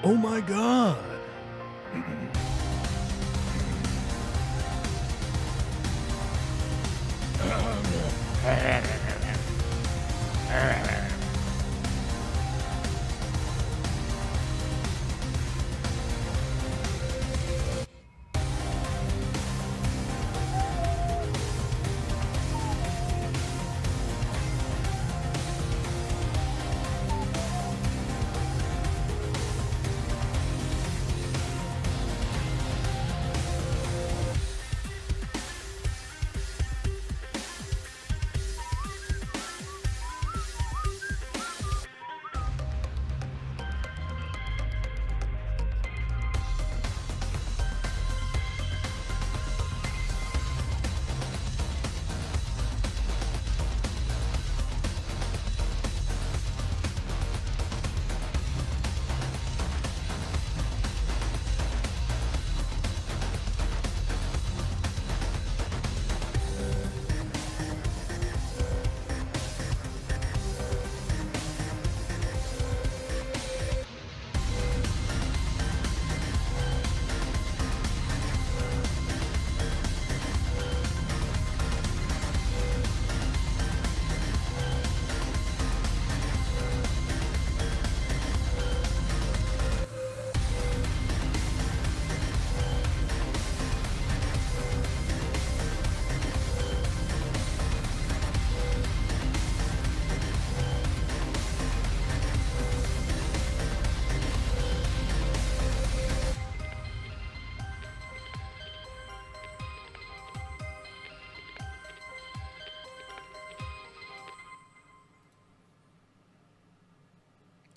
Oh my god.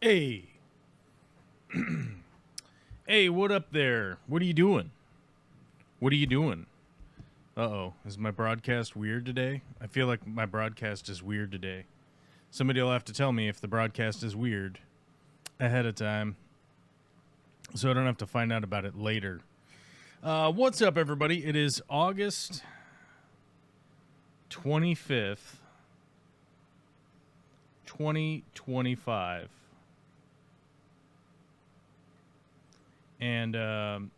Hey. Hey, what up there? What are you doing? What are you doing? Uh-oh. Is my broadcast weird today? I feel like my broadcast is weird today. Somebody will have to tell me if the broadcast is weird ahead of time, so I don't have to find out about it later. What's up, everybody? It is August 25th, 2025. And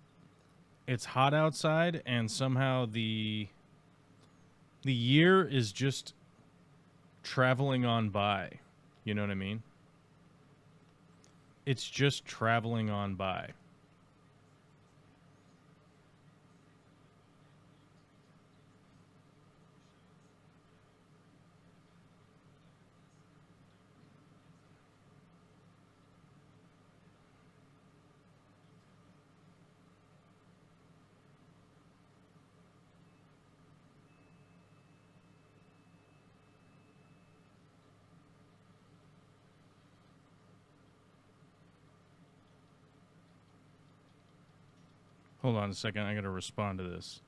it's hot outside, and somehow the year is just traveling on by. You know what I mean? It's just traveling on by. Hold on a second. I got to respond to this.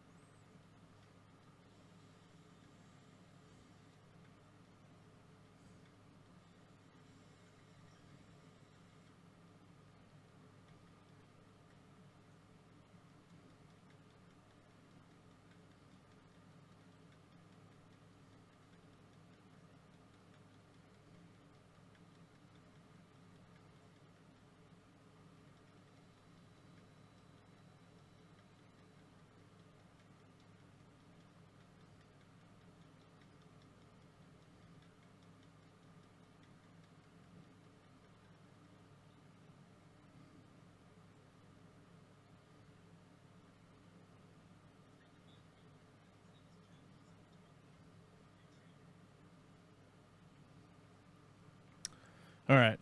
All right,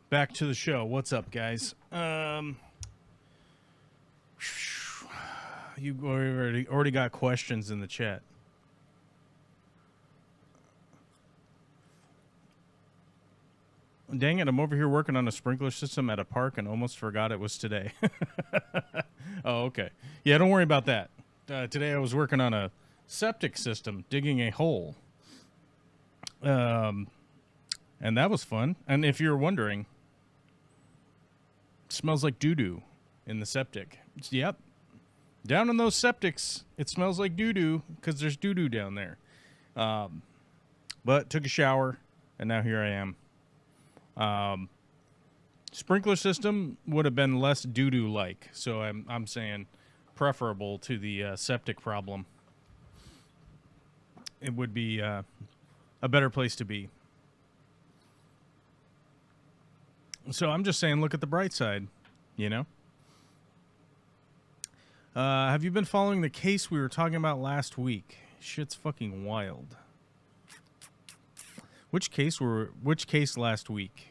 back to the show. What's up, guys? You already got questions in the chat. Dang it, I'm over here working on a sprinkler system at a park and almost forgot it was today. Oh, okay. Yeah, don't worry about that. Today I was working on a septic system, digging a hole. And that was fun. And if you're wondering, it smells like doo-doo in the septic. Yep. Down in those septics, it smells like doo-doo because there's doo-doo down there. But took a shower, and now here I am. Sprinkler system would have been less doo-doo like, so I'm saying preferable to the septic problem. It would be a better place to be. So I'm just saying, look at the bright side, you know? Have you been following the case we were talking about last week? Shit's fucking wild. Which case last week?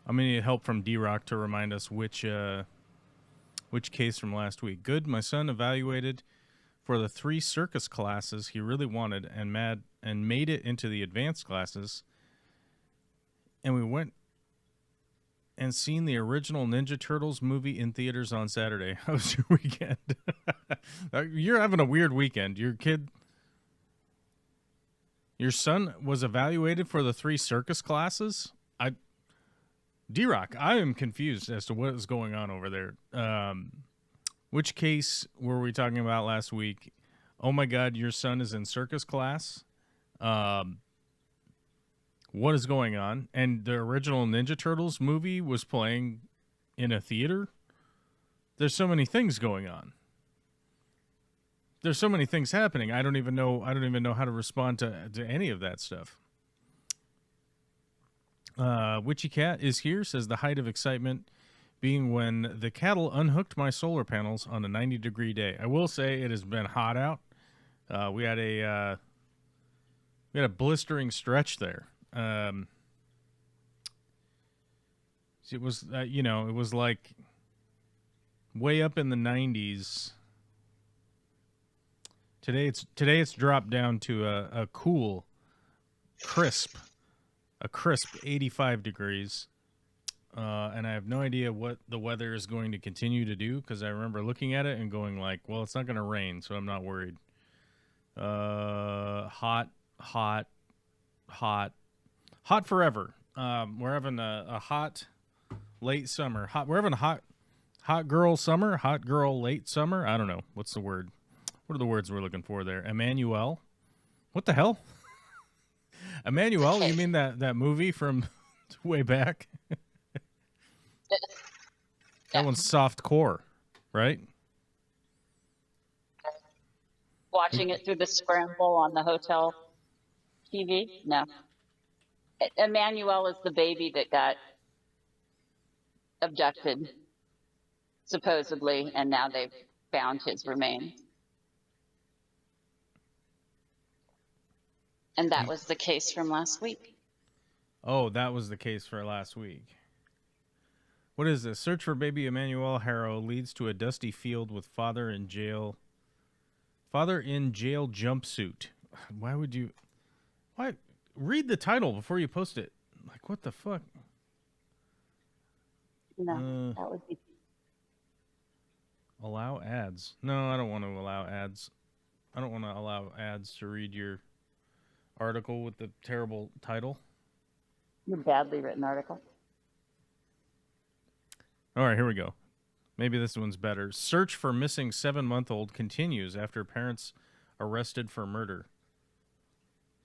I'm gonna need help from D-Rock to remind us which case from last week. Good, my son evaluated for the 3 circus classes he really wanted and made it into the advanced classes. And we went and seen the original Ninja Turtles movie in theaters on Saturday. How was your weekend? You're having a weird weekend. Your son was evaluated for the 3 circus classes? D-Rock, I am confused as to what is going on over there. Which case were we talking about last week? Oh my God, your son is in circus class. What is going on? And the original Ninja Turtles movie was playing in a theater? There's so many things going on. There's so many things happening. I don't even know how to respond to any of that stuff. Witchy Cat is here, says the height of excitement being when the cattle unhooked my solar panels on a 90-degree day. I will say it has been hot out. We had a blistering stretch there. It was it was like way up in the 90s. Today it's dropped down to a cool, crisp 85 degrees. And I have no idea what the weather is going to continue to do because I remember looking at it and going like, well, it's not going to rain, so I'm not worried. Hot forever. We're having a hot late summer. We're having a hot girl summer, hot girl late summer. I don't know. What's the word? What are the words we're looking for there? Emmanuel? What the hell? Emmanuel? You mean that movie from way back? That one's soft core, right? Watching it through the scramble on the hotel TV? No. Emmanuel is the baby that got abducted, supposedly, and now they've found his remains. And that was the case from last week. Oh, that was the case for last week. What is this? Search for baby Emmanuel Harrow leads to a dusty field with father in jail. Father in jail jumpsuit. Why would you... Why? Read the title before you post it. Like, what the fuck? No, that would be... Allow ads. No, I don't want to allow ads. I don't want to allow ads to read your article with the terrible title. Your badly written article. All right, here we go. Maybe this one's better. Search for missing 7-month-old continues after parents arrested for murder.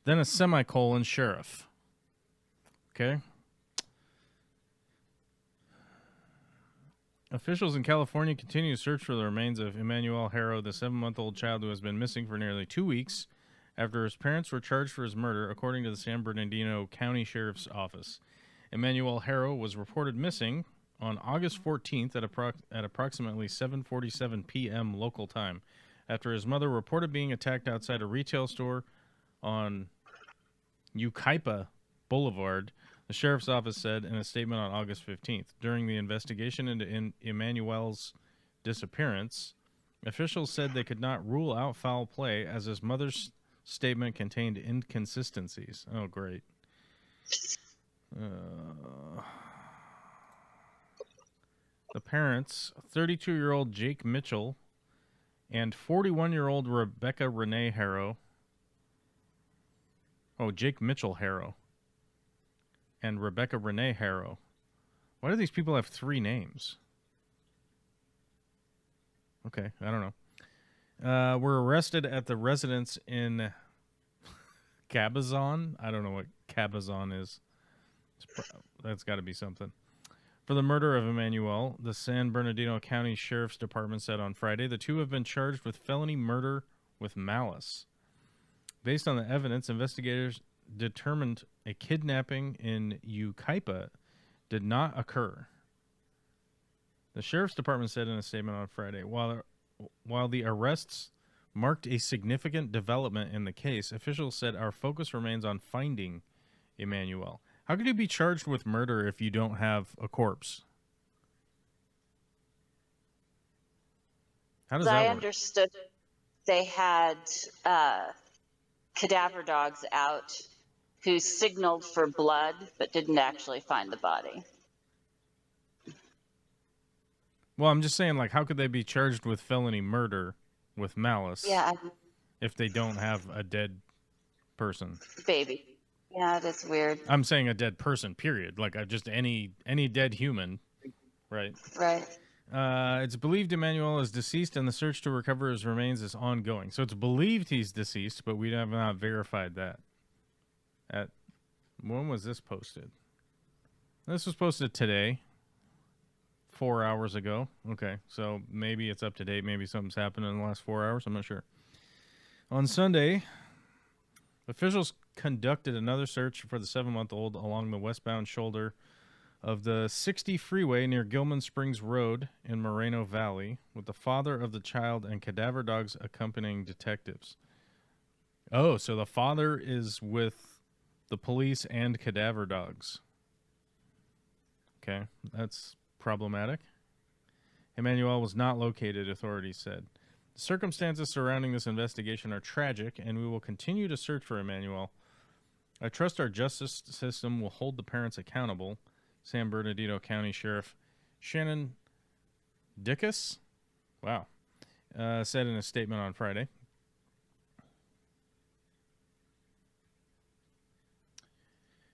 Then a semicolon sheriff. Okay. Officials in California continue to search for the remains of Emmanuel Harrow, the 7-month-old child who has been missing for nearly 2 weeks after his parents were charged for his murder, according to the San Bernardino County Sheriff's Office. Emmanuel Harrow was reported missing on August 14th at approximately 7:47 p.m. local time after his mother reported being attacked outside a retail store on Yucaipa Boulevard, the sheriff's office said in a statement on August 15th. During the investigation into Emmanuel's disappearance, officials said they could not rule out foul play as his mother's statement contained inconsistencies. Oh, great. The parents, 32-year-old Jake Mitchell and 41-year-old Rebecca Renee Harrow. Oh, Jake Mitchell Harrow and Rebecca Renee Harrow. Why do these people have 3 names? Okay, I don't know. Were arrested at the residence in Cabazon. I don't know what Cabazon is. That's got to be something. For the murder of Emmanuel, the San Bernardino County Sheriff's Department said on Friday the 2 have been charged with felony murder with malice. Based on the evidence, investigators determined a kidnapping in Yucaipa did not occur. The Sheriff's Department said in a statement on Friday, while the arrests marked a significant development in the case, officials said our focus remains on finding Emmanuel. How could you be charged with murder if you don't have a corpse? How does that work? I understood they had cadaver dogs out who signaled for blood but didn't actually find the body. Well, I'm just saying, like, how could they be charged with felony murder with malice if they don't have a dead person? Baby. Yeah, that's weird. I'm saying a dead person, period. Like, just any dead human, right? Right. It's believed Emmanuel is deceased, and the search to recover his remains is ongoing. So it's believed he's deceased, but we have not verified that. When was this posted? This was posted today, 4 hours ago. Okay, so maybe it's up to date. Maybe something's happened in the last 4 hours. I'm not sure. On Sunday, officials conducted another search for the 7-month-old along the westbound shoulder of the 60 freeway near Gilman Springs Road in Moreno Valley, with the father of the child and cadaver dogs accompanying detectives. Oh, so the father is with the police and cadaver dogs. Okay, that's problematic. Emmanuel was not located, authorities said. The circumstances surrounding this investigation are tragic, and we will continue to search for Emmanuel. I trust our justice system will hold the parents accountable, San Bernardino County Sheriff Shannon Dickus, said in a statement on Friday.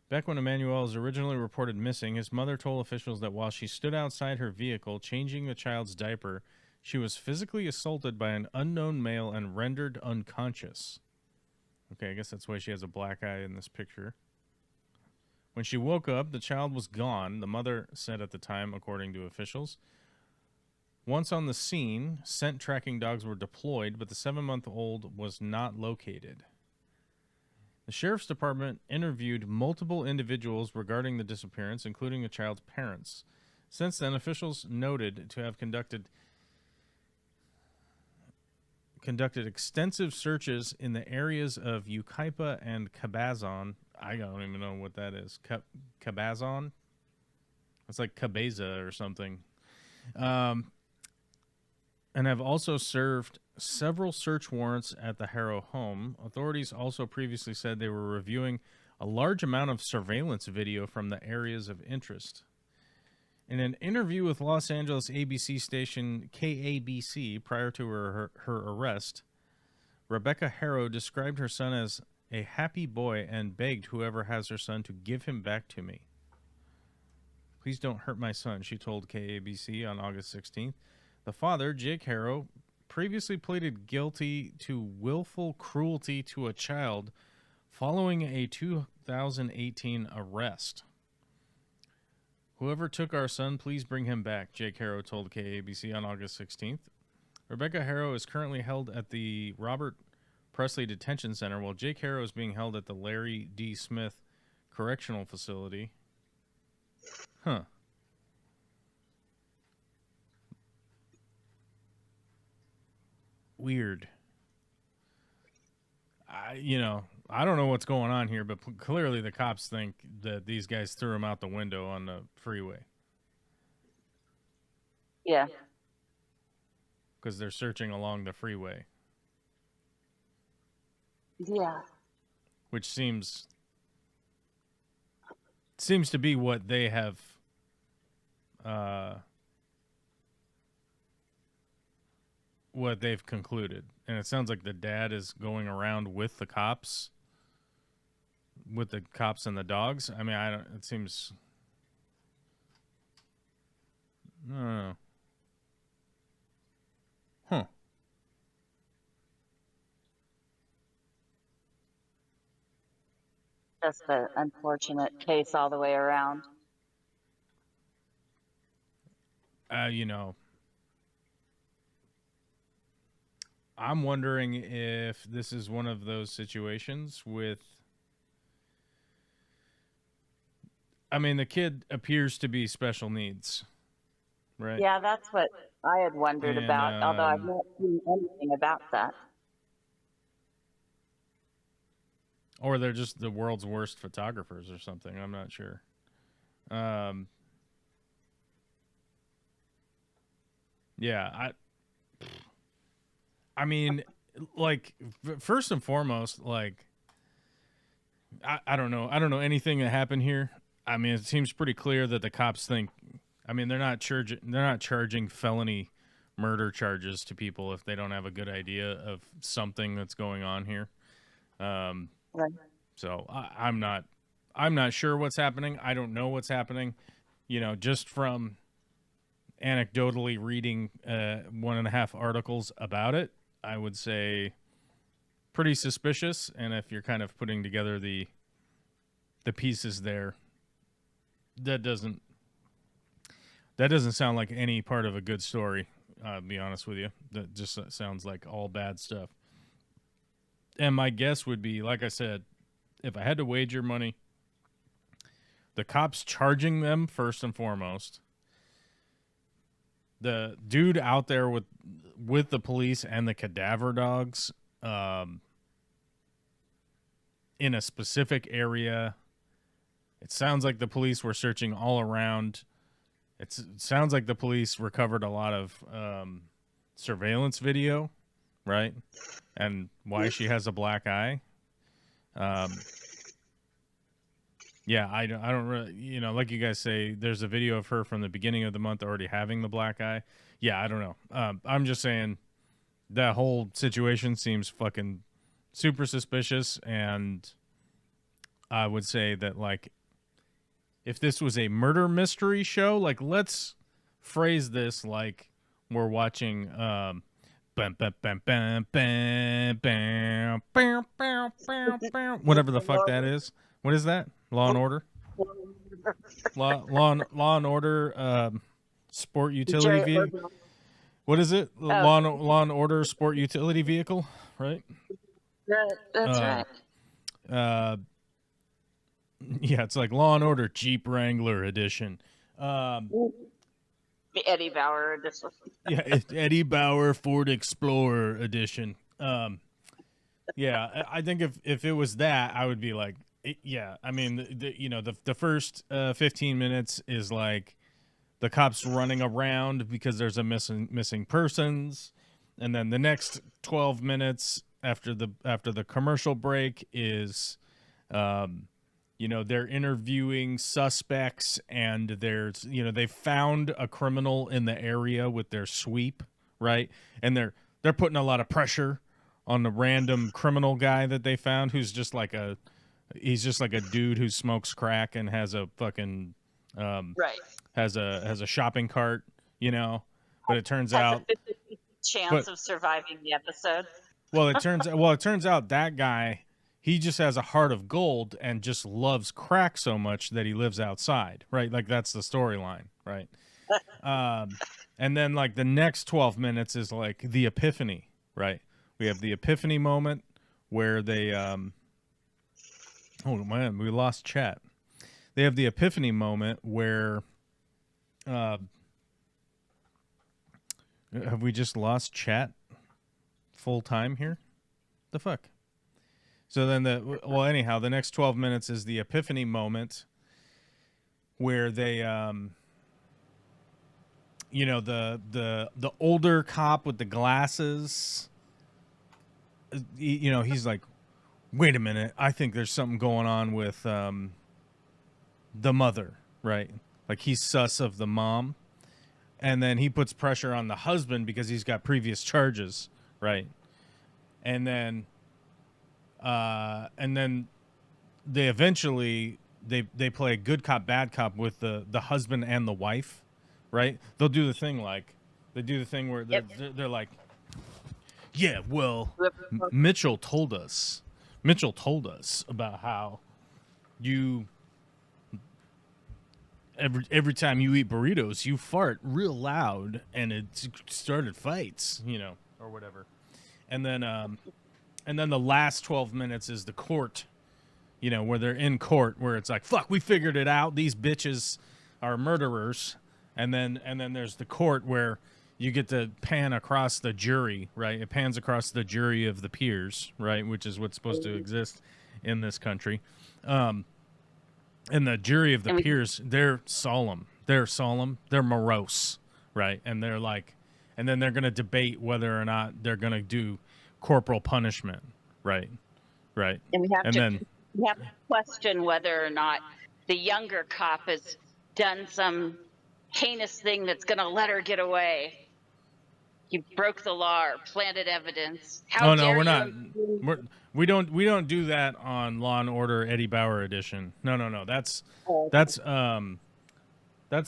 Back when Emmanuel was originally reported missing, his mother told officials that while she stood outside her vehicle changing the child's diaper, she was physically assaulted by an unknown male and rendered unconscious. Okay, I guess that's why she has a black eye in this picture. When she woke up, the child was gone, the mother said at the time, according to officials. Once on the scene, scent tracking dogs were deployed, but the 7-month-old was not located. The Sheriff's Department interviewed multiple individuals regarding the disappearance, including the child's parents. Since then, officials noted to have conducted extensive searches in the areas of Yucaipa and Cabazon. I don't even know what that is. Cabazon? It's like Cabeza or something. And have also served several search warrants at the Harrow home. Authorities also previously said they were reviewing a large amount of surveillance video from the areas of interest. In an interview with Los Angeles ABC station KABC prior to her arrest, Rebecca Harrow described her son as a happy boy and begged whoever has her son to give him back to me. Please don't hurt my son, she told KABC on August 16th. The father, Jake Harrow, previously pleaded guilty to willful cruelty to a child following a 2018 arrest. Whoever took our son, please bring him back, Jake Harrow told KABC on August 16th. Rebecca Harrow is currently held at the Robert Presley Detention Center, while Jake Harrow is being held at the Larry D. Smith Correctional Facility. Huh. Weird. I don't know what's going on here, but clearly the cops think that these guys threw him out the window on the freeway. Yeah. Because they're searching along the freeway. Yeah. which seems to be what they have what they've concluded. And it sounds like the dad is going around with the cops and the dogs. I mean, it seems, I don't know. Huh. Just an unfortunate case all the way around. You know, I'm wondering if this is one of those situations with, I mean, the kid appears to be special needs, right? Yeah, that's what I had wondered And, about, although I've not seen anything about that. or they're just the world's worst photographers or something. I'm not sure. Yeah, I mean, like, first and foremost, like, I don't know. I don't know anything that happened here. I mean, it seems pretty clear that the cops think, I mean, they're not charging felony murder charges to people if they don't have a good idea of something that's going on here. Right. So I'm not sure what's happening. I don't know what's happening. You know, just from anecdotally reading 1.5 articles about it, I would say pretty suspicious. And if you're kind of putting together the pieces there, that doesn't sound like any part of a good story. I'll be honest with you. That just sounds like all bad stuff. And my guess would be, like I said, if I had to wager money, the cops charging them first and foremost. The dude out there with the police and the cadaver dogs in a specific area. It sounds like the police were searching all around. It sounds like the police recovered a lot of surveillance video, right? And why she has a black eye. Yeah, I don't really, you know, like you guys say, there's a video of her from the beginning of the month already having the black eye. Yeah, I don't know. I'm just saying that whole situation seems fucking super suspicious, and I would say that, like, if this was a murder mystery show, like, let's phrase this like we're watching whatever the fuck that is. What is that? Law and Order? Law and Order sport utility vehicle. What is it? Law and Order sport utility vehicle, right? That's right. Yeah, it's like Law and Order Jeep Wrangler edition. The Eddie Bauer edition. Yeah, Eddie Bauer Ford Explorer edition. Yeah, I think if it was that, I would be like, yeah. I mean, the first 15 minutes is like the cops running around because there's a missing persons, and then the next 12 minutes after the commercial break is, they're interviewing suspects, and there's, they found a criminal in the area with their sweep, right? And they're putting a lot of pressure on the random criminal guy that they found, who's just like he's just like a dude who smokes crack and has a fucking right. has a shopping cart, but it turns out a 50% chance of surviving the episode. Well, it turns out that guy, he just has a heart of gold and just loves crack so much that he lives outside, right? Like, that's the storyline, right? And then, like, the next 12 minutes is like the epiphany, right? We have the epiphany moment where they oh man, we lost chat. They have the epiphany moment where have we just lost chat full time here? The fuck? So then anyhow, the next 12 minutes is the epiphany moment where they the older cop with the glasses, he's like, wait a minute, I think there's something going on with the mother, right? Like he's sus of the mom, and then he puts pressure on the husband because he's got previous charges, right? And then they eventually they play good cop bad cop with the husband and the wife, right? They'll do the thing like they do the thing where they're like, yeah, well, Mitchell told us about how you every time you eat burritos you fart real loud and it started fights, you know, or whatever. And then the last 12 minutes is the court, you know, where they're in court, where it's like, fuck, we figured it out. These bitches are murderers. And then there's the court where you get to pan across the jury, right? It pans across the jury of the peers, right? Which is what's supposed to exist in this country. And the jury of the peers, they're solemn. They're morose, right? And they're like, and then they're going to debate whether or not they're going to do corporal punishment, right? Right. And we have to question whether or not the younger cop has done some heinous thing that's going to let her get away. You broke the law or planted evidence. Oh no, we're not. We don't do that on Law and Order Eddie Bauer edition. No. That's the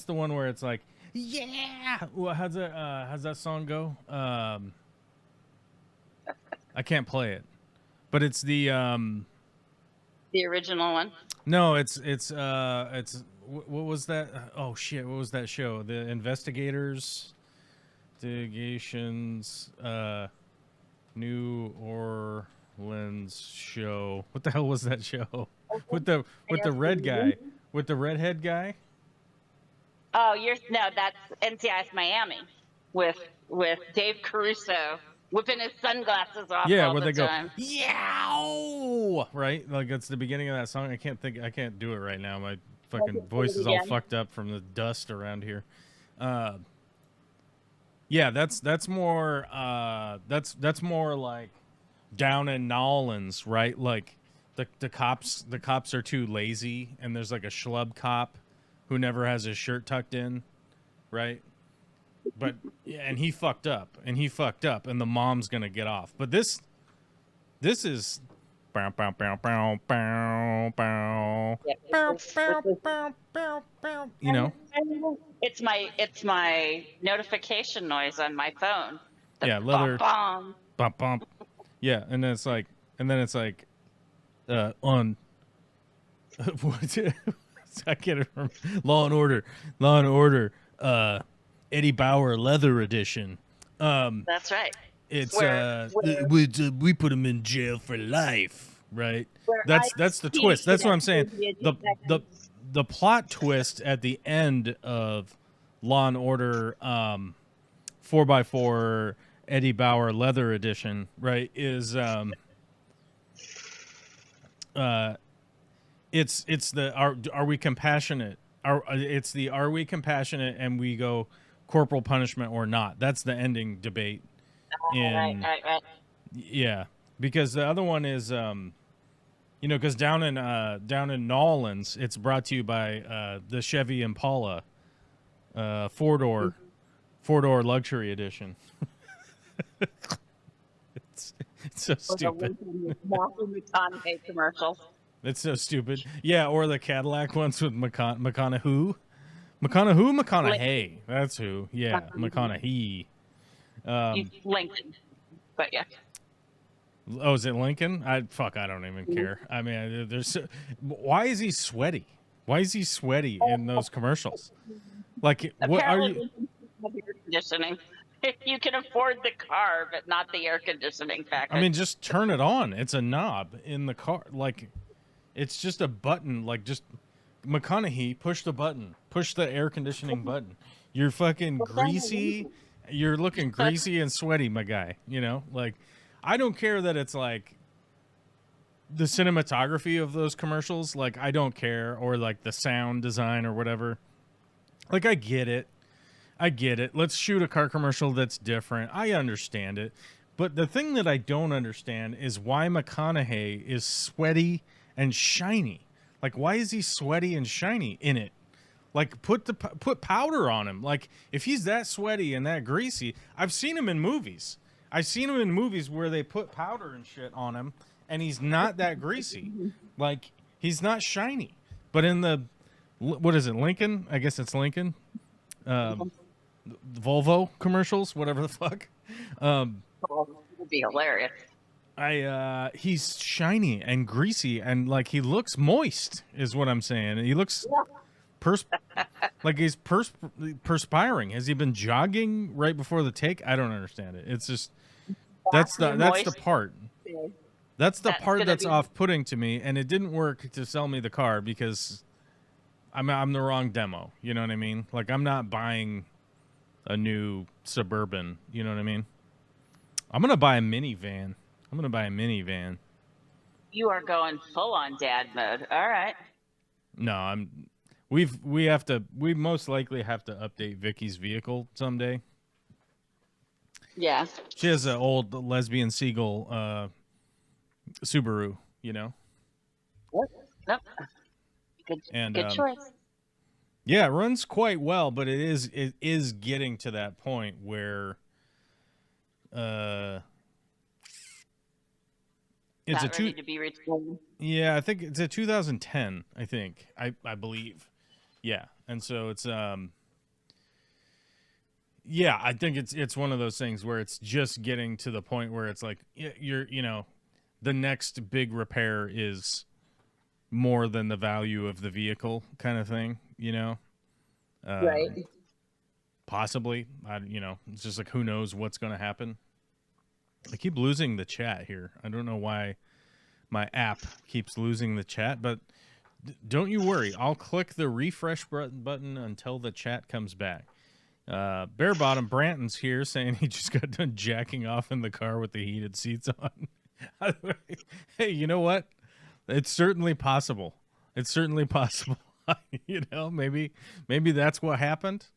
one where it's like, yeah. Well, how's that song go? I can't play it, but it's the original one. No, it's what was that? Oh shit, what was that show? The Investigations, New Orleans show. What the hell was that show? With the red guy, with the redhead guy? Oh, that's NCIS Miami with Dave Caruso whipping his sunglasses off. Yeah, all where the they time. go, yow, right? Like that's the beginning of that song. I can't do it right now. My fucking voice is all fucked up from the dust around here. Yeah, that's more like down in Nolans, right? Like the cops are too lazy, and there's like a schlub cop who never has his shirt tucked in, right? But yeah, and he fucked up, and the mom's gonna get off. But this is bow, bow, bow, bow, bow, bow, bow, bow, bow, bow, bow. You know, it's my notification noise on my phone. Yeah, leather. Bum, Bump, bump. Yeah, and then it's like on what I can't remember. Law and Order Eddie Bauer Leather Edition. That's right. It's we put him in jail for life, right? That's the twist. That's what I'm saying. The plot twist at the end of Law and Order 4x4 Eddie Bauer Leather Edition, right, is it's the are we compassionate? Are we compassionate and we go corporal punishment or not? That's the ending debate. Right. Yeah, because the other one is because down in Nolans, it's brought to you by the Chevy Impala, four-door luxury edition. it's so stupid. Commercials. It's so stupid. Yeah, or the Cadillac ones with McConaughey. That's who. Yeah, McConaughey. Lincoln, but yeah. Oh, is it Lincoln? I don't even care. I mean, why is he sweaty? Why is he sweaty in those commercials? Like, what are you? Air conditioning. You can afford the car, but not the air conditioning package. I mean, just turn it on. It's a knob in the car. Like, it's just a button. Like, just McConaughey, push the button. Push the air conditioning button. You're fucking greasy. You're looking greasy and sweaty, my guy. You know, like, I don't care that it's like the cinematography of those commercials. Like, I don't care, or like the sound design or whatever. Like, I get it. Let's shoot a car commercial that's different. I understand it. But the thing that I don't understand is why McConaughey is sweaty and shiny. Like, why is he sweaty and shiny in it? Like, put powder on him. Like, if he's that sweaty and that greasy, I've seen him in movies. I've seen him in movies where they put powder and shit on him, and he's not that greasy. Like, he's not shiny. But in the, what is it, Lincoln? I guess it's Lincoln. Volvo commercials, whatever the fuck. It would be hilarious. He's shiny and greasy, and like he looks moist, is what I'm saying. He looks like he's perspiring. Has he been jogging right before the take? I don't understand it. It's just that's the part. That's the part that's off-putting to me, and it didn't work to sell me the car because I'm the wrong demo. You know what I mean? Like, I'm not buying a new Suburban. You know what I mean? I'm gonna buy a minivan. You are going full on dad mode. All right. No, we most likely have to update Vicky's vehicle someday. Yeah. She has an old lesbian seagull Subaru, you know. Yep. Good choice. Yeah, it runs quite well, but it is getting to that point where it's not ready to be returned. Yeah, I think it's a 2010. I think I believe. Yeah, and so it's yeah, I think it's one of those things where it's just getting to the point where it's like the next big repair is more than the value of the vehicle, kind of thing, right? Possibly, it's just like who knows what's going to happen. I keep losing the chat here. I don't know why my app keeps losing the chat, but don't you worry. I'll click the refresh button until the chat comes back. Bare Bottom Branton's here saying he just got done jacking off in the car with the heated seats on. Hey, you know what? It's certainly possible. Maybe that's what happened.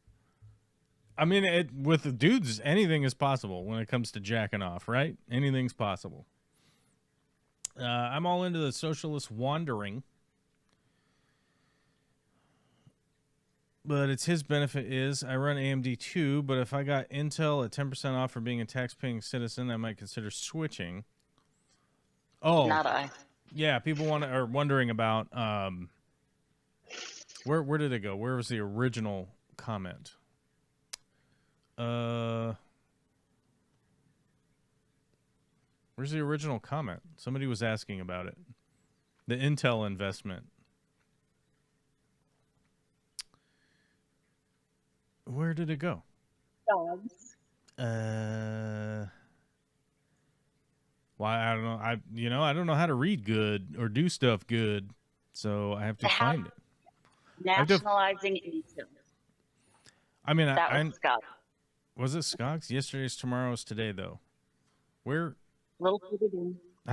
I mean, with the dudes, anything is possible when it comes to jacking off, right? Anything's possible. I'm all into the socialist wandering. But it's his benefit is I run AMD too, but if I got Intel at 10% off for being a tax-paying citizen, I might consider switching. Oh. Not I. Yeah, people are wondering about where did it go? Where was the original comment? Where's the original comment? Somebody was asking about it. The Intel investment. Where did it go? Why I don't know. I don't know how to read good or do stuff good, so I have to find it. Nationalizing Intel. I mean, that was Scott. Was it Skog's? Yesterday's tomorrow's today, though. How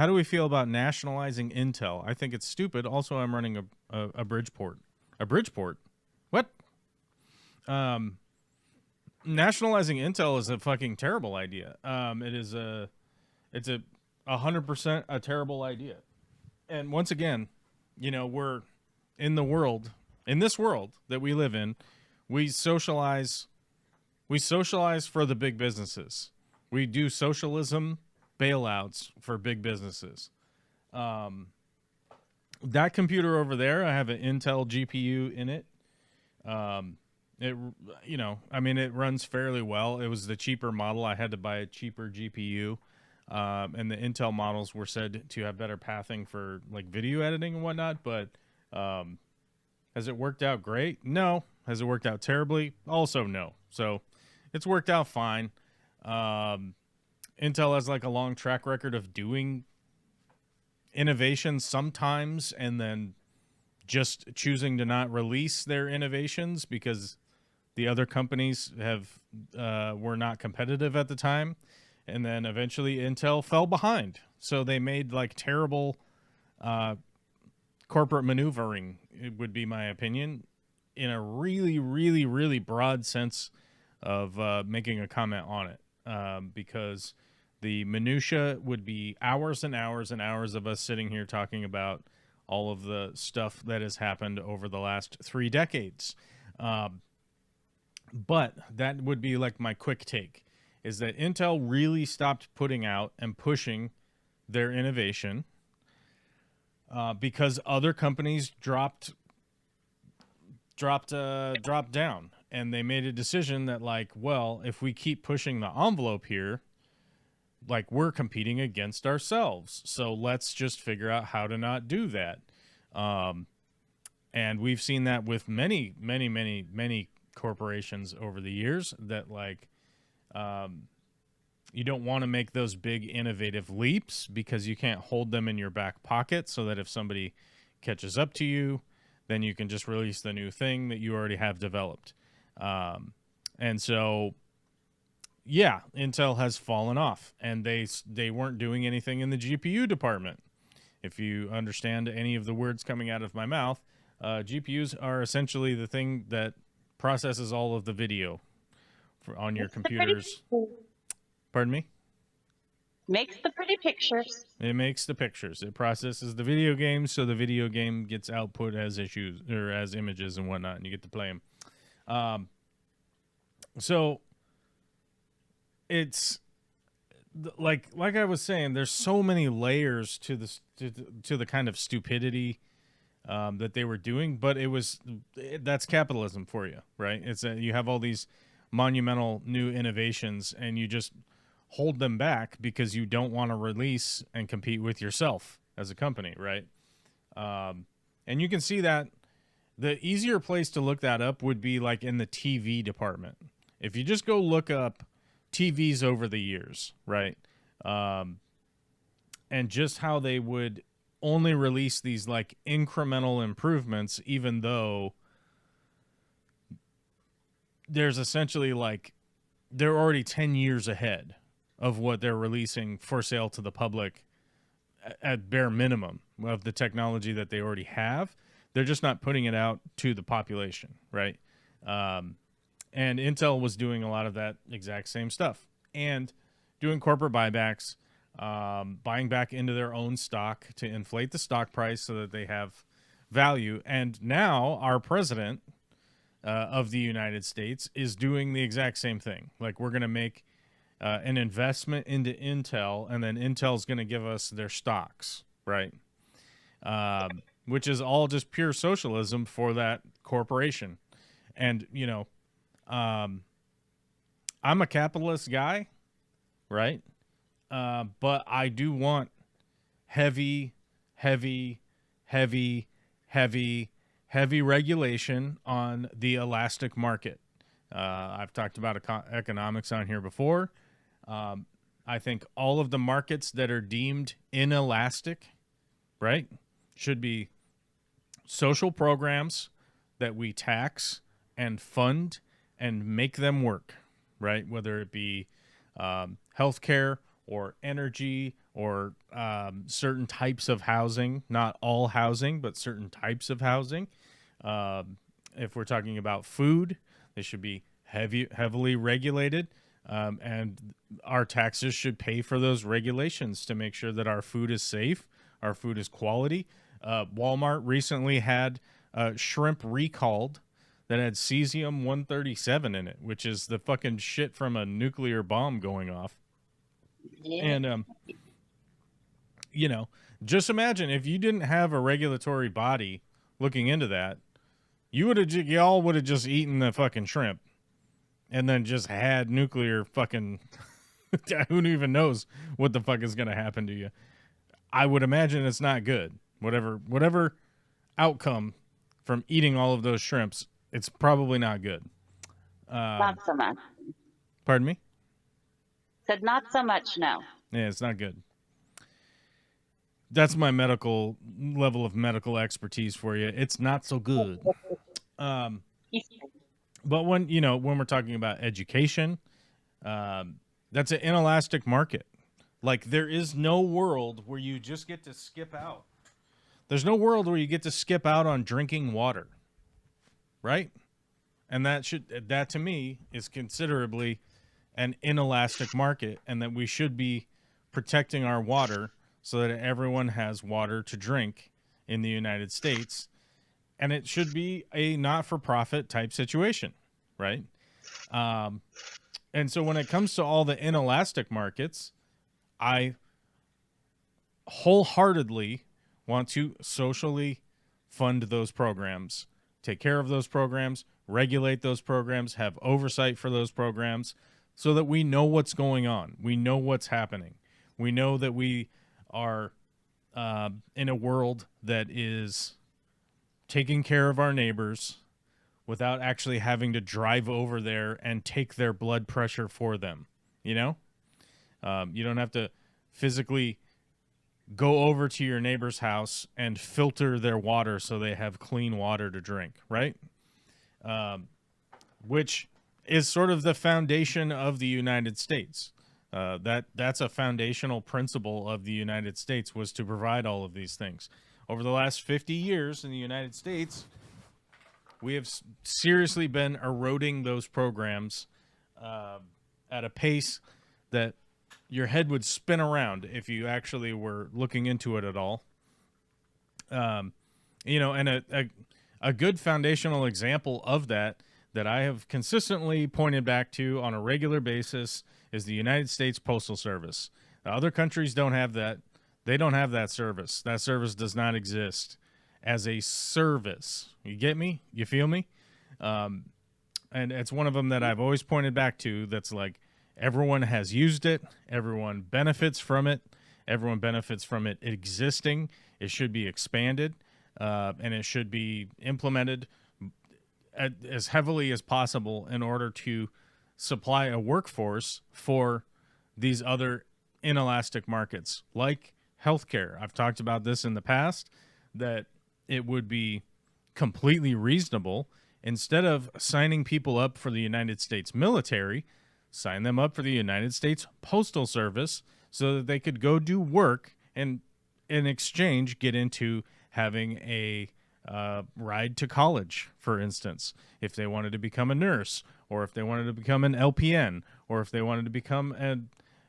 do we feel about nationalizing Intel? I think it's stupid. Also, I'm running a Bridgeport. A Bridgeport? What? Nationalizing Intel is a fucking terrible idea. It's a 100% a terrible idea. And once again, we're in this world that we live in, we socialize for the big businesses. We do socialism bailouts for big businesses. That computer over there, I have an Intel GPU in it. It runs fairly well. It was the cheaper model. I had to buy a cheaper GPU. And the Intel models were said to have better pathing for like video editing and whatnot, but has it worked out great? No. Has it worked out terribly? Also no. So it's worked out fine. Intel has like a long track record of doing innovations sometimes and then just choosing to not release their innovations because the other companies were not competitive at the time. And then eventually Intel fell behind. So they made like terrible corporate maneuvering, it would be my opinion, in a really, really, really broad sense of making a comment on it. Because The minutia would be hours and hours and hours of us sitting here talking about all of the stuff that has happened over the last 3 decades. But that would be like my quick take, is that Intel really stopped putting out and pushing their innovation because other companies dropped down, and they made a decision that, like, well, if we keep pushing the envelope here, like, we're competing against ourselves. So let's just figure out how to not do that. And we've seen that with many corporations over the years, that, like, you don't want to make those big innovative leaps because you can't hold them in your back pocket, so that if somebody catches up to you, then you can just release the new thing that you already have developed. And so, yeah, Intel has fallen off, and they weren't doing anything in the GPU department. If you understand any of the words coming out of my mouth, GPUs are essentially the thing that processes all of the video on your computers. Pardon me? Makes the pretty pictures. It makes the pictures. It processes the video games, so the video game gets output as issues or as images and whatnot, and you get to play them. So it's like I was saying, there's so many layers to this to the kind of stupidity that they were doing, but that's capitalism for you, right? It's you have all these monumental new innovations, and you just hold them back because you don't want to release and compete with yourself as a company, right? And you can see that the easier place to look that up would be like in the TV department. If you just go look up TVs over the years, right? And just how they would only release these like incremental improvements, even though there's essentially like they're already 10 years ahead of what they're releasing for sale to the public at bare minimum of the technology that they already have. They're just not putting it out to the population, right? And Intel was doing a lot of that exact same stuff and doing corporate buybacks, buying back into their own stock to inflate the stock price so that they have value. And now our president of the United States is doing the exact same thing. Like, we're going to make an investment into Intel, and then Intel's going to give us their stocks, right? Which is all just pure socialism for that corporation. And, you know, I'm a capitalist guy, right? But I do want heavy regulation on the elastic market. I've talked about economics on here before. I think all of the markets that are deemed inelastic, right, should be social programs that we tax and fund and make them work, right? Whether it be healthcare or energy or certain types of housing, not all housing, but certain types of housing. If we're talking about food, they should be heavily regulated, and our taxes should pay for those regulations to make sure that our food is safe, our food is quality. Walmart recently had shrimp recalled that had cesium-137 in it, which is the fucking shit from a nuclear bomb going off. Yeah. And, you know, just imagine if you didn't have a regulatory body looking into that, y'all would have just eaten the fucking shrimp and then just had nuclear fucking, who even knows what the fuck is going to happen to you. I would imagine it's not good. Whatever outcome from eating all of those shrimps, it's probably not good. Not so much. Pardon me? Said not so much, no. Yeah, it's not good. That's my medical level of medical expertise for you. It's not so good. But when we're talking about education, that's an inelastic market. Like, there is no world where you just get to skip out. There's no world where you get to skip out on drinking water, right? And that to me is considerably an inelastic market, and that we should be protecting our water so that everyone has water to drink in the United States. And it should be a not-for-profit type situation, right? And so when it comes to all the inelastic markets, I wholeheartedly want to socially fund those programs, take care of those programs, regulate those programs, have oversight for those programs so that we know what's going on. We know what's happening. We know that we are in a world that is taking care of our neighbors without actually having to drive over there and take their blood pressure for them. You know, you don't have to physically go over to your neighbor's house and filter their water so they have clean water to drink, right? Which is sort of the foundation of the United States. That's a foundational principle of the United States, was to provide all of these things. Over the last 50 years in the United States, we have seriously been eroding those programs at a pace that your head would spin around if you actually were looking into it at all. You know, and a good foundational example of that I have consistently pointed back to on a regular basis is the United States Postal Service. Other countries don't have that. They don't have that service. That service does not exist as a service. You get me? You feel me? And it's one of them that I've always pointed back to that's like, everyone has used it. Everyone benefits from it. Everyone benefits from it existing. It should be expanded, and it should be implemented as heavily as possible in order to supply a workforce for these other inelastic markets, like healthcare. I've talked about this in the past, that it would be completely reasonable, instead of signing people up for the United States military, sign them up for the United States Postal Service so that they could go do work and in exchange get into having a ride to college, for instance, if they wanted to become a nurse, or if they wanted to become an LPN, or if they wanted to become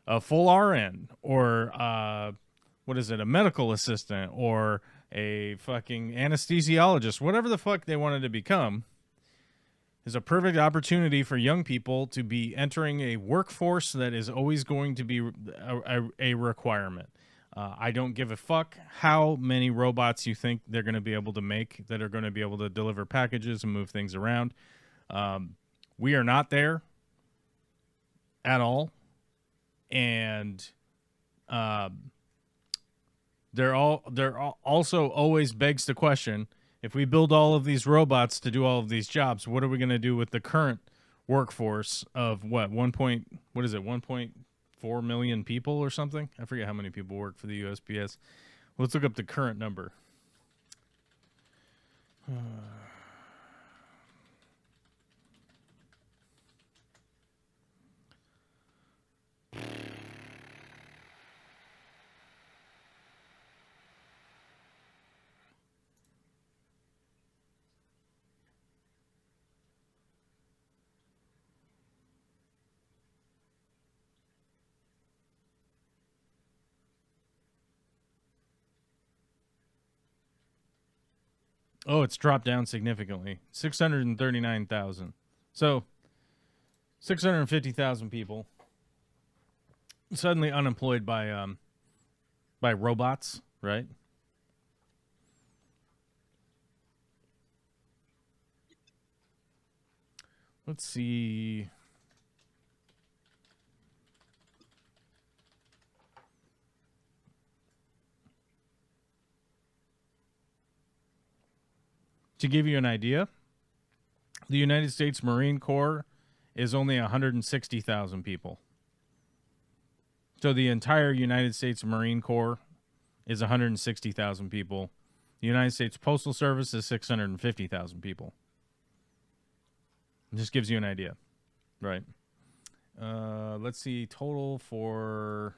a full RN, or a medical assistant, or a fucking anesthesiologist, whatever the fuck they wanted to become, is a perfect opportunity for young people to be entering a workforce that is always going to be a requirement. I don't give a fuck how many robots you think they're going to be able to make that are going to be able to deliver packages and move things around. We are not there at all. And there also always begs the question, if we build all of these robots to do all of these jobs, what are we going to do with the current workforce of what, 1.4 million people or something? I forget how many people work for the USPS. Let's look up the current number. Oh, it's dropped down significantly. 639,000. So, 650,000 people suddenly unemployed by robots, right? Let's see. To give you an idea, the United States Marine Corps is only 160,000 people. So the entire United States Marine Corps is 160,000 people. The United States Postal Service is 650,000 people. It just gives you an idea, right? Let's see, total for...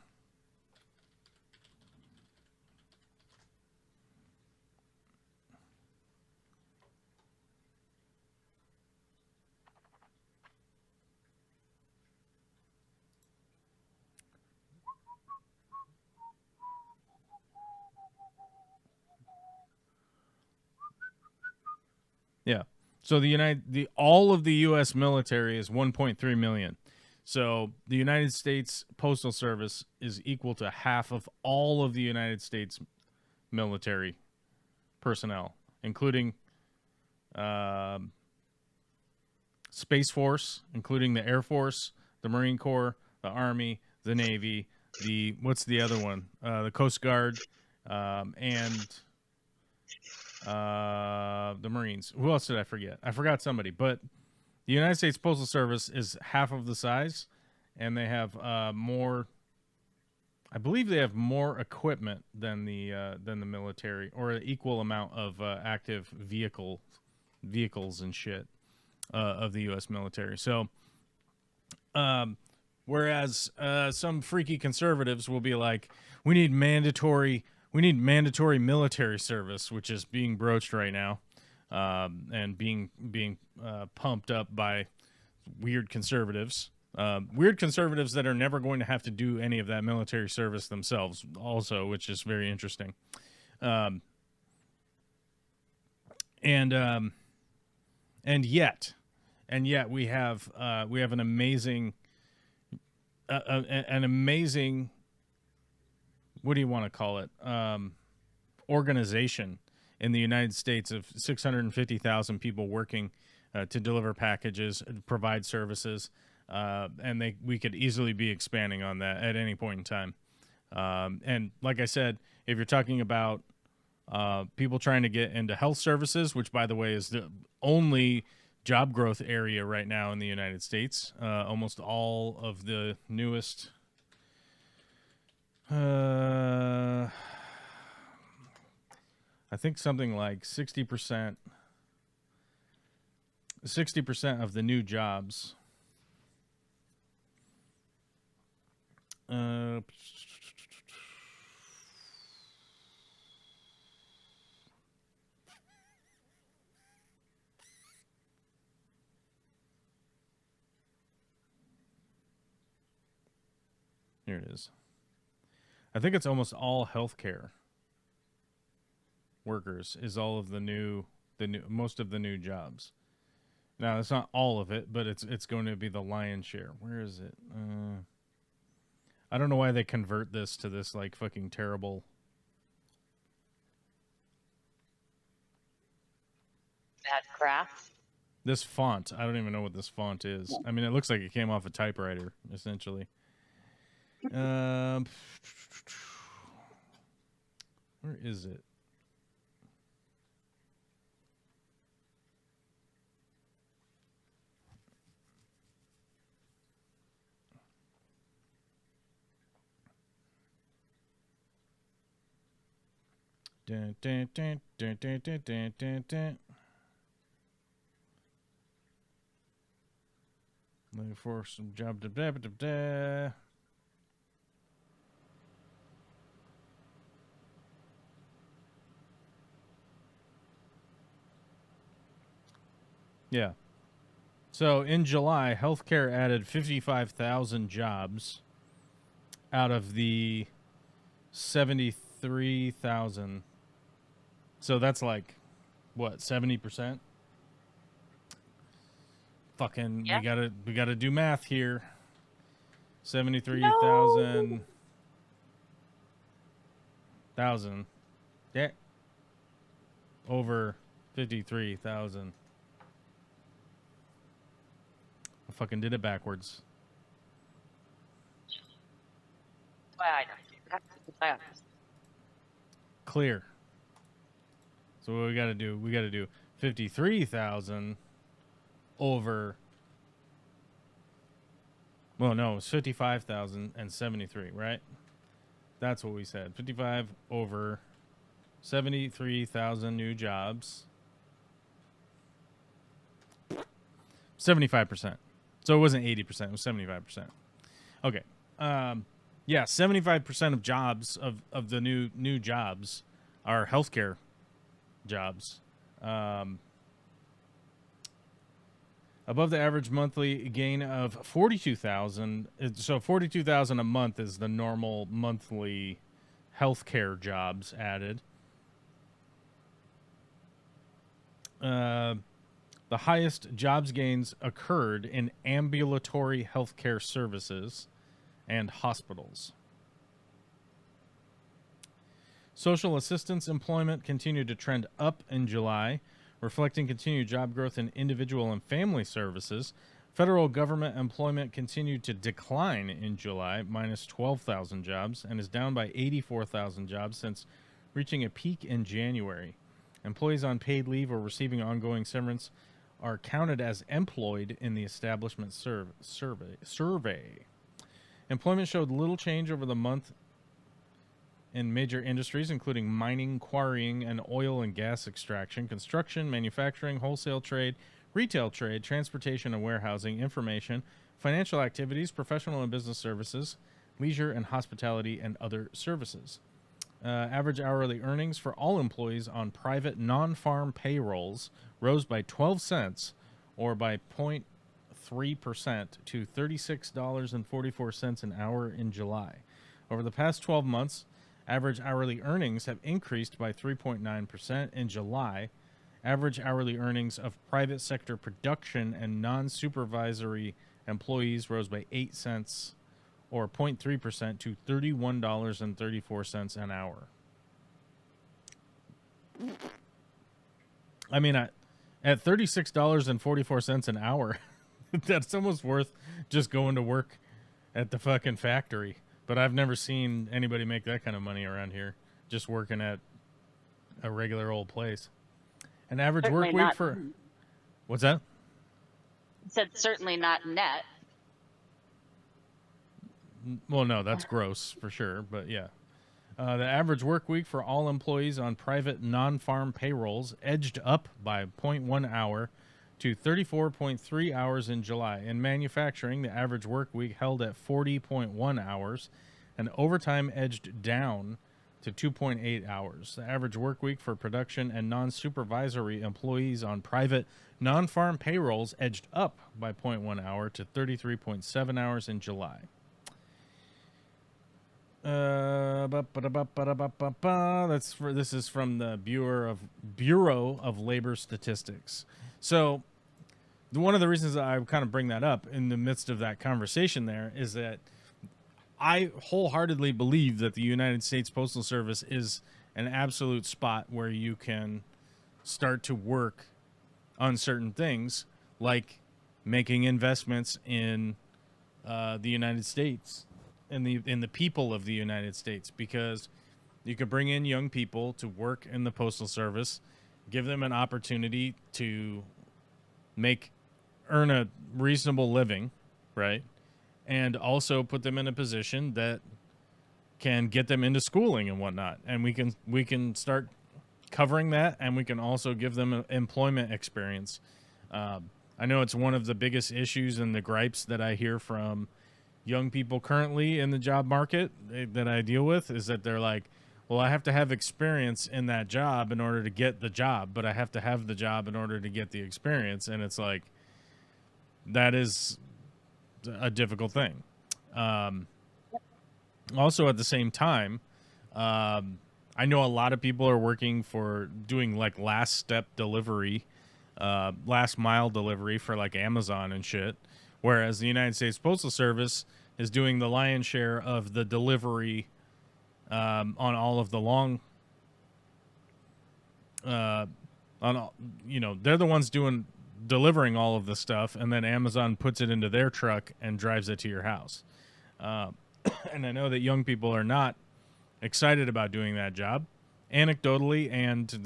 Yeah. So all of the U.S. military is 1.3 million. So the United States Postal Service is equal to half of all of the United States military personnel, including Space Force, including the Air Force, the Marine Corps, the Army, the Navy, what's the other one? The Coast Guard, and the Marines. Who else did I forget? I forgot somebody, but the United States Postal Service is half of the size, and they have more. I believe they have more equipment than the military, or an equal amount of active vehicles and shit of the U.S. military. So, whereas some freaky conservatives will be like, we need mandatory military service, which is being broached right now, and being pumped up by weird conservatives that are never going to have to do any of that military service themselves also, which is very interesting. And yet we have an amazing what do you want to call it, organization in the United States of 650,000 people working to deliver packages, provide services, and we could easily be expanding on that at any point in time. And like I said, if you're talking about people trying to get into health services, which, by the way, is the only job growth area right now in the United States, almost all of the newest I think something like 60% of the new jobs here it is. I think it's almost all healthcare workers is all of the new most of the new jobs. Now, it's not all of it, but it's going to be the lion's share. Where is it? I don't know why they convert this to this like fucking terrible. Bad craft. This font, I don't even know what this font is. I mean, it looks like it came off a typewriter, essentially. Where is it? Dun, dun, dun, dun, dun, dun, dun, dun, dun. Looking for some job. Yeah. So in July, healthcare added 55,000 jobs out of the 73,000. So that's like, what, 70%? Fucking, Yeah. we gotta do math here. 73,000. Thousand. Yeah. Over 53,000. I fucking did it backwards. Why I don't do that. Clear. So what we gotta do? We gotta do 53,000 over. Well, no, it's 55,073, right? That's what we said. 55 over 73,000 new jobs. 75%. So it wasn't 80%, it was 75%. Okay. Yeah, 75% of jobs of the new jobs are healthcare jobs. Above the average monthly gain of 42,000. So 42,000 a month is the normal monthly healthcare jobs added. The highest jobs gains occurred in ambulatory healthcare services and hospitals. Social assistance employment continued to trend up in July, reflecting continued job growth in individual and family services. Federal government employment continued to decline in July, minus 12,000 jobs, and is down by 84,000 jobs since reaching a peak in January. Employees on paid leave or receiving ongoing severance are counted as employed in the establishment survey. Employment showed little change over the month in major industries, including mining, quarrying, and oil and gas extraction, construction, manufacturing, wholesale trade, retail trade, transportation and warehousing, information, financial activities, professional and business services, leisure and hospitality, and other services. Average hourly earnings for all employees on private non-farm payrolls rose by 12 cents, or by 0.3%, to $36.44 an hour in July. Over the past 12 months, average hourly earnings have increased by 3.9%. In July, average hourly earnings of private sector production and non-supervisory employees rose by 8 cents, or 0.3%, to $31.34 an hour. I mean, at $36.44 an hour, that's almost worth just going to work at the fucking factory. But I've never seen anybody make that kind of money around here, just working at a regular old place. An average Certainly work week for... What's that? It said certainly not net. Well, no, that's gross for sure, but yeah. The average work week for all employees on private non-farm payrolls edged up by 0.1 hour to 34.3 hours in July. In manufacturing, the average work week held at 40.1 hours, and overtime edged down to 2.8 hours. The average work week for production and non-supervisory employees on private non-farm payrolls edged up by 0.1 hour to 33.7 hours in July. This is from the Bureau of Labor Statistics. So one of the reasons that I kind of bring that up in the midst of that conversation there is that I wholeheartedly believe that the United States Postal Service is an absolute spot where you can start to work on certain things, like making investments in the United States. In the people of the United States, because you could bring in young people to work in the Postal Service, give them an opportunity to earn a reasonable living, right? And also put them in a position that can get them into schooling and whatnot. And we can start covering that, and we can also give them employment experience. I know it's one of the biggest issues and the gripes that I hear from young people currently in the job market that I deal with, is that they're like, well, I have to have experience in that job in order to get the job, but I have to have the job in order to get the experience. And it's like, that is a difficult thing. Also, at the same time, I know a lot of people are working for doing like last mile delivery for like Amazon and shit. Whereas the United States Postal Service is doing the lion's share of the delivery on all of the they're the ones delivering all of the stuff, and then Amazon puts it into their truck and drives it to your house. And I know that young people are not excited about doing that job, anecdotally, and if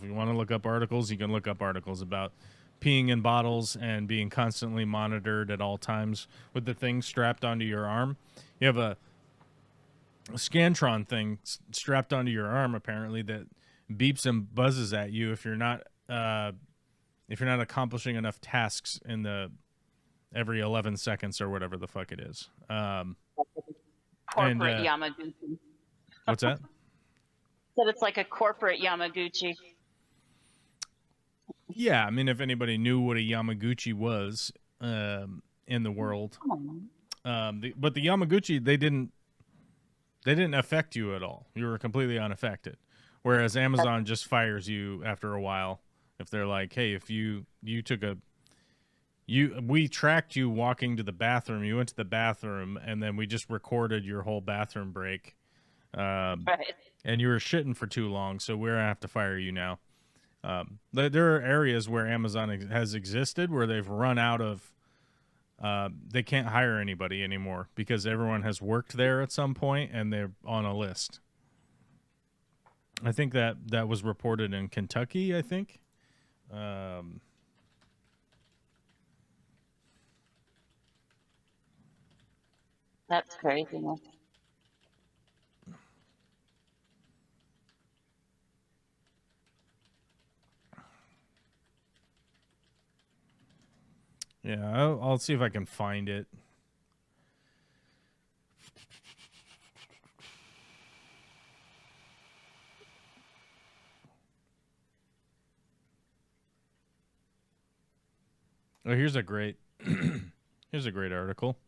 you want to look up articles, you can look up articles about peeing in bottles and being constantly monitored at all times with the thing strapped onto your arm. You have a Scantron thing strapped onto your arm, apparently, that beeps and buzzes at you if you're not accomplishing enough tasks in the every 11 seconds or whatever the fuck it is. Corporate Yamaguchi. What's that? Said it's like a corporate Yamaguchi. Yeah, I mean, if anybody knew what a Yamaguchi was in the world, but the Yamaguchi, they didn't affect you at all. You were completely unaffected. Whereas Amazon just fires you after a while If they're like, hey, if you took we tracked you walking to the bathroom, you went to the bathroom, and then we just recorded your whole bathroom break, Right. and you were shitting for too long, so we're gonna have to fire you now. There are areas where Amazon has existed where they've run out of, they can't hire anybody anymore because everyone has worked there at some point and they're on a list. I think that was reported in Kentucky, I think. That's crazy. Yeah, I'll see if I can find it. Oh, here's a great article.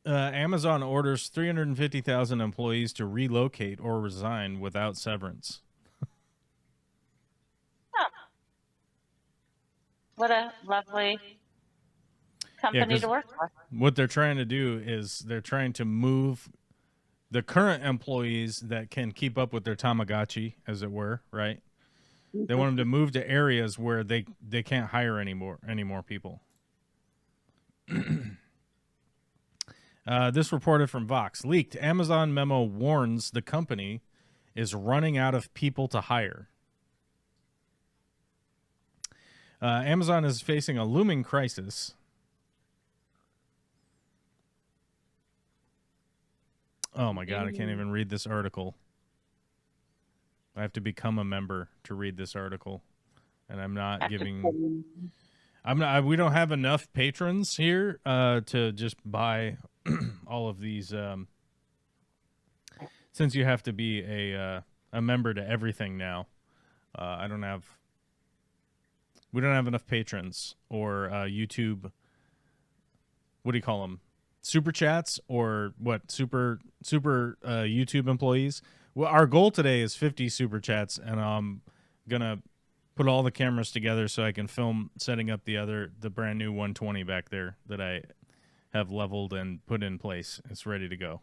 Amazon orders 350,000 employees to relocate or resign without severance. Huh. What a lovely company to work for. What they're trying to do is they're trying to move the current employees that can keep up with their Tamagotchi, as it were, right? They want them to move to areas where they can't hire any more people. This reported from Vox. Leaked Amazon memo warns the company is running out of people to hire. Amazon is facing a looming crisis. Oh my God, I can't even read this article. I have to become a member to read this article. And I'm not giving... we don't have enough patrons here to just buy all of these. Since you have to be a member to everything now, we don't have enough patrons or YouTube. What do you call them? Super chats or what? Super YouTube employees. Well, our goal today is 50 super chats, and I'm gonna put all the cameras together so I can film setting up the brand new 120 back there that I have leveled and put in place. It's ready to go.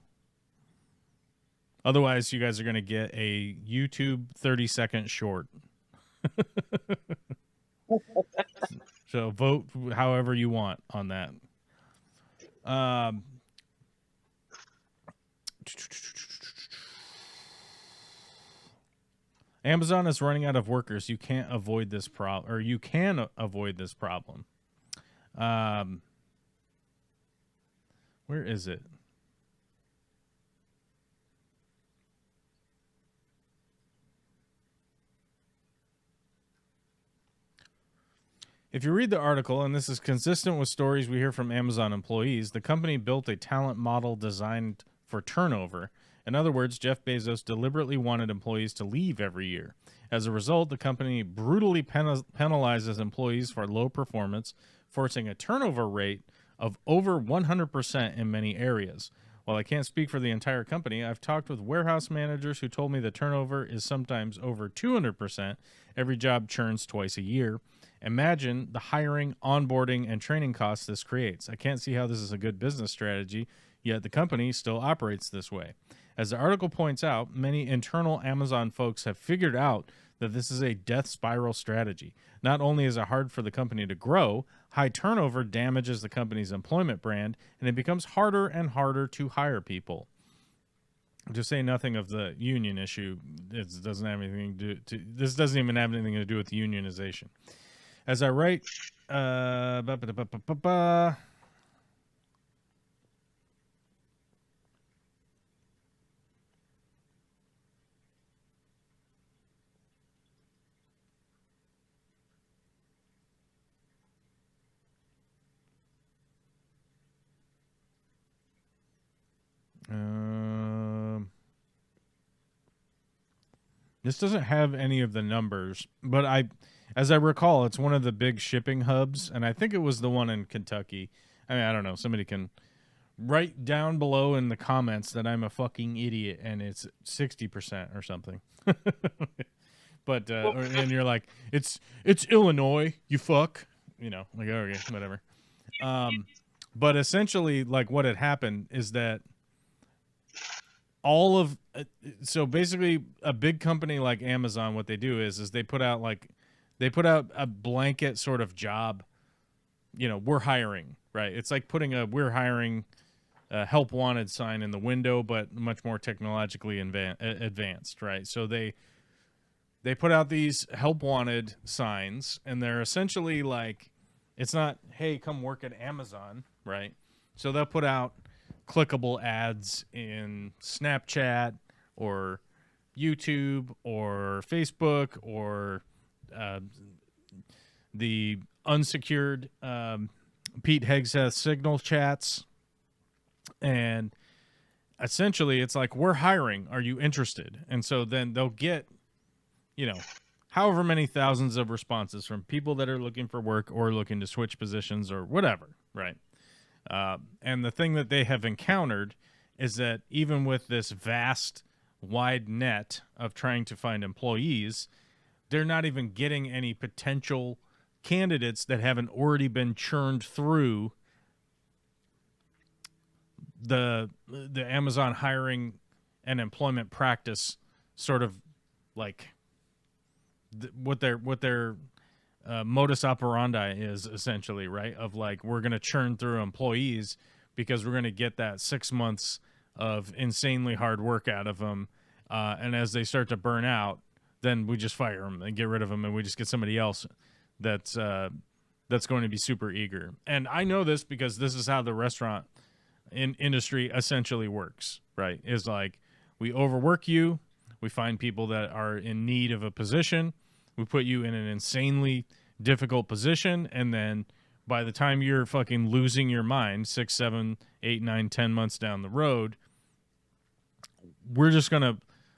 Otherwise, you guys are gonna get a YouTube 30-second short. So vote however you want on that. Amazon is running out of workers. You can't avoid this problem, or you can avoid this problem. Where is it? If you read the article, and this is consistent with stories we hear from Amazon employees, the company built a talent model designed for turnover. In other words, Jeff Bezos deliberately wanted employees to leave every year. As a result, the company brutally penalizes employees for low performance, forcing a turnover rate of over 100% in many areas. While I can't speak for the entire company, I've talked with warehouse managers who told me the turnover is sometimes over 200%. Every job churns twice a year. Imagine the hiring, onboarding, and training costs this creates. I can't see how this is a good business strategy, yet the company still operates this way. As the article points out, many internal Amazon folks have figured out that this is a death spiral strategy. Not only is it hard for the company to grow, high turnover damages the company's employment brand, and it becomes harder and harder to hire people. To say nothing of the union issue, this doesn't even have anything to do with unionization. As I write, this doesn't have any of the numbers, but as I recall, it's one of the big shipping hubs, and I think it was the one in Kentucky. I mean, I don't know. Somebody can write down below in the comments that I'm a fucking idiot and it's 60% or something. But and you're like, it's Illinois, you fuck. You know, like, okay, whatever. But essentially, like, what had happened is that all of so basically a big company like Amazon, what they do is they put out a blanket sort of job. You know, we're hiring, right? It's like putting a we're hiring help wanted sign in the window, but much more technologically advanced, right? So they put out these help wanted signs, and they're essentially like, it's not, hey, come work at Amazon, right? So they'll put out clickable ads in Snapchat or YouTube or Facebook or the unsecured Pete Hegseth Signal chats. And essentially it's like, we're hiring. Are you interested? And so then they'll get, you know, however many thousands of responses from people that are looking for work or looking to switch positions or whatever, right? And the thing that they have encountered is that even with this vast, wide net of trying to find employees, they're not even getting any potential candidates that haven't already been churned through the Amazon hiring and employment practice sort of like what their modus operandi is, essentially, right? Of like, we're going to churn through employees because we're going to get that 6 months of insanely hard work out of them. And as they start to burn out, then we just fire them and get rid of them, and we just get somebody else that's going to be super eager. And I know this because this is how the restaurant industry essentially works, right? Is like, we overwork you, we find people that are in need of a position, we put you in an insanely difficult position, and then by the time you're fucking losing your mind 6, 7, 8, 9, 10 months down the road, we're just gonna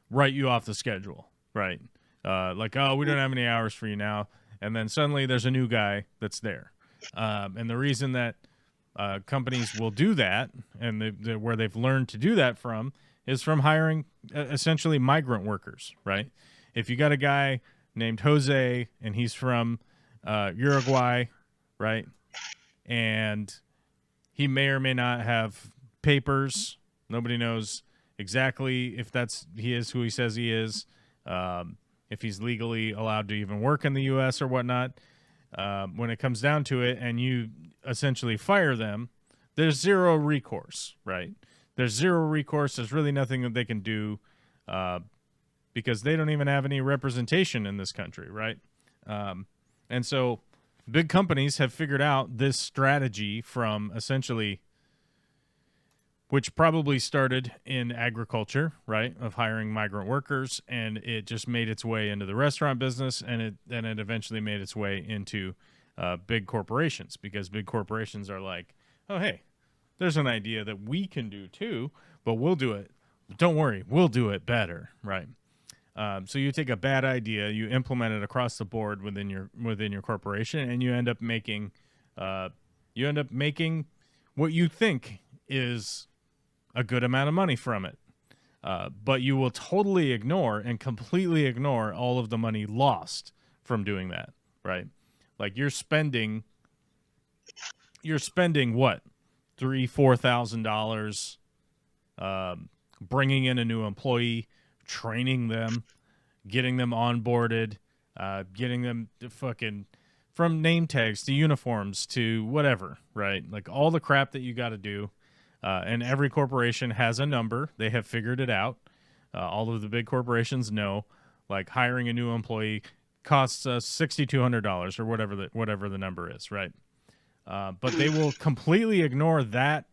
write you off the schedule, right? Like, oh, we don't have any hours for you now, and then suddenly there's a new guy that's there. And the reason that companies will do that, and where they've learned to do that from, is from hiring essentially migrant workers, right? If you got a guy named Jose and he's from Uruguay, right? And he may or may not have papers. Nobody knows exactly if he is who he says he is, if he's legally allowed to even work in the U.S. or whatnot. When it comes down to it, and you essentially fire them, there's zero recourse, right? There's zero recourse. There's really nothing that they can do because they don't even have any representation in this country, right? And so big companies have figured out this strategy from essentially, which probably started in agriculture, right, of hiring migrant workers, and it just made its way into the restaurant business, and it eventually made its way into big corporations, because big corporations are like, oh, hey, there's an idea that we can do too, but we'll do it. Don't worry, we'll do it better, right? So you take a bad idea, you implement it across the board within your corporation, and you end up making what you think is a good amount of money from it. But you will totally ignore and completely ignore all of the money lost from doing that, right? Like, you're spending what, $3,000-$4,000 bringing in a new employee, training them, getting them onboarded, getting them to fucking, from name tags to uniforms to whatever, right? Like, all the crap that you got to do. And every corporation has a number. They have figured it out. All of the big corporations know, like, hiring a new employee costs us $6,200 or whatever the number is, right? But they will completely ignore that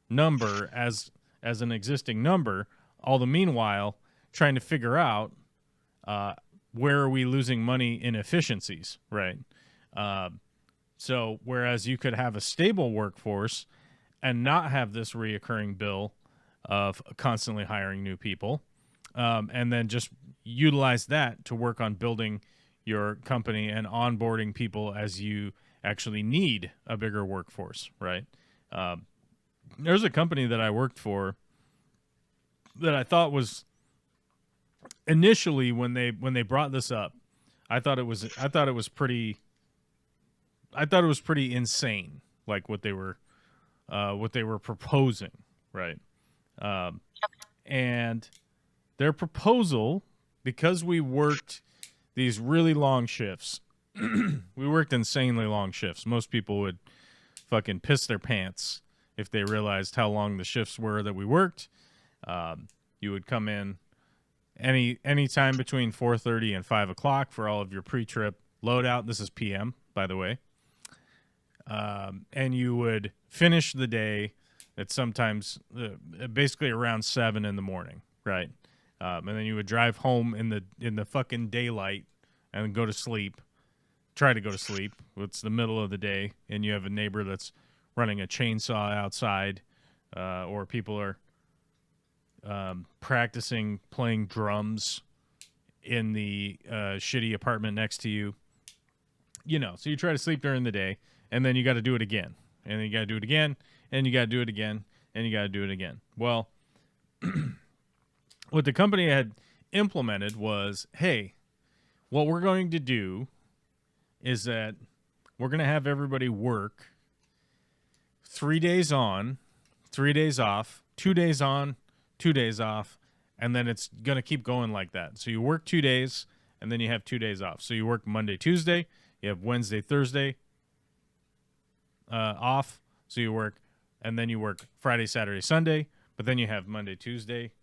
number as an existing number, all the meanwhile trying to figure out where are we losing money in efficiencies, right? So whereas you could have a stable workforce and not have this reoccurring bill of constantly hiring new people, and then just utilize that to work on building your company and onboarding people as you actually need a bigger workforce, right? there's a company that I worked for that I thought was initially when they brought this up, I thought it was pretty insane, like what they were proposing, right? And their proposal, because we worked these really long shifts, we worked insanely long shifts. Most people would fucking piss their pants if they realized how long the shifts were that we worked. You would come in any time between 4:30 and 5 o'clock for all of your pre-trip loadout. This is PM, by the way. And you would finish the day at sometimes basically around 7 in the morning, right? And then you would drive home in the fucking daylight and go to sleep. Try to go to sleep. It's the middle of the day, and you have a neighbor that's running a chainsaw outside, or people are practicing playing drums in the shitty apartment next to you. You know, so you try to sleep during the day, and then you got to do it again, and then you got to do it again, and you got to do it again, and you got to do it again. Well, what the company had implemented was, hey, what we're going to do is that we're going to have everybody work 3 days on, 3 days off, 2 days on, 2 days off, and then it's going to keep going like that. So you work 2 days, and then you have 2 days off. So you work Monday, Tuesday, you have Wednesday, Thursday off. So you work, and then you work Friday, Saturday, Sunday, but then you have Monday, Tuesday,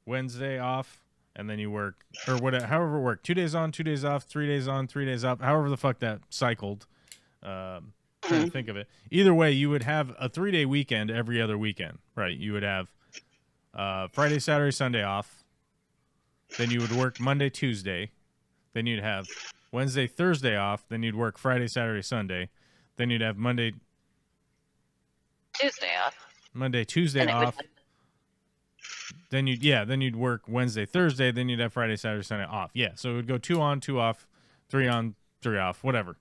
Wednesday off, and then you work, or whatever, however it worked. 2 days on, 2 days off, 3 days on, 3 days off, however the fuck that cycled. Trying to think of it. Either way, you would have a 3-day weekend every other weekend, right? You would have Friday, Saturday, Sunday off. Then you would work Monday, Tuesday. Then you'd have Wednesday, Thursday off. Then you'd work Friday, Saturday, Sunday. Then you'd have Monday, Tuesday off. Monday, Tuesday off. Then you'd work Wednesday, Thursday. Then you'd have Friday, Saturday, Sunday off. Yeah, so it would go 2 on, 2 off, 3 on, 3 off, whatever.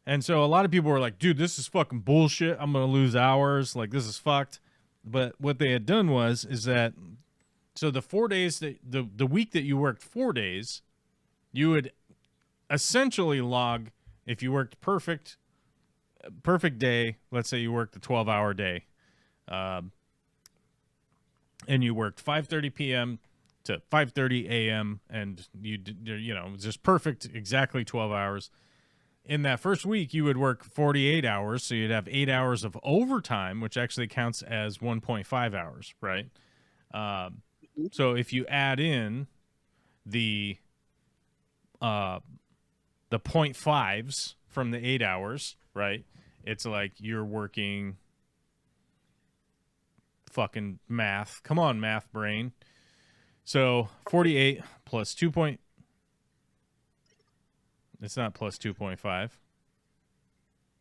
And so a lot of people were like, dude, this is fucking bullshit. I'm going to lose hours. Like, this is fucked. But what they had done is that, so the 4 days, the week that you worked 4 days, you would essentially log, if you worked perfect day, let's say you worked a 12-hour day, and you worked 5:30 p.m. to 5:30 a.m., and it was just perfect, exactly 12 hours. In that first week, you would work 48 hours, so you'd have 8 hours of overtime, which actually counts as 1.5 hours, right? So if you add in the 0.5s from the 8 hours, right, it's like you're working fucking math. Come on, math brain. So 48 plus 2. It's not plus 2.5.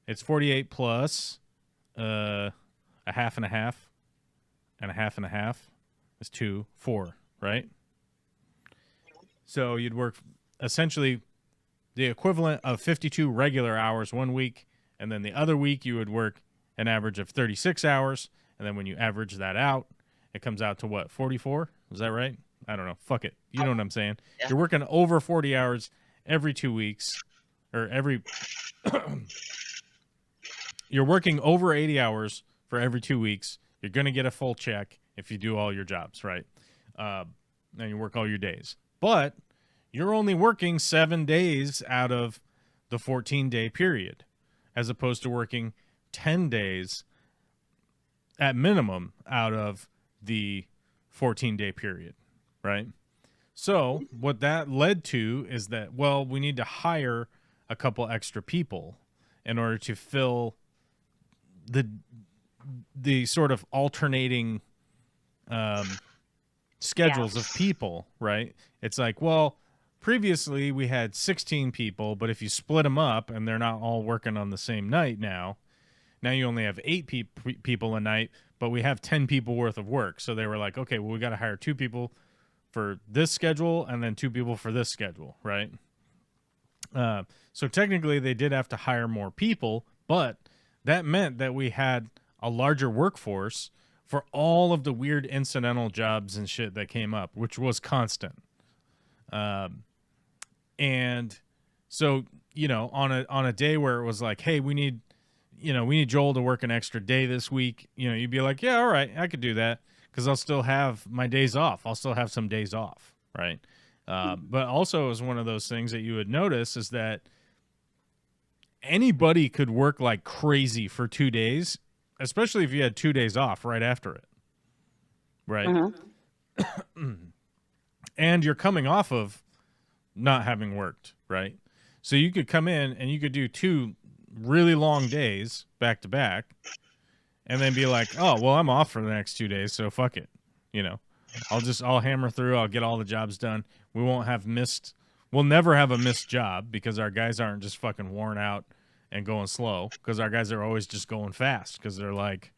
It's 48 plus a half and a half, and a half and a half is 4, right? So you'd work essentially the equivalent of 52 regular hours 1 week, and then the other week you would work an average of 36 hours, and then when you average that out, it comes out to what, 44? Is that right? I don't know. Fuck it. You know what I'm saying? Yeah. You're working over 40 hours every 2 weeks, or you're working over 80 hours for every 2 weeks. You're going to get a full check if you do all your jobs, right? And you work all your days. But you're only working 7 days out of the 14-day period, as opposed to working 10 days at minimum out of the 14-day period, right? So what that led to is that, well, we need to hire a couple extra people in order to fill the sort of alternating schedules of people, right? It's like, well, previously we had 16 people, but if you split them up and they're not all working on the same night now you only have 8 people a night, but we have 10 people worth of work. So they were like, okay, well, we got to hire 2 people for this schedule and then 2 people for this schedule, right? So technically they did have to hire more people, but that meant that we had a larger workforce for all of the weird incidental jobs and shit that came up, which was constant. And so, on a day where it was like, hey, we need Joel to work an extra day this week, you'd be like, yeah, all right, I could do that because I'll still have my days off. I'll still have some days off, right? But also it was one of those things that you would notice is that anybody could work like crazy for 2 days, especially if you had 2 days off right after it, right? Mm-hmm. And you're coming off of not having worked, right? So you could come in and you could do 2 really long days back to back and then be like, oh, well, I'm off for the next 2 days, so fuck it. I'll hammer through. I'll get all the jobs done. We'll never have a missed job because our guys aren't just fucking worn out and going slow, because our guys are always just going fast because they're like,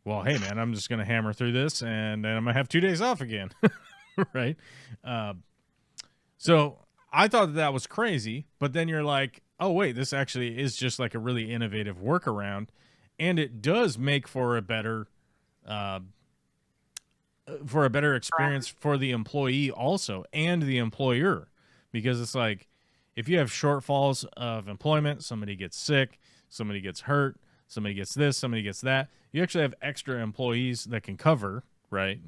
well, hey, man, I'm just going to hammer through this and then I'm going to have 2 days off again. Right? So I thought that was crazy, but then you're like, oh, wait, this actually is just like a really innovative workaround, and it does make for a better experience for the employee also and the employer, because it's like if you have shortfalls of employment, somebody gets sick, somebody gets hurt, somebody gets this, somebody gets that, you actually have extra employees that can cover, right?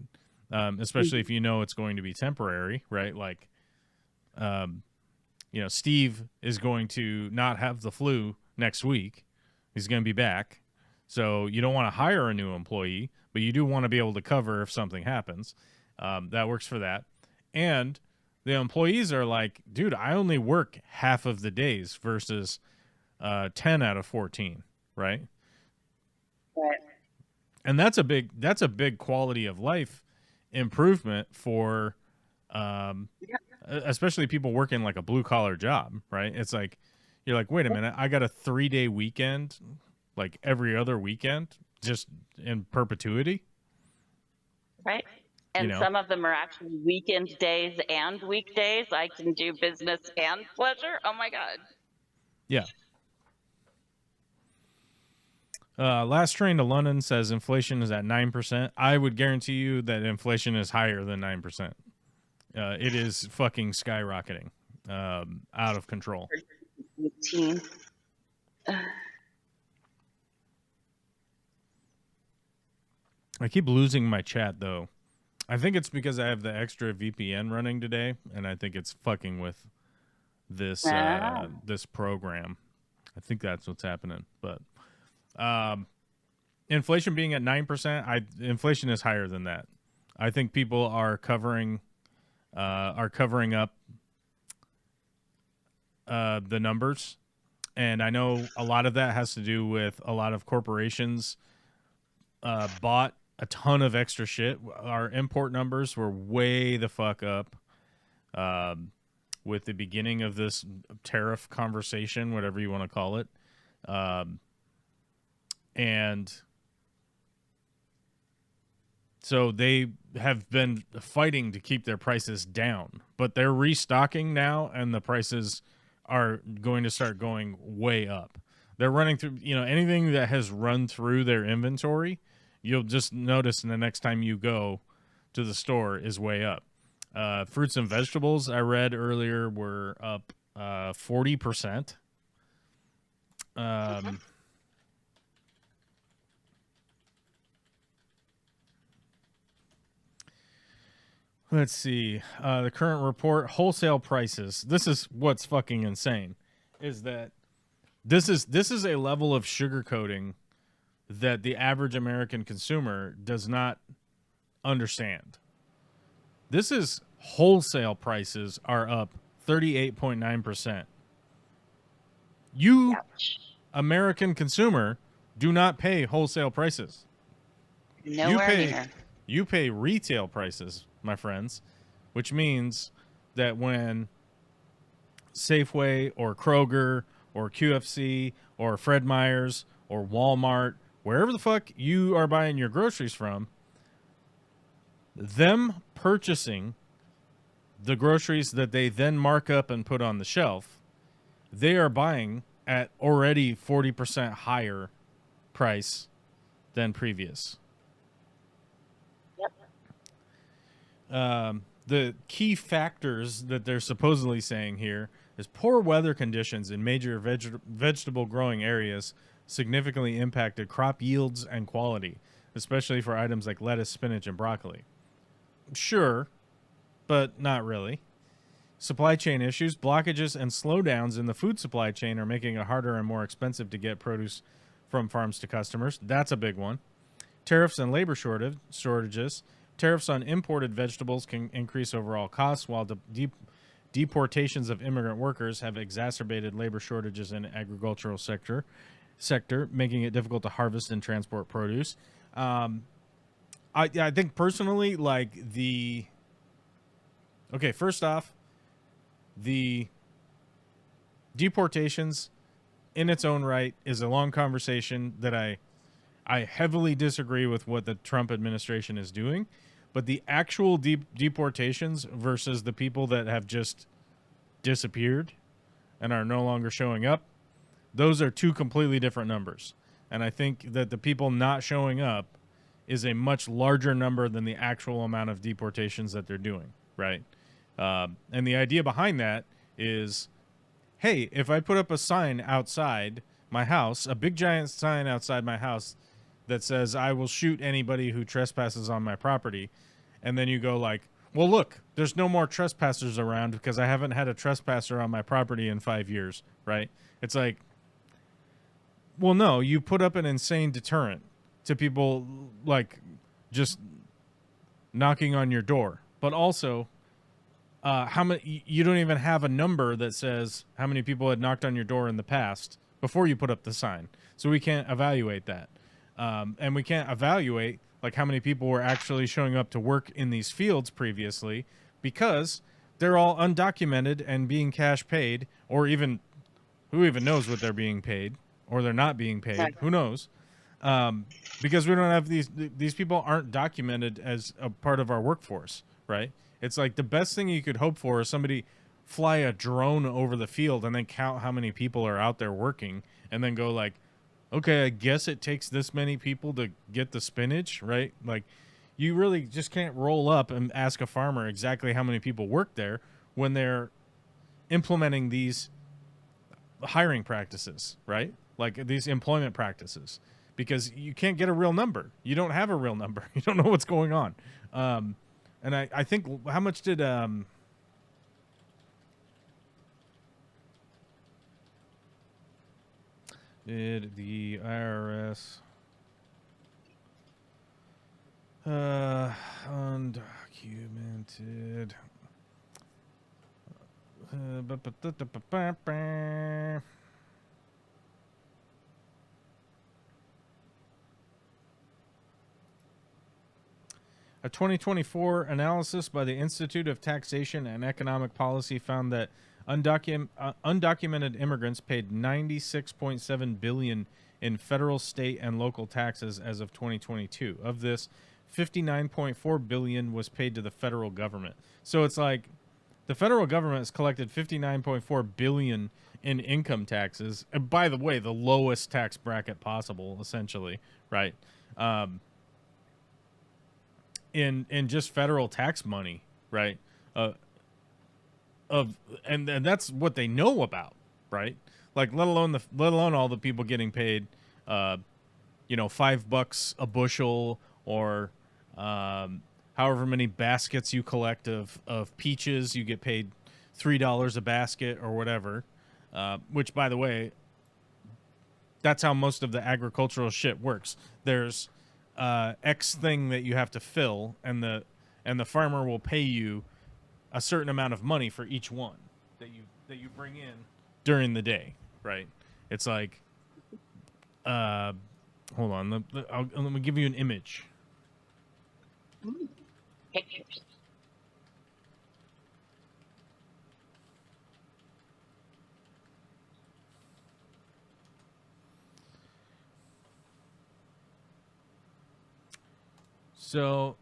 Especially if it's going to be temporary, right? Like, Steve is going to not have the flu next week. He's going to be back. So you don't want to hire a new employee, but you do want to be able to cover if something happens. That works for that. And the employees are like, dude, I only work half of the days versus 10 out of 14, right? Right. And that's a big quality of life improvement for especially people working like a blue collar job, right? It's like, you're like, wait a minute, I got a 3-day weekend, like every other weekend, just in perpetuity. Right. And some of them are actually weekend days and weekdays. I can do business and pleasure. Oh my God. Yeah. Last train to London says inflation is at 9%. I would guarantee you that inflation is higher than 9%. It is fucking skyrocketing, out of control. 18. I keep losing my chat though. I think it's because I have the extra VPN running today, and I think it's fucking with this this program. I think that's what's happening. But inflation being at 9%, inflation is higher than that. I think people are covering up the numbers, and I know a lot of that has to do with a lot of corporations bought a ton of extra shit. Our import numbers were way the fuck up with the beginning of this tariff conversation, whatever you want to call it. And so they have been fighting to keep their prices down, but they're restocking now, and the prices are going to start going way up. They're running through, anything that has run through their inventory, you'll just notice in the next time you go to the store is way up. Fruits and vegetables, I read earlier, were up 40%. Let's see. The current report, wholesale prices. This is what's fucking insane, is that this is a level of sugarcoating that the average American consumer does not understand. This is wholesale prices are up 38.9%. You, American consumer, do not pay wholesale prices. Nowhere near. You pay retail prices, my friends, which means that when Safeway or Kroger or QFC or Fred Meyer's or Walmart, wherever the fuck you are buying your groceries from, them purchasing the groceries that they then mark up and put on the shelf, they are buying at already 40% higher price than previous. Yep. The key factors that they're supposedly saying here is poor weather conditions in major vegetable growing areas significantly impacted crop yields and quality, especially for items like lettuce, spinach, and broccoli. Sure, but not really. Supply chain issues, blockages, and slowdowns in the food supply chain are making it harder and more expensive to get produce from farms to customers. That's a big one. Tariffs and labor shortages. Tariffs on imported vegetables can increase overall costs, while deportations of immigrant workers have exacerbated labor shortages in the agricultural sector, making it difficult to harvest and transport produce. I think personally, like first off, the deportations in its own right is a long conversation that I heavily disagree with what the Trump administration is doing. But the actual deportations versus the people that have just disappeared and are no longer showing up, those are two completely different numbers. And I think that the people not showing up is a much larger number than the actual amount of deportations that they're doing, right? And the idea behind that is, hey, if I put up a sign outside my house, a big giant sign outside my house that says I will shoot anybody who trespasses on my property, and then you go like, well, look, there's no more trespassers around because I haven't had a trespasser on my property in 5 years, right? It's like, well, no, you put up an insane deterrent to people like just knocking on your door. But also, how many? You don't even have a number that says how many people had knocked on your door in the past before you put up the sign, so we can't evaluate that. And we can't evaluate like how many people were actually showing up to work in these fields previously because they're all undocumented and being cash paid, or even who even knows what they're being paid, or they're not being paid. Right. Who knows? Because we don't have these people aren't documented as a part of our workforce, right? It's like the best thing you could hope for is somebody fly a drone over the field and then count how many people are out there working and then go like, okay, I guess it takes this many people to get the spinach, right? Like, you really just can't roll up and ask a farmer exactly how many people work there when they're implementing these hiring practices, right? Like these employment practices, because you can't get a real number. You don't have a real number. You don't know what's going on. And I think, how much did... Did the IRS undocumented a 2024 analysis by the Institute of Taxation and Economic Policy found that undocumented immigrants paid $96.7 billion in federal, state, and local taxes as of 2022. Of this, $59.4 billion was paid to the federal government. So it's like the federal government has collected $59.4 billion in income taxes. And by the way, the lowest tax bracket possible, essentially, right? In just federal tax money, right? And that's what they know about, right? Like, let alone all the people getting paid, $5 a bushel, or however many baskets you collect of peaches, you get paid $3 a basket or whatever. Which, by the way, that's how most of the agricultural shit works. There's X thing that you have to fill, and the farmer will pay you a certain amount of money for each one that you bring in during the day, right? It's like, hold on, let me give you an image. Pictures. So,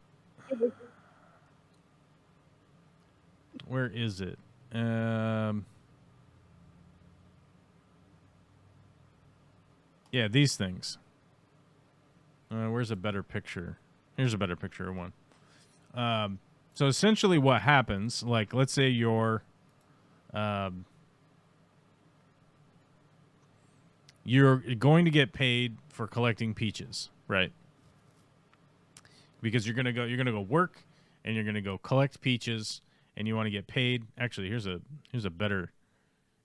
where is it? Yeah, these things. Where where's a better picture? Here's a better picture of one. So essentially what happens, like, let's say you're going to get paid for collecting peaches, right? Because you're gonna go work and you're gonna go collect peaches and you want to get paid. Actually, here's a better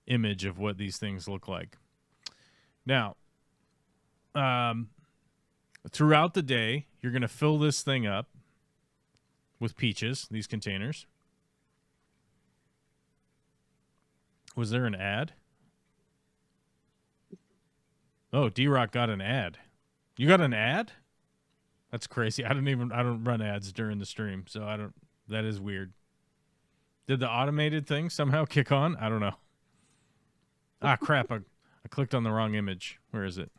image of what these things look like. Now, throughout the day, you're gonna fill this thing up with peaches, these containers. Was there an ad? Oh, D-Rock got an ad. You got an ad? That's crazy. I don't run ads during the stream, so that is weird. Did the automated thing somehow kick on? I don't know. Ah, crap. I clicked on the wrong image. Where is it?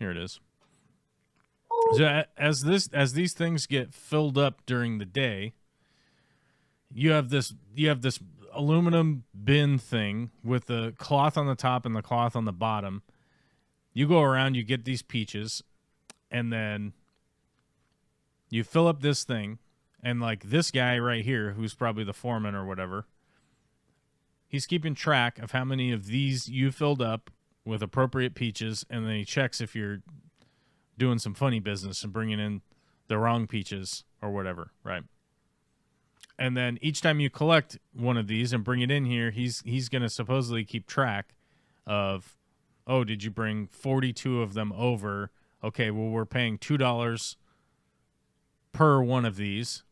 Here it is. So as these things get filled up during the day, you have this aluminum bin thing with the cloth on the top and the cloth on the bottom. You go around, you get these peaches, and then you fill up this thing, and like this guy right here, who's probably the foreman or whatever, he's keeping track of how many of these you filled up with appropriate peaches, and then he checks if you're doing some funny business and bringing in the wrong peaches or whatever, right? And then each time you collect one of these and bring it in here, he's going to supposedly keep track of, oh, did you bring 42 of them over? Okay, well, we're paying $2 per one of these.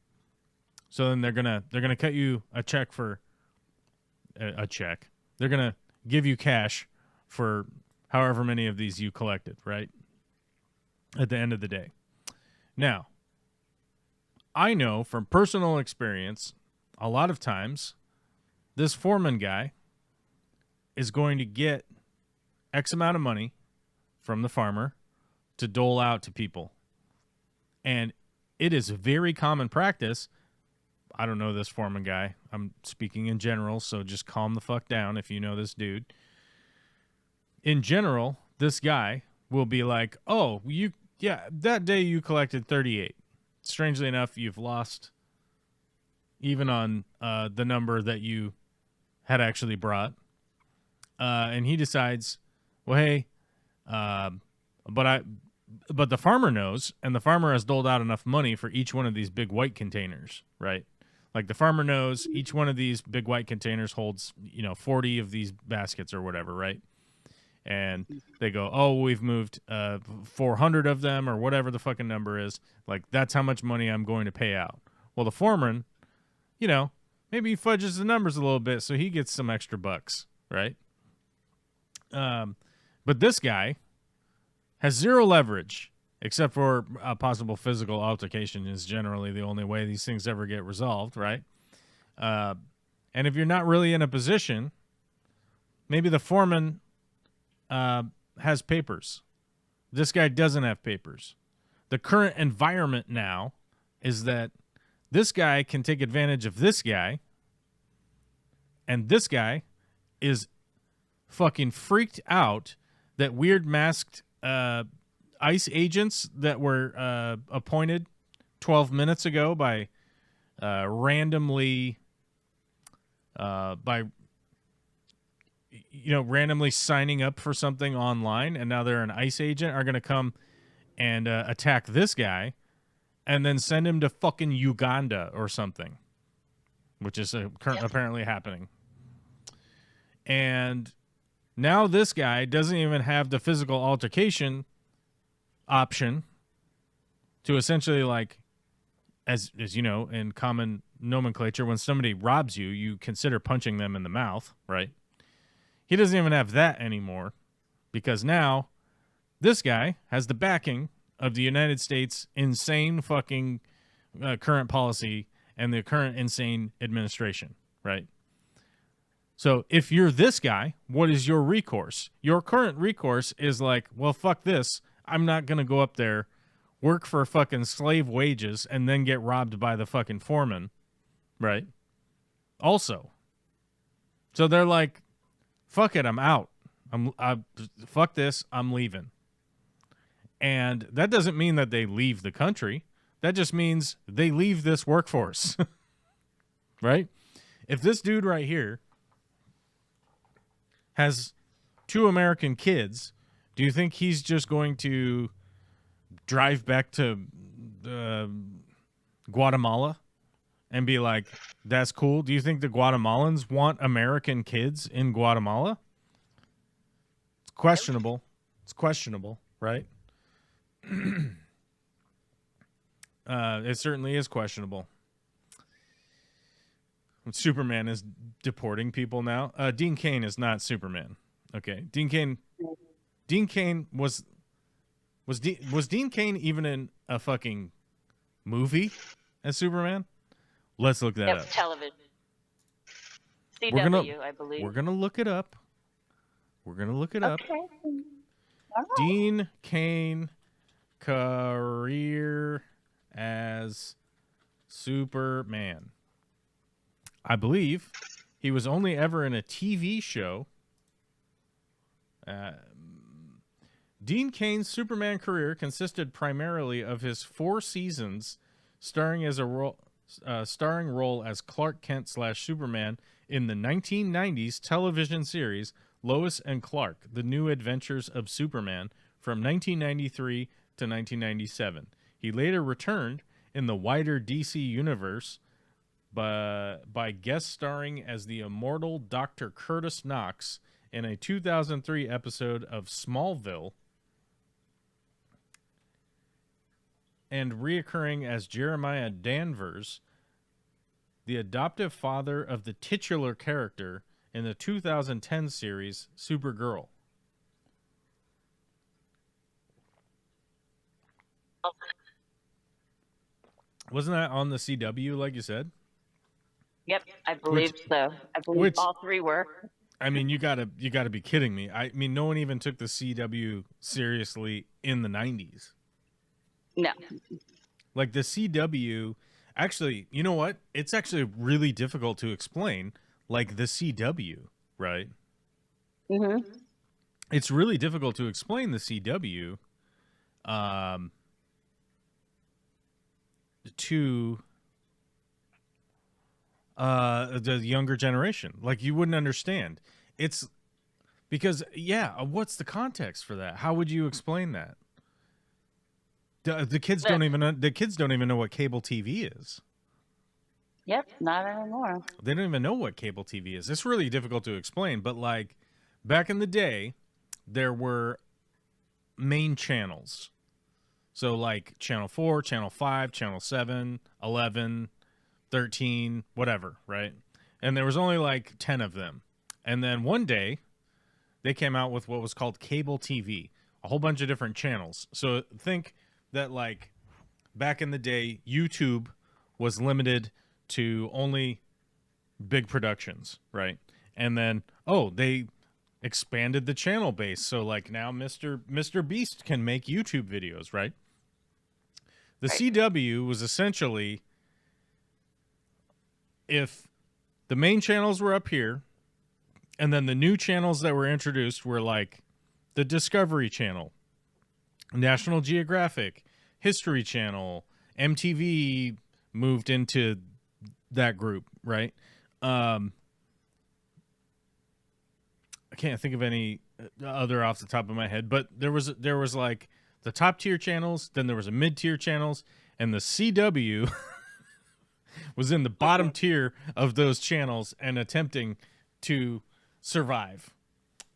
So then they're gonna cut you a check for a check. They're gonna give you cash for however many of these you collected, right? At the end of the day. Now, I know from personal experience, a lot of times, this foreman guy is going to get X amount of money from the farmer to dole out to people. And it is very common practice. I don't know this foreman guy. I'm speaking in general, so just calm the fuck down if you know this dude. In general, this guy will be like, oh, that day you collected 38. Strangely enough, you've lost even on the number that you had actually brought. And he decides, well, hey, but the farmer knows, and the farmer has doled out enough money for each one of these big white containers, right? Like the farmer knows each one of these big white containers holds, 40 of these baskets or whatever, right? And they go, oh, we've moved 400 of them or whatever the fucking number is. Like, that's how much money I'm going to pay out. Well, the foreman, maybe he fudges the numbers a little bit so he gets some extra bucks, right? But this guy has zero leverage, except for a possible physical altercation is generally the only way these things ever get resolved, right? And if you're not really in a position, maybe the foreman has papers. This guy doesn't have papers. The current environment now is that this guy can take advantage of this guy, and this guy is fucking freaked out that weird masked ICE agents that were appointed 12 minutes ago by randomly signing up for something online, and now they're an ICE agent, are going to come and attack this guy and then send him to fucking Uganda or something, which is apparently happening. And now this guy doesn't even have the physical altercation option to essentially, like, as you know, in common nomenclature, when somebody robs you, you consider punching them in the mouth, right? He doesn't even have that anymore, because now this guy has the backing of the United States insane fucking current policy and the current insane administration, right? So if you're this guy, what is your recourse? Your current recourse is like, well, fuck this. I'm not going to go up there, work for fucking slave wages, and then get robbed by the fucking foreman, right? Also. So they're like, fuck it, I'm out. Fuck this, I'm leaving. And that doesn't mean that they leave the country. That just means they leave this workforce. Right? If this dude right here has 2 American kids, do you think he's just going to drive back to Guatemala and be like, that's cool? Do you think the Guatemalans want American kids in Guatemala? It's questionable. It's questionable, right? It certainly is questionable. Superman is deporting people now. Dean Cain is not Superman. Okay, Dean Cain was Dean Cain even in a fucking movie as Superman? Let's look that up. Television. CW, I believe. We're gonna look it up. Okay. All right. Dean Cain career as Superman. I believe he was only ever in a TV show. Dean Cain's Superman career consisted primarily of his 4 seasons starring role as Clark Kent / Superman in the 1990s television series Lois and Clark: The New Adventures of Superman from 1993 to 1997. He later returned in the wider DC universe by guest starring as the immortal Dr. Curtis Knox in a 2003 episode of Smallville, and reoccurring as Jeremiah Danvers, the adoptive father of the titular character in the 2010 series Supergirl. Wasn't that on the CW, like you said? Yep, I believe so. I believe all 3 were. I mean, you gotta be kidding me. I mean, no one even took the CW seriously in the 90s. No. Like the CW, actually, you know what? It's actually really difficult to explain. Like the CW, right? Mm-hmm. It's really difficult to explain the CW to the younger generation. Like, you wouldn't understand. It's because, what's the context for that? How would you explain that? The kids don't even know what cable TV is. Yep, not anymore. They don't even know what cable TV is. It's really difficult to explain, but like back in the day, there were main channels. So like channel 4, channel 5, channel 7, 11, 13, whatever, right? And there was only like 10 of them. And then one day they came out with what was called cable TV, a whole bunch of different channels. So think that like back in the day, YouTube was limited to only big productions, right? And then, they expanded the channel base. So like now Mr. Beast can make YouTube videos, right? The CW was essentially, if the main channels were up here, and then the new channels that were introduced were like the Discovery Channel, National Geographic, History Channel, MTV moved into that group, right? I can't think of any other off the top of my head, but there was like the top tier channels, then there was a mid tier channels, and the CW was in the bottom tier of those channels and attempting to survive.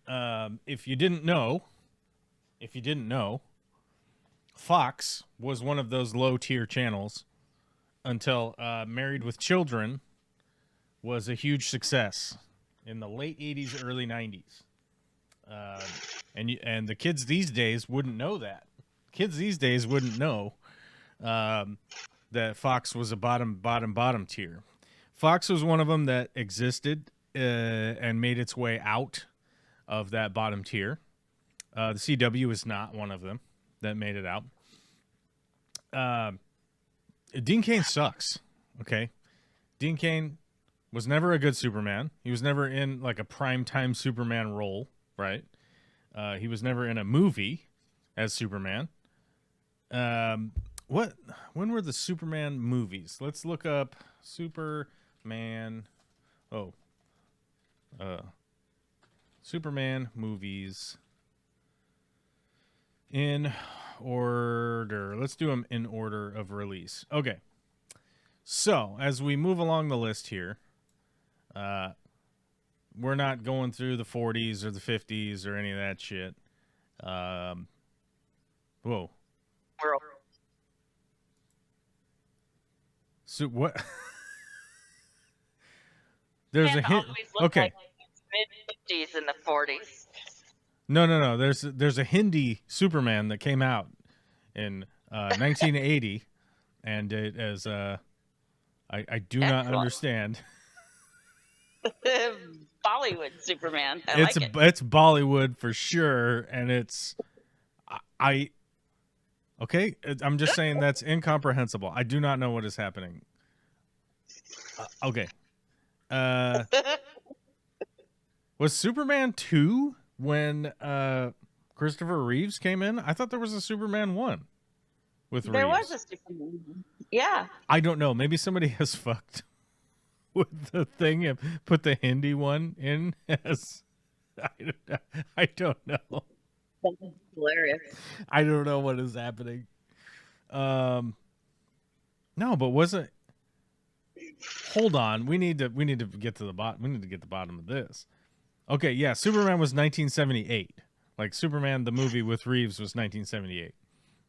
If you didn't know, Fox was one of those low tier channels until Married with Children was a huge success in the late 80s, early 90s. And the kids these days wouldn't know that. Kids these days wouldn't know that Fox was a bottom tier. Fox was one of them that existed and made its way out of that bottom tier. The CW is not one of them that made it out. Dean Cain sucks. Okay, Dean Cain was never a good Superman. He was never in like a primetime Superman role, right? He was never in a movie as Superman. What? When were the Superman movies? Let's look up Superman. Oh. Superman movies in order. Let's do them in order of release. Okay. So, as we move along the list here, we're not going through the 40s or the 50s or any of that shit. Whoa. So what? There's a hint. Okay. Like mid-50s and the 40s. No. There's a Hindi Superman that came out in 1980, and it as I do not understand. Bollywood Superman. It's Bollywood for sure, and it's okay. I'm just saying that's incomprehensible. I do not know what is happening. Okay. Was Superman 2 when Christopher Reeves came in? I thought there was a Superman 1 with Reeves. There was a Superman. Yeah. I don't know. Maybe somebody has fucked with the thing and put the Hindi one in as I don't know. That's hilarious. I don't know what is happening. No, but wasn't. Hold on. We need to get to the bottom. We need to get the bottom of this. Okay, yeah, Superman was 1978. Like Superman the movie with Reeves was 1978.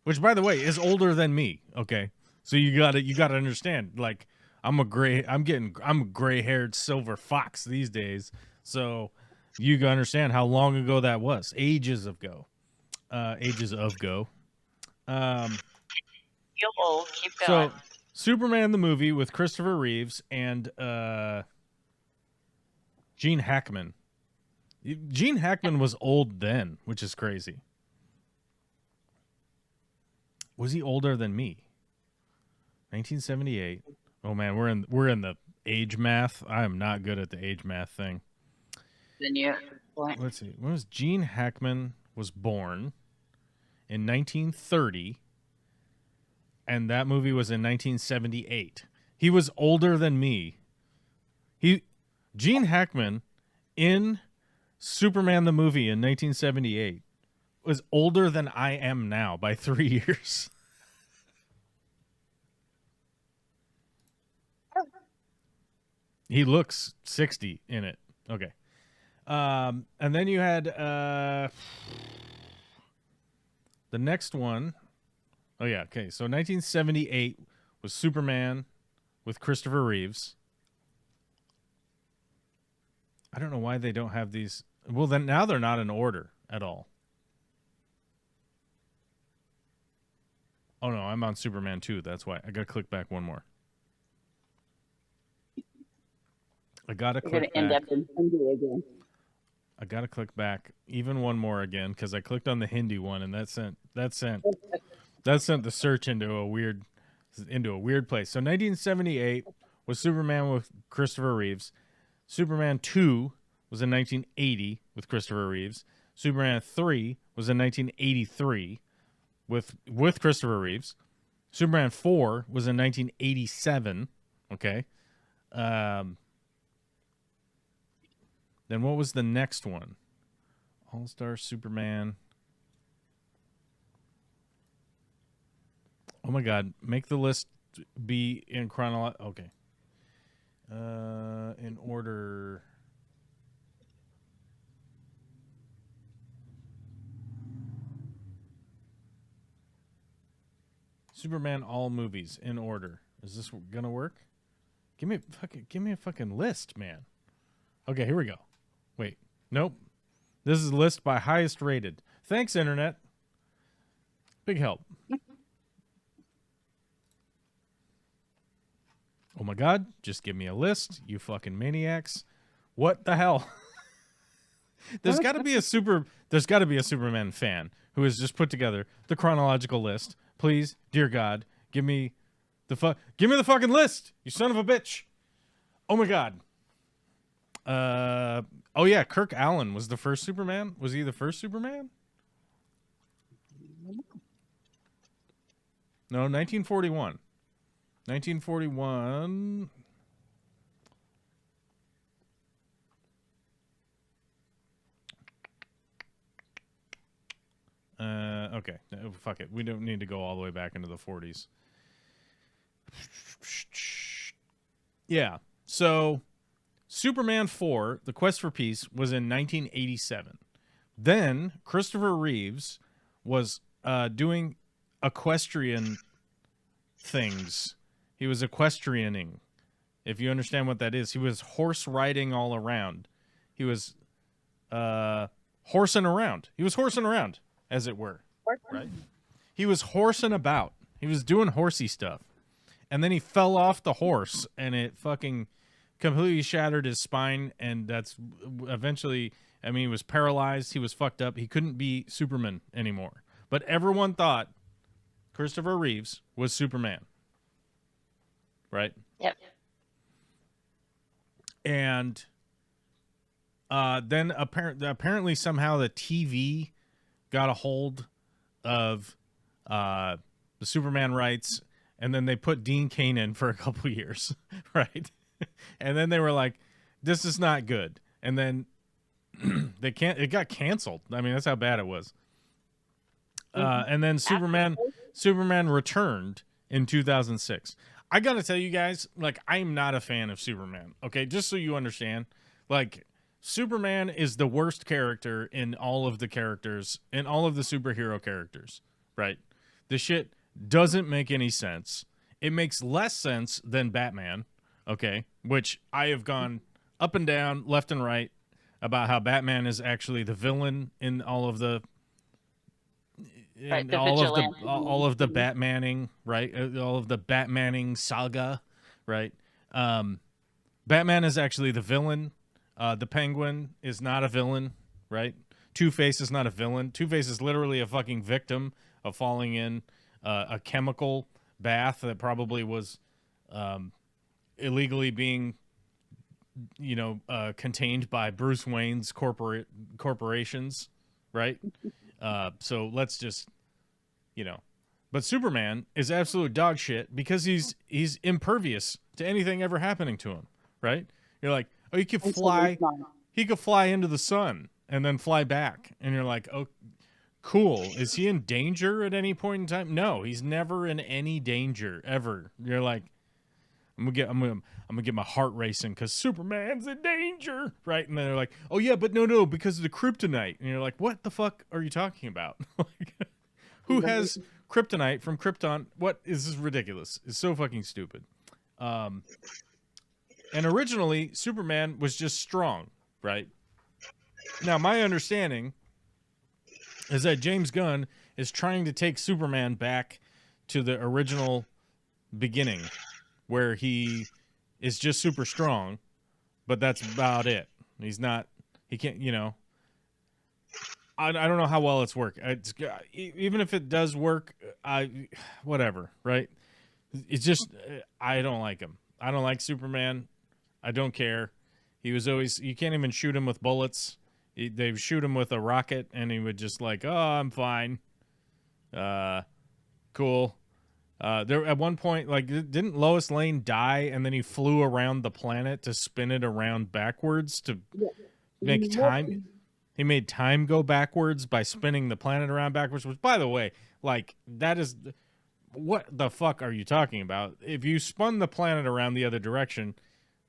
Which by the way is older than me, okay? So you got to understand, like I'm a gray-haired silver fox these days. So you got to understand how long ago that was. Ages ago. Ages of go. Feel old. Keep going. So Superman the movie with Christopher Reeves and Gene Hackman. Gene Hackman was old then, which is crazy. Was he older than me? 1978. Oh man, we're in the age math. I am not good at the age math thing. Then you. Let's see. When was Gene Hackman was born in 1930, and that movie was in 1978. He was older than me. Gene Hackman in Superman the movie in 1978 was older than I am now by 3 years. He looks 60 in it. Okay. And then you had the next one. Oh, yeah. Okay. So 1978 was Superman with Christopher Reeves. I don't know why they don't have these. Well, then now they're not in order at all. Oh, no. I'm on Superman 2. That's why. I got to click back one more. I got to click back. You're going to end up in Hindi again. I got to click back even one more again because I clicked on the Hindi one and that sent the search into a weird place. So 1978 was Superman with Christopher Reeves. Superman 2 was in 1980 with Christopher Reeves. Superman 3 was in 1983 with Christopher Reeves. Superman 4 was in 1987. Okay. Then what was the next one? All-Star Superman. Oh my God! Make the list be in chronological. Okay. In order. Superman all movies in order. Is this gonna work? Give me a fucking list, man. Okay, here we go. Wait, nope. This is a list by highest rated. Thanks, Internet. Big help. Oh my God, just give me a list, you fucking maniacs. What the hell? There's got to be a Superman fan who has just put together the chronological list. Please, dear God, give me the fucking list, you son of a bitch. Oh my God. Oh yeah, Kirk Allen was the first Superman. Was he the first Superman? No, 1941. 1941. Okay. Fuck it. We don't need to go all the way back into the 40s. Yeah. So, Superman 4, The Quest for Peace, was in 1987. Then, Christopher Reeves was doing equestrian things. He was equestrianing. If you understand what that is. He was horse riding all around. He was horsing around. He was horsing around, as it were. Right? He was horsing about. He was doing horsey stuff. And then he fell off the horse, and it fucking completely shattered his spine, and that's eventually, I mean, he was paralyzed. He was fucked up. He couldn't be Superman anymore. But everyone thought Christopher Reeves was Superman. Right? Yep. And then apparently somehow the TV got a hold of the Superman rights, and then they put Dean Cain in for a couple years, right? And then they were like, "This is not good." And then it got canceled. I mean, that's how bad it was. And then Superman returned in 2006. I gotta tell you guys, like, I'm not a fan of Superman. Okay, just so you understand, like, Superman is the worst character in all of the characters, in all of the superhero characters, right? The shit doesn't make any sense. It makes less sense than Batman, okay? Which I have gone up and down, left and right, about how Batman is actually the villain in all of the all of the Batmaning, right? All of the Batmaning saga, right? Batman is actually the villain. The Penguin is not a villain, right? Two-Face is not a villain. Two-Face is literally a fucking victim of falling in a chemical bath that probably was illegally being, contained by Bruce Wayne's corporations, right? So let's just, But Superman is absolute dog shit because he's impervious to anything ever happening to him, right? You're like, oh, he could fly. He could fly into the sun and then fly back, and you're like, oh, cool. Is he in danger at any point in time? No, he's never in any danger ever. You're like, I'm gonna get my heart racing because Superman's in danger, right? And then they're like, oh yeah, but no, because of the kryptonite. And you're like, what the fuck are you talking about? Who has kryptonite from Krypton? What is this? Ridiculous? It's so fucking stupid. And originally, Superman was just strong, right? Now, my understanding is that James Gunn is trying to take Superman back to the original beginning, where he is just super strong, but that's about it. He can't, I don't know how well it's work. Even if it does work, whatever, right? It's just, I don't like him. I don't like Superman. I don't care. He was always, you can't even shoot him with bullets. They shoot him with a rocket, and he would just like, oh, I'm fine. Cool. There at one point, like, didn't Lois Lane die, and then he flew around the planet to spin it around backwards to make time? He made time go backwards by spinning the planet around backwards, which, by the way, like, that is... What the fuck are you talking about? If you spun the planet around the other direction,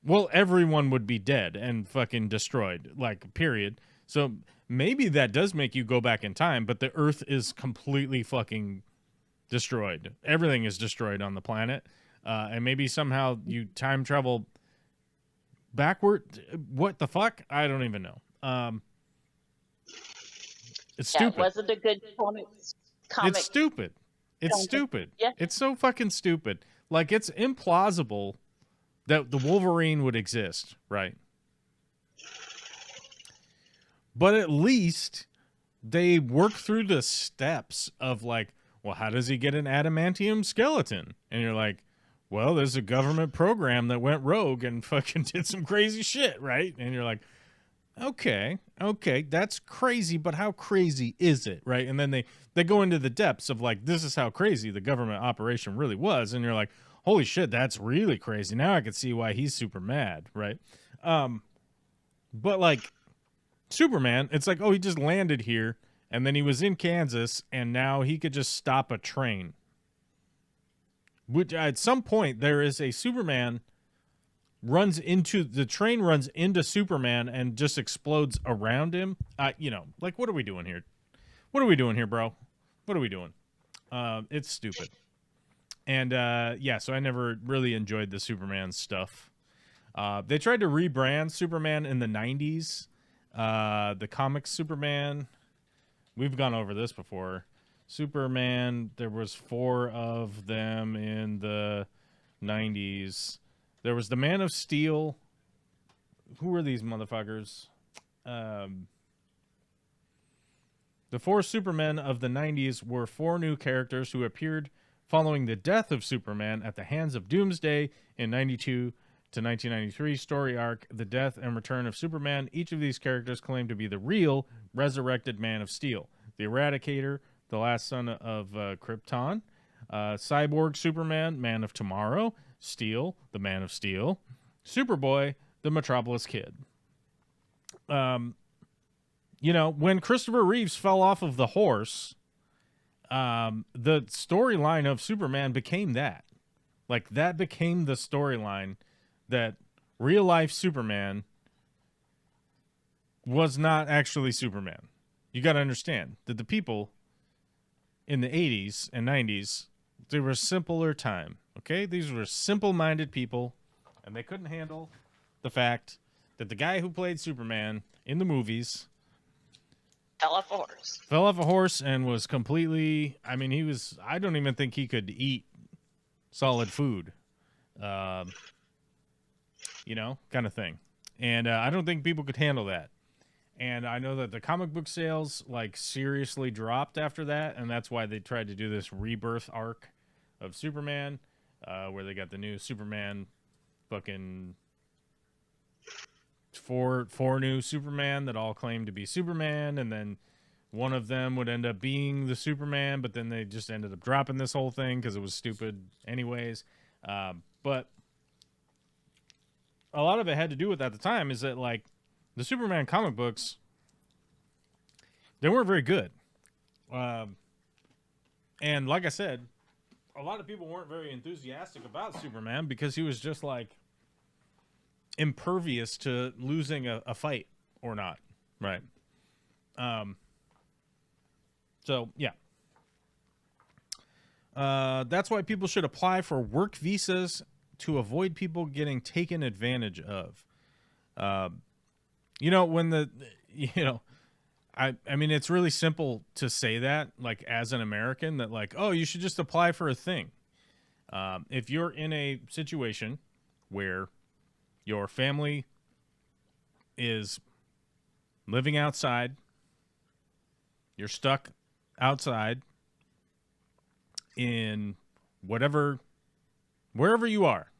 well, everyone would be dead and fucking destroyed, like, period. So maybe that does make you go back in time, but the Earth is completely fucking destroyed. Everything is destroyed on the planet. And maybe somehow you time travel backward. What the fuck? I don't even know. It's stupid. It wasn't a good comic. It's stupid. It's stupid. Yeah. It's so fucking stupid. Like, it's implausible that the Wolverine would exist, right? But at least they work through the steps of, like, well, how does he get an adamantium skeleton? And you're like, well, there's a government program that went rogue and fucking did some crazy shit, right? And you're like, Okay, that's crazy, but how crazy is it, right? And then they go into the depths of like, this is how crazy the government operation really was, and you're like, holy shit, that's really crazy. Now I can see why he's super mad, right? But like Superman, it's like, oh, he just landed here, and then he was in Kansas, and now he could just stop a train. Which at some point there is a Superman runs into Superman and just explodes around him. Like, what are we doing here? What are we doing here, bro? What are we doing? It's stupid. And so I never really enjoyed the Superman stuff. They tried to rebrand Superman in the 90s. The comic Superman. We've gone over this before. Superman, there was 4 of them in the 90s. There was the Man of Steel. Who were these motherfuckers? The 4 Supermen of the 90s were 4 new characters who appeared following the death of Superman at the hands of Doomsday in 92 to 1993 story arc, The Death and Return of Superman. Each of these characters claimed to be the real resurrected Man of Steel. The Eradicator, the last son of Krypton. Cyborg Superman, Man of Tomorrow. Steel, the Man of Steel. Superboy, the Metropolis Kid. When Christopher Reeves fell off of the horse, the storyline of Superman became that. Like, that became the storyline, that real-life Superman was not actually Superman. You got to understand that the people in the 80s and 90s, they were a simpler time, okay? These were simple-minded people, and they couldn't handle the fact that the guy who played Superman in the movies Fell off a horse and was completely, I don't even think he could eat solid food, kind of thing. And I don't think people could handle that. And I know that the comic book sales, like, seriously dropped after that, and that's why they tried to do this rebirth arc of Superman, where they got the new Superman, fucking four new Superman that all claimed to be Superman, and then one of them would end up being the Superman, but then they just ended up dropping this whole thing because it was stupid anyways. But a lot of it had to do with, at the time, is that, like, the Superman comic books, they weren't very good. And like I said, a lot of people weren't very enthusiastic about Superman because he was just, like, impervious to losing a fight or not. Right. So, yeah. That's why people should apply for work visas to avoid people getting taken advantage of. It's really simple to say that, like, as an American, that, like, oh, you should just apply for a thing. If you're in a situation where your family is living outside, you're stuck outside in wherever you are.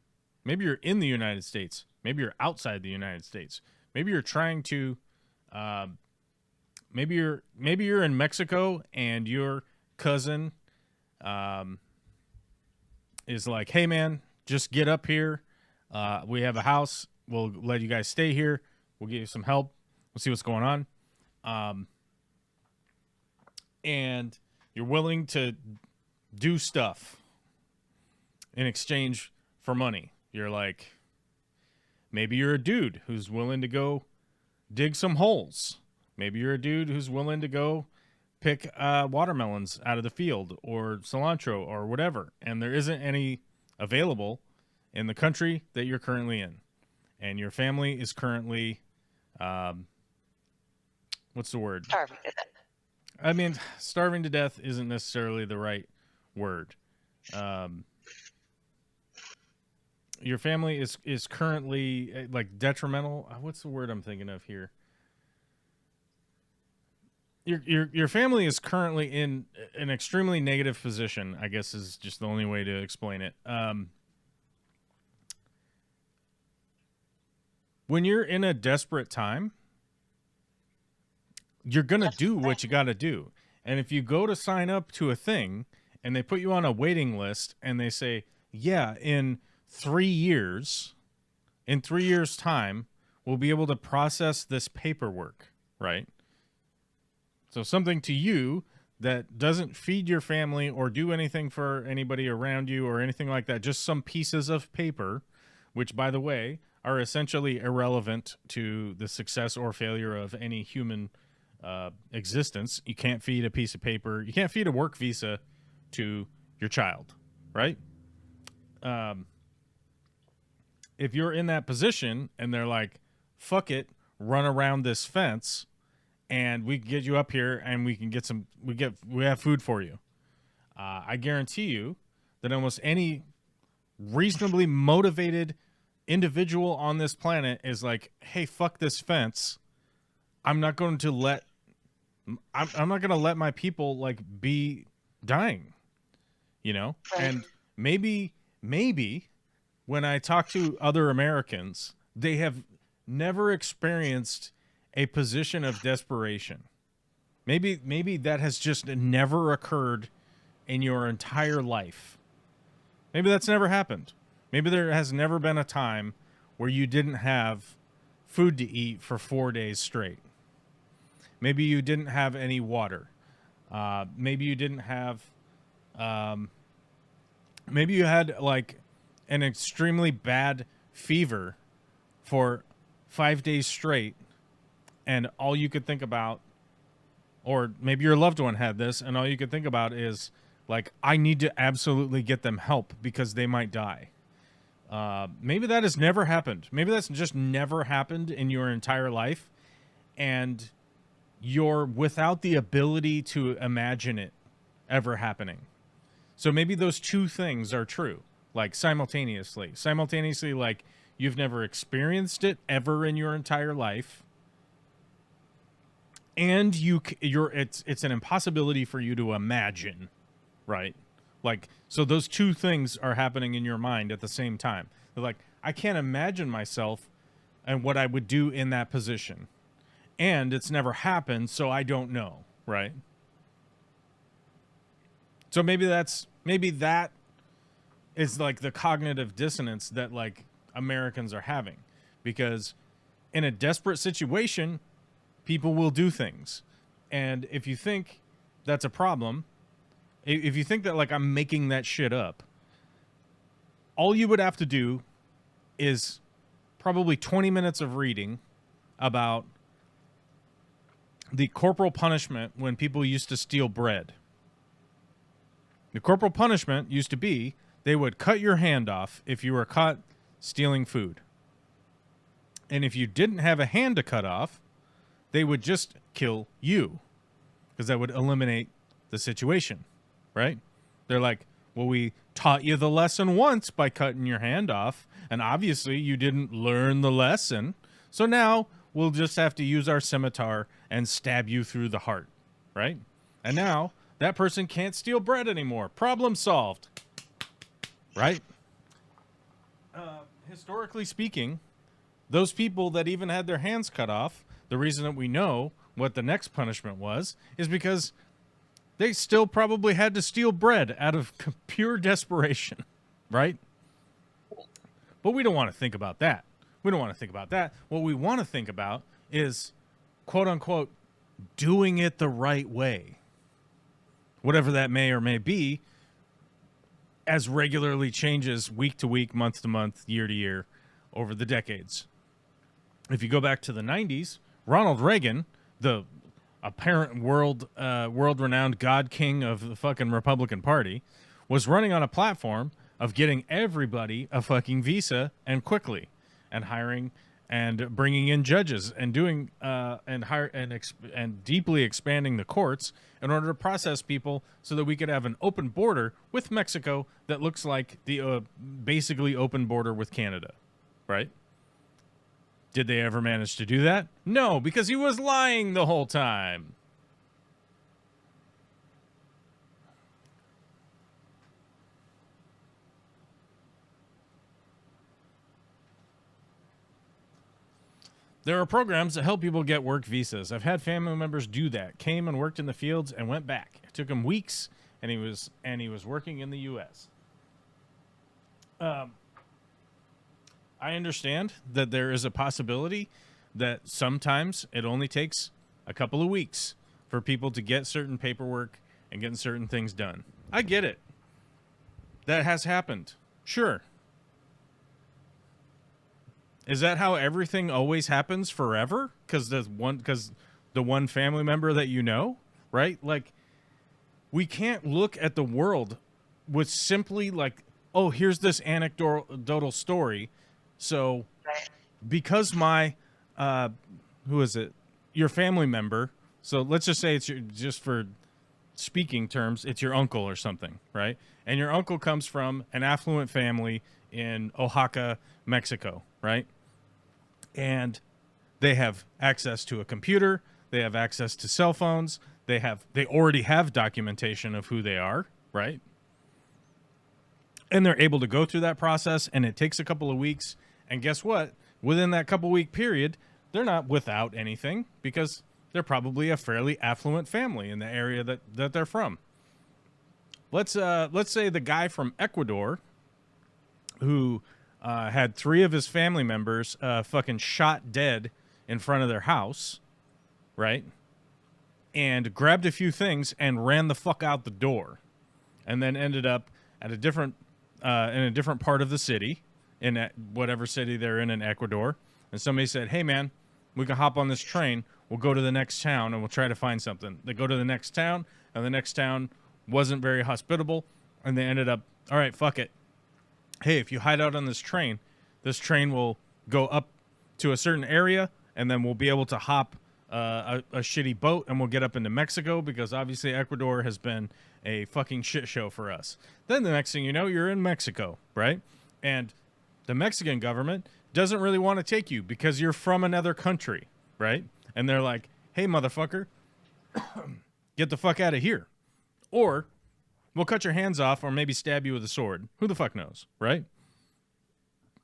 Maybe you're in the United States. Maybe you're outside the United States. Maybe you're trying to, maybe you're in Mexico and your cousin is like, hey man, just get up here. We have a house. We'll let you guys stay here. We'll give you some help. We'll see what's going on. And you're willing to do stuff in exchange for money. You're like, maybe you're a dude who's willing to go dig some holes. Maybe you're a dude who's willing to go pick watermelons out of the field or cilantro or whatever. And there isn't any available in the country that you're currently in. And your family is currently, what's the word? Starving to death. I mean, starving to death isn't necessarily the right word. Your family is currently, like, detrimental. What's the word I'm thinking of here? Your family is currently in an extremely negative position, I guess, is just the only way to explain it. When you're in a desperate time, you're going to do what you got to do. And if you go to sign up to a thing and they put you on a waiting list and they say, yeah, in 3 years, in 3 years' time, we'll be able to process this paperwork, right? So something to you that doesn't feed your family or do anything for anybody around you or anything like that, just some pieces of paper, which, by the way, are essentially irrelevant to the success or failure of any human existence. You can't feed a piece of paper. You can't feed a work visa to your child, right? If you're in that position and they're like, fuck it, run around this fence and we can get you up here and we can get we have food for you. I guarantee you that almost any reasonably motivated individual on this planet is like, hey, fuck this fence. I'm not going to let my people like be dying, you know? And maybe when I talk to other Americans, they have never experienced a position of desperation. Maybe that has just never occurred in your entire life. Maybe that's never happened. Maybe there has never been a time where you didn't have food to eat for 4 days straight. Maybe you didn't have any water. Maybe you didn't have... maybe you had, like, an extremely bad fever for 5 days straight, and all you could think about... Or maybe your loved one had this, and all you could think about is, like, I need to absolutely get them help because they might die. Maybe that has never happened. Maybe that's just never happened in your entire life, and you're without the ability to imagine it ever happening. So maybe those two things are true, like simultaneously. Simultaneously, like you've never experienced it ever in your entire life, and it's an impossibility for you to imagine, right? Like, so those two things are happening in your mind at the same time. They're like, I can't imagine myself and what I would do in that position. And it's never happened, so I don't know, right? So maybe that is like the cognitive dissonance that like Americans are having. Because in a desperate situation, people will do things. And if you think that's a problem, if you think that like I'm making that shit up, all you would have to do is probably 20 minutes of reading about the corporal punishment when people used to steal bread. The corporal punishment used to be they would cut your hand off if you were caught stealing food. And if you didn't have a hand to cut off, they would just kill you because that would eliminate the situation, right? They're like, well, we taught you the lesson once by cutting your hand off, and obviously you didn't learn the lesson, so now we'll just have to use our scimitar and stab you through the heart, right? And now that person can't steal bread anymore. Problem solved, right? Historically speaking, those people that even had their hands cut off, the reason that we know what the next punishment was is because they still probably had to steal bread out of pure desperation, right? But we don't want to think about that. We don't want to think about that. What we want to think about is, quote unquote, doing it the right way. Whatever that may or may be, as regularly changes week to week, month to month, year to year, over the decades. If you go back to the 90s, Ronald Reagan, the apparent world-renowned god king of the fucking Republican Party, was running on a platform of getting everybody a fucking visa and quickly, and hiring and bringing in judges and doing and deeply expanding the courts in order to process people so that we could have an open border with Mexico that looks like the basically open border with Canada, right? Did they ever manage to do that? No, because he was lying the whole time. There are programs that help people get work visas. I've had family members do that. Came and worked in the fields and went back. It took him weeks, and he was working in the U.S. I understand that there is a possibility that sometimes it only takes a couple of weeks for people to get certain paperwork and getting certain things done. I get it. That has happened. Sure. Is that how everything always happens forever? Because the one family member that you know, right? Like, we can't look at the world with simply like, oh, here's this anecdotal story. So because my, who is it? Your family member. So let's just say it's just for speaking terms, it's your uncle or something, right? And your uncle comes from an affluent family in Oaxaca, Mexico, right? And they have access to a computer, they have access to cell phones, they already have documentation of who they are, right? And they're able to go through that process, and it takes a couple of weeks. And guess what? Within that couple week period, they're not without anything because they're probably a fairly affluent family in the area that they're from. Let's say the guy from Ecuador who had 3 of his family members fucking shot dead in front of their house, right? And grabbed a few things and ran the fuck out the door, and then ended up at a different in a different part of the city, in whatever city they're in Ecuador. And somebody said, "Hey man, we can hop on this train. We'll go to the next town and we'll try to find something." They go to the next town, and the next town wasn't very hospitable, and they ended up, all right, fuck it. Hey, if you hide out on this train will go up to a certain area, and then we'll be able to hop a shitty boat, and we'll get up into Mexico, because obviously Ecuador has been a fucking shit show for us. Then the next thing you know, you're in Mexico, right? And the Mexican government doesn't really want to take you because you're from another country, right? And they're like, hey, motherfucker, get the fuck out of here. Or we'll cut your hands off, or maybe stab you with a sword. Who the fuck knows, right?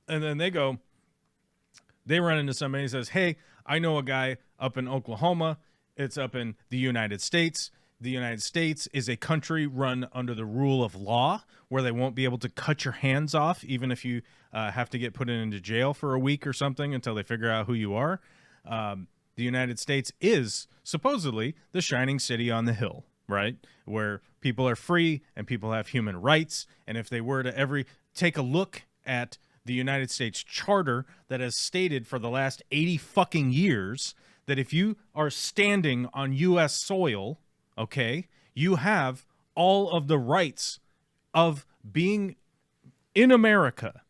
And then they run into somebody and says, hey, I know a guy up in Oklahoma. It's up in the United States. The United States is a country run under the rule of law, where they won't be able to cut your hands off, even if you have to get put into jail for a week or something until they figure out who you are. The United States is supposedly the shining city on the hill, right? Where people are free and people have human rights. And if they were to take a look at the United States Charter that has stated for the last 80 fucking years that if you are standing on U.S. soil, okay, you have all of the rights of being in America,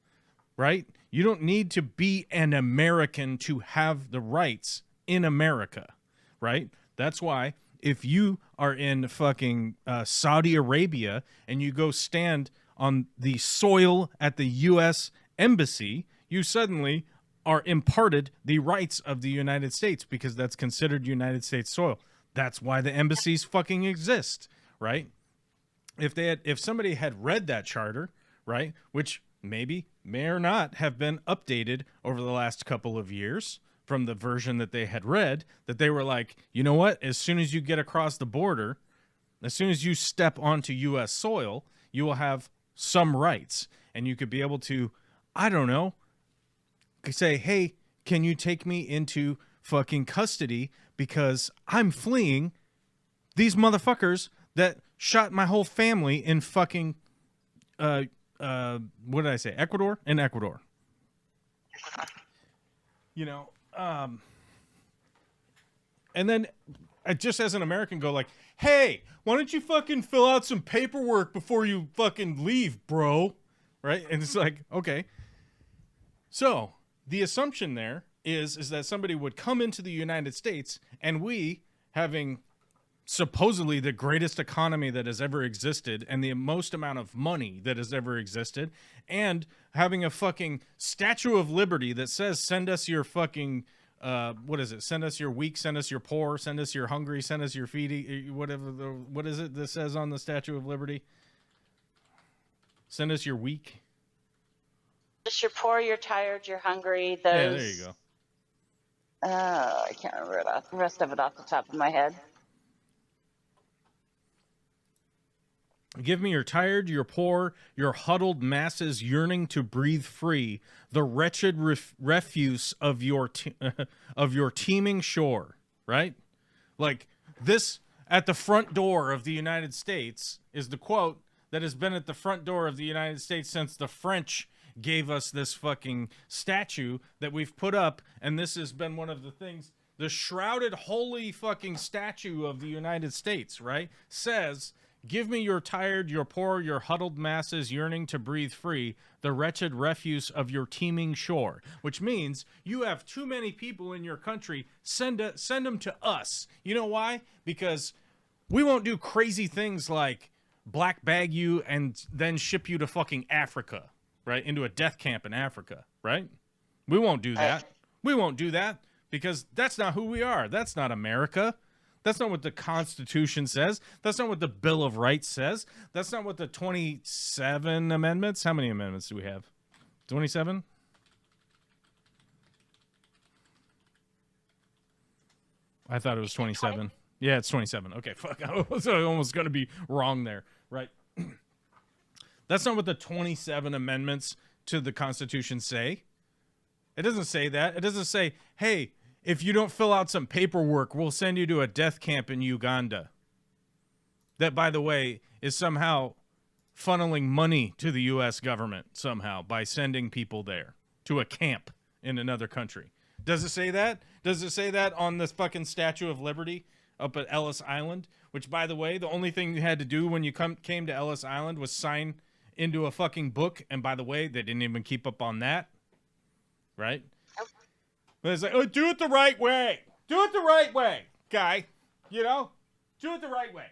right? You don't need to be an American to have the rights in America, right? That's why if you are in fucking Saudi Arabia and you go stand on the soil at the U.S. Embassy, you suddenly are imparted the rights of the United States, because that's considered United States soil. That's why the embassies fucking exist, right? If somebody had read that charter, right, which may or not have been updated over the last couple of years from the version that they had read, that they were like, you know what, as soon as you get across the border, as soon as you step onto U.S. soil, you will have some rights, and you could be able to, I don't know, say, hey, can you take me into fucking custody because I'm fleeing these motherfuckers that shot my whole family in fucking what did I say? Ecuador? In Ecuador. You know, and then I just as an American go like, hey, why don't you fucking fill out some paperwork before you fucking leave, bro? Right? And it's like, okay. So the assumption there is that somebody would come into the United States, and we, having supposedly the greatest economy that has ever existed and the most amount of money that has ever existed, and having a fucking Statue of Liberty that says, send us your fucking, what is it? Send us your weak, send us your poor, send us your hungry, send us your feedy, whatever, what is it that says on the Statue of Liberty? Send us your weak. Just you're poor, you're tired, you're hungry. Yeah, there you go. I can't remember the rest of it off the top of my head. Give me your tired, your poor, your huddled masses yearning to breathe free, the wretched refuse of your of your teeming shore, right? Like this at the front door of the United States is the quote that has been at the front door of the United States since the French gave us this fucking statue that we've put up, and this has been one of the things, the shrouded holy fucking statue of the United States, right? Says, give me your tired, your poor, your huddled masses yearning to breathe free, the wretched refuse of your teeming shore. Which means you have too many people in your country. Send them to us. You know why? Because we won't do crazy things like black bag you and then ship you to fucking Africa, right? Into a death camp in Africa, right? We won't do that. We won't do that because that's not who we are. That's not America. That's not what the Constitution says. That's not what the Bill of Rights says. That's not what the 27 amendments. How many amendments do we have? 27? I thought it was 27. Yeah, it's 27. Okay, fuck. I was almost going to be wrong there, right? That's not what the 27 amendments to the Constitution say. It doesn't say that. It doesn't say, hey, if you don't fill out some paperwork, we'll send you to a death camp in Uganda. That, by the way, is somehow funneling money to the U.S. government somehow by sending people there to a camp in another country. Does it say that? Does it say that on this fucking Statue of Liberty up at Ellis Island? Which, by the way, the only thing you had to do when you came to Ellis Island was sign into a fucking book. And by the way, they didn't even keep up on that. Right? But it's like, oh, do it the right way. Do it the right way, guy. You know? Do it the right way.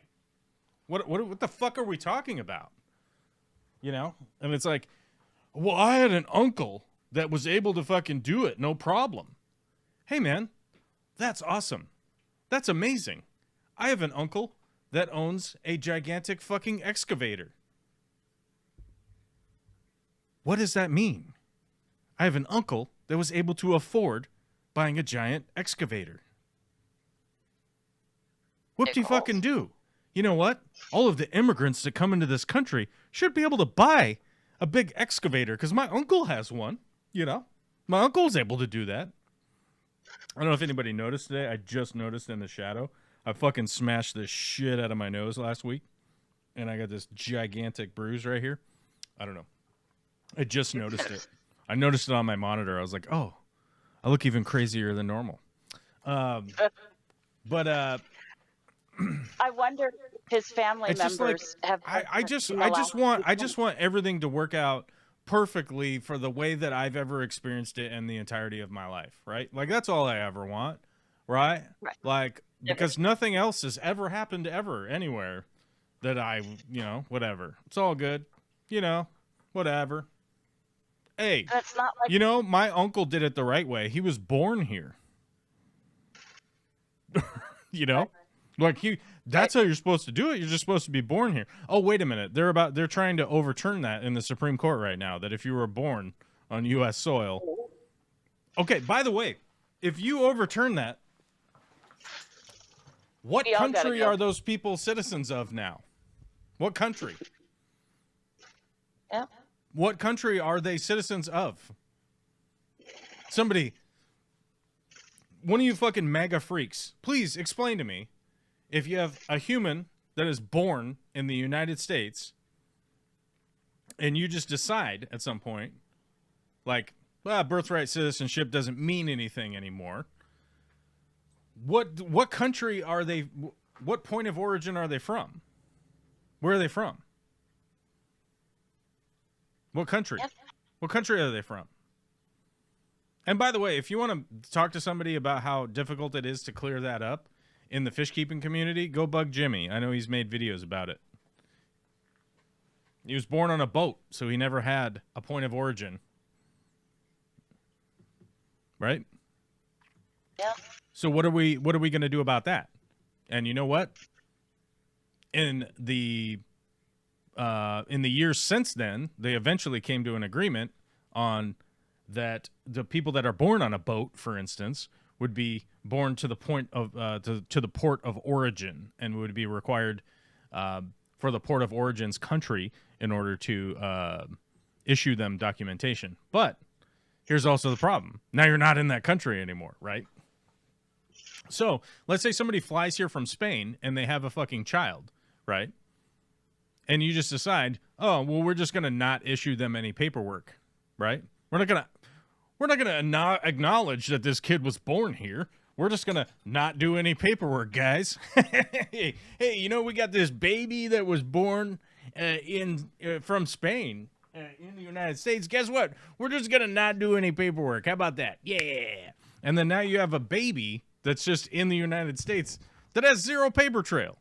What the fuck are we talking about? You know? And it's like, well, I had an uncle that was able to fucking do it, no problem. Hey, man, that's awesome. That's amazing. I have an uncle that owns a gigantic fucking excavator. What does that mean? I have an uncle that was able to afford buying a giant excavator. What do you fucking do? You know what? All of the immigrants that come into this country should be able to buy a big excavator because my uncle has one, you know? My uncle's able to do that. I don't know if anybody noticed today. I just noticed in the shadow. I fucking smashed the shit out of my nose last week. And I got this gigantic bruise right here. I don't know. I just noticed it. I noticed it on my monitor. I was like, oh, I look even crazier than normal. But I wonder if his family members have. I just want everything to work out perfectly for the way that I've ever experienced it in the entirety of my life, right? Like that's all I ever want, right? Like because nothing else has ever happened ever anywhere that I, you know, whatever. It's all good, you know, whatever. Hey, that's not like, you know, my uncle did it the right way. He was born here. You know? Like that's how you're supposed to do it. You're just supposed to be born here. Oh, wait a minute. They're trying to overturn that in the Supreme Court right now, that if you were born on US soil. Okay, by the way, if you overturn that, what country are those people citizens of now? What country? Yeah. What country are they citizens of? Somebody, one of you fucking MAGA freaks, please explain to me, if you have a human that is born in the United States and you just decide at some point, like, well, birthright citizenship doesn't mean anything anymore. What country are they, what point of origin are they from? Where are they from? What country? Yep. What country are they from? And by the way, if you want to talk to somebody about how difficult it is to clear that up in the fish keeping community, go bug Jimmy. I know he's made videos about it. He was born on a boat, so he never had a point of origin. Right? Yeah. So what are we going to do about that? And you know what? In the years since then, they eventually came to an agreement on that the people that are born on a boat, for instance, would be born to the point of to the port of origin, and would be required for the port of origin's country in order to issue them documentation. But here's also the problem: now you're not in that country anymore, right? So let's say somebody flies here from Spain and they have a fucking child, right? And you just decide, oh, well, we're just gonna not issue them any paperwork, right? We're not gonna acknowledge that this kid was born here. We're just gonna not do any paperwork, guys. Hey, you know, we got this baby that was born from Spain in the United States. Guess what? We're just gonna not do any paperwork. How about that? Yeah. And then now you have a baby that's just in the United States that has zero paper trail.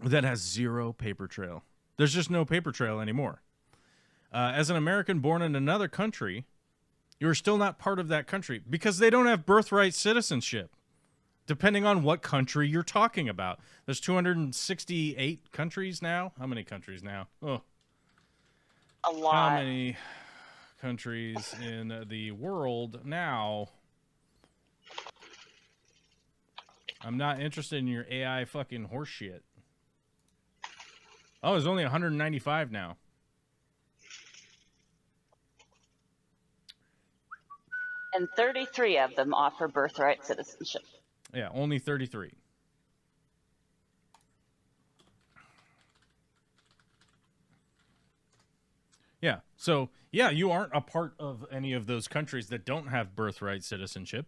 That has zero paper trail. There's just no paper trail anymore. As an American born in another country, you're still not part of that country because they don't have birthright citizenship, depending on what country you're talking about. There's 268 countries now. How many countries now? Oh, a lot. How many countries in the world now? I'm not interested in your AI fucking horse shit. Oh, there's only 195 now. And 33 of them offer birthright citizenship. Yeah, only 33. Yeah, so, yeah, you aren't a part of any of those countries that don't have birthright citizenship.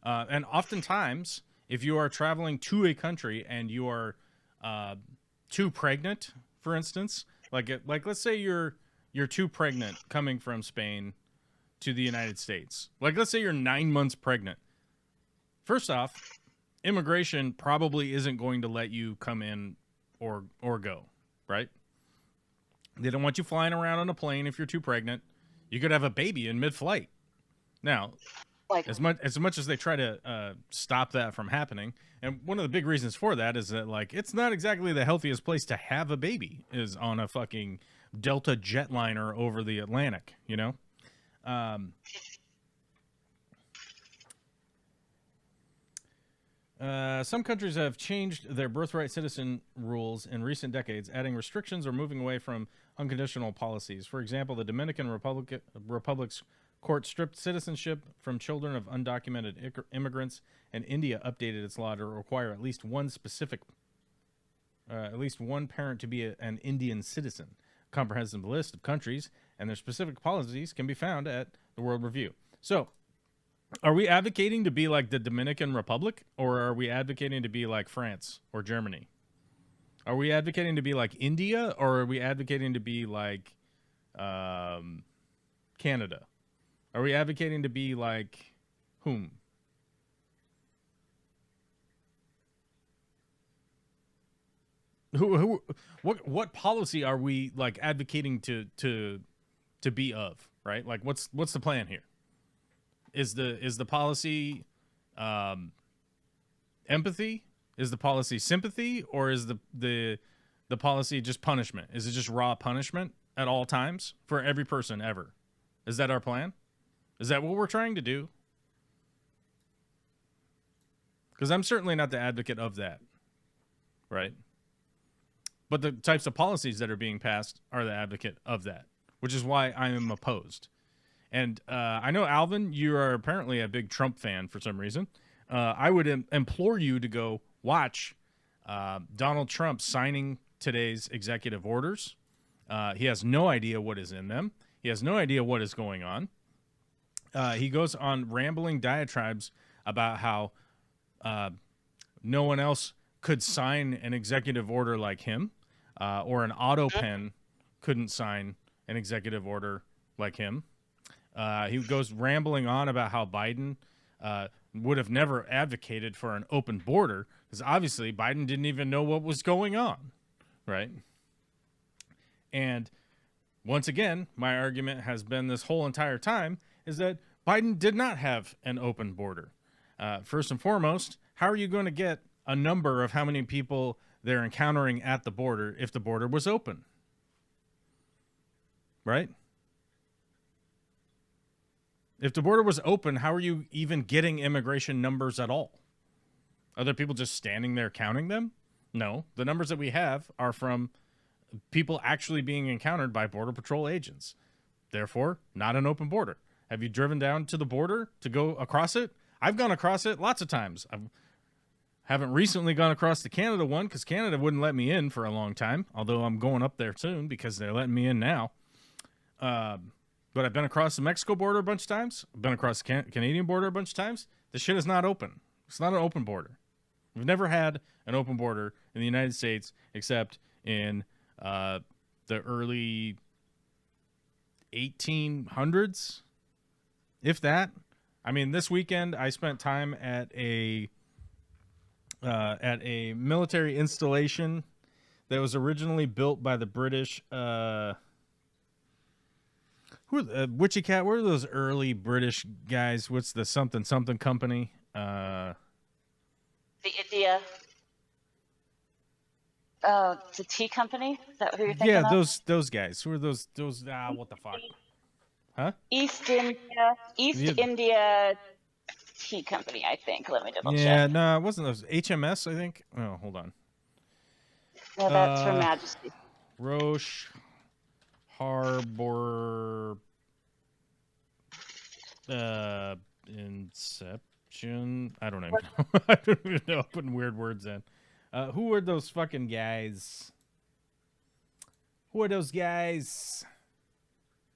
And oftentimes, if you are traveling to a country and you are too pregnant, for instance, like let's say you're too pregnant coming from Spain to the United States. Like, let's say you're 9 months pregnant. First off, immigration probably isn't going to let you come in or go, right? They don't want you flying around on a plane if you're too pregnant. You could have a baby in mid-flight. Now, as much as they try to stop that from happening, and one of the big reasons for that is that, like, it's not exactly the healthiest place to have a baby is on a fucking Delta jetliner over the Atlantic, you know? Some countries have changed their birthright citizen rules in recent decades, adding restrictions or moving away from unconditional policies. For example, the Dominican Republic's court stripped citizenship from children of undocumented immigrants, and India updated its law to require at least one parent to be an Indian citizen. A comprehensive list of countries and their specific policies can be found at the World Review. So, are we advocating to be like the Dominican Republic, or are we advocating to be like France or Germany? Are we advocating to be like India, or are we advocating to be like Canada? Are we advocating to be like whom? What policy are we like advocating to be of, right? Like what's the plan here? Is the policy empathy? Is the policy sympathy, or is the policy just punishment? Is it just raw punishment at all times for every person ever? Is that our plan? Is that what we're trying to do? Because I'm certainly not the advocate of that, right? But the types of policies that are being passed are the advocate of that, which is why I am opposed. And I know, Alvin, you are apparently a big Trump fan for some reason. I would implore you to go watch Donald Trump signing today's executive orders. He has no idea what is in them. He has no idea what is going on. He goes on rambling diatribes about how no one else could sign an executive order like him, or an auto pen couldn't sign an executive order like him. He goes rambling on about how Biden would have never advocated for an open border, because obviously Biden didn't even know what was going on, right? And once again, my argument has been this whole entire time is that Biden did not have an open border. First and foremost, how are you going to get a number of how many people they're encountering at the border if the border was open? right? If the border was open, how are you even getting immigration numbers at all? Are there people just standing there counting them? No. The numbers that we have are from people actually being encountered by Border Patrol agents. Therefore, not an open border. Have you driven down to the border to go across it? I've gone across it lots of times. I haven't recently gone across the Canada one because Canada wouldn't let me in for a long time, although I'm going up there soon because they're letting me in now. But I've been across the Mexico border a bunch of times. I've been across the Canadian border a bunch of times. This shit is not open. It's not an open border. We've never had an open border in the United States except in the early 1800s, if that. I mean, this weekend I spent time at a military installation that was originally built by the British. Witchy Cat? What are those early British guys? What's the something company? The India. It's a tea company. Is that what you're thinking? Yeah, of? those guys. Who are those? What the fuck? Huh? East India Tea Company, I think. Let me double check. Yeah, no, it wasn't those. HMS, I think. Oh, hold on. No, that's Her Majesty. Roche Harbor Inception. I don't know. I don't even know. I'm putting weird words in. Who are those fucking guys? Who are those guys?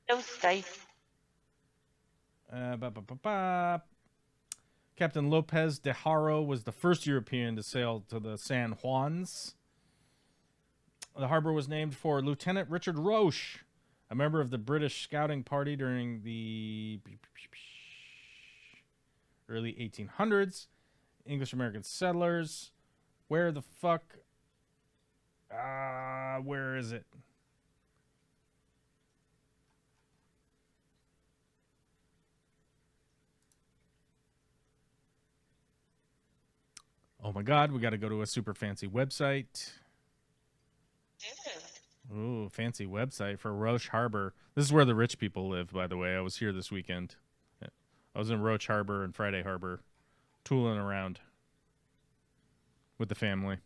Those guys. Captain Lopez de Haro was the first European to sail to the San Juans. The harbor was named for Lieutenant Richard Roche, a member of the British scouting party during the early 1800s. English-American settlers. Where the fuck? Where is it? Oh my God, we got to go to a super fancy website. Ooh, fancy website for Roche Harbor. This is where the rich people live, by the way. I was here this weekend. I was in Roche Harbor and Friday Harbor, tooling around with the family.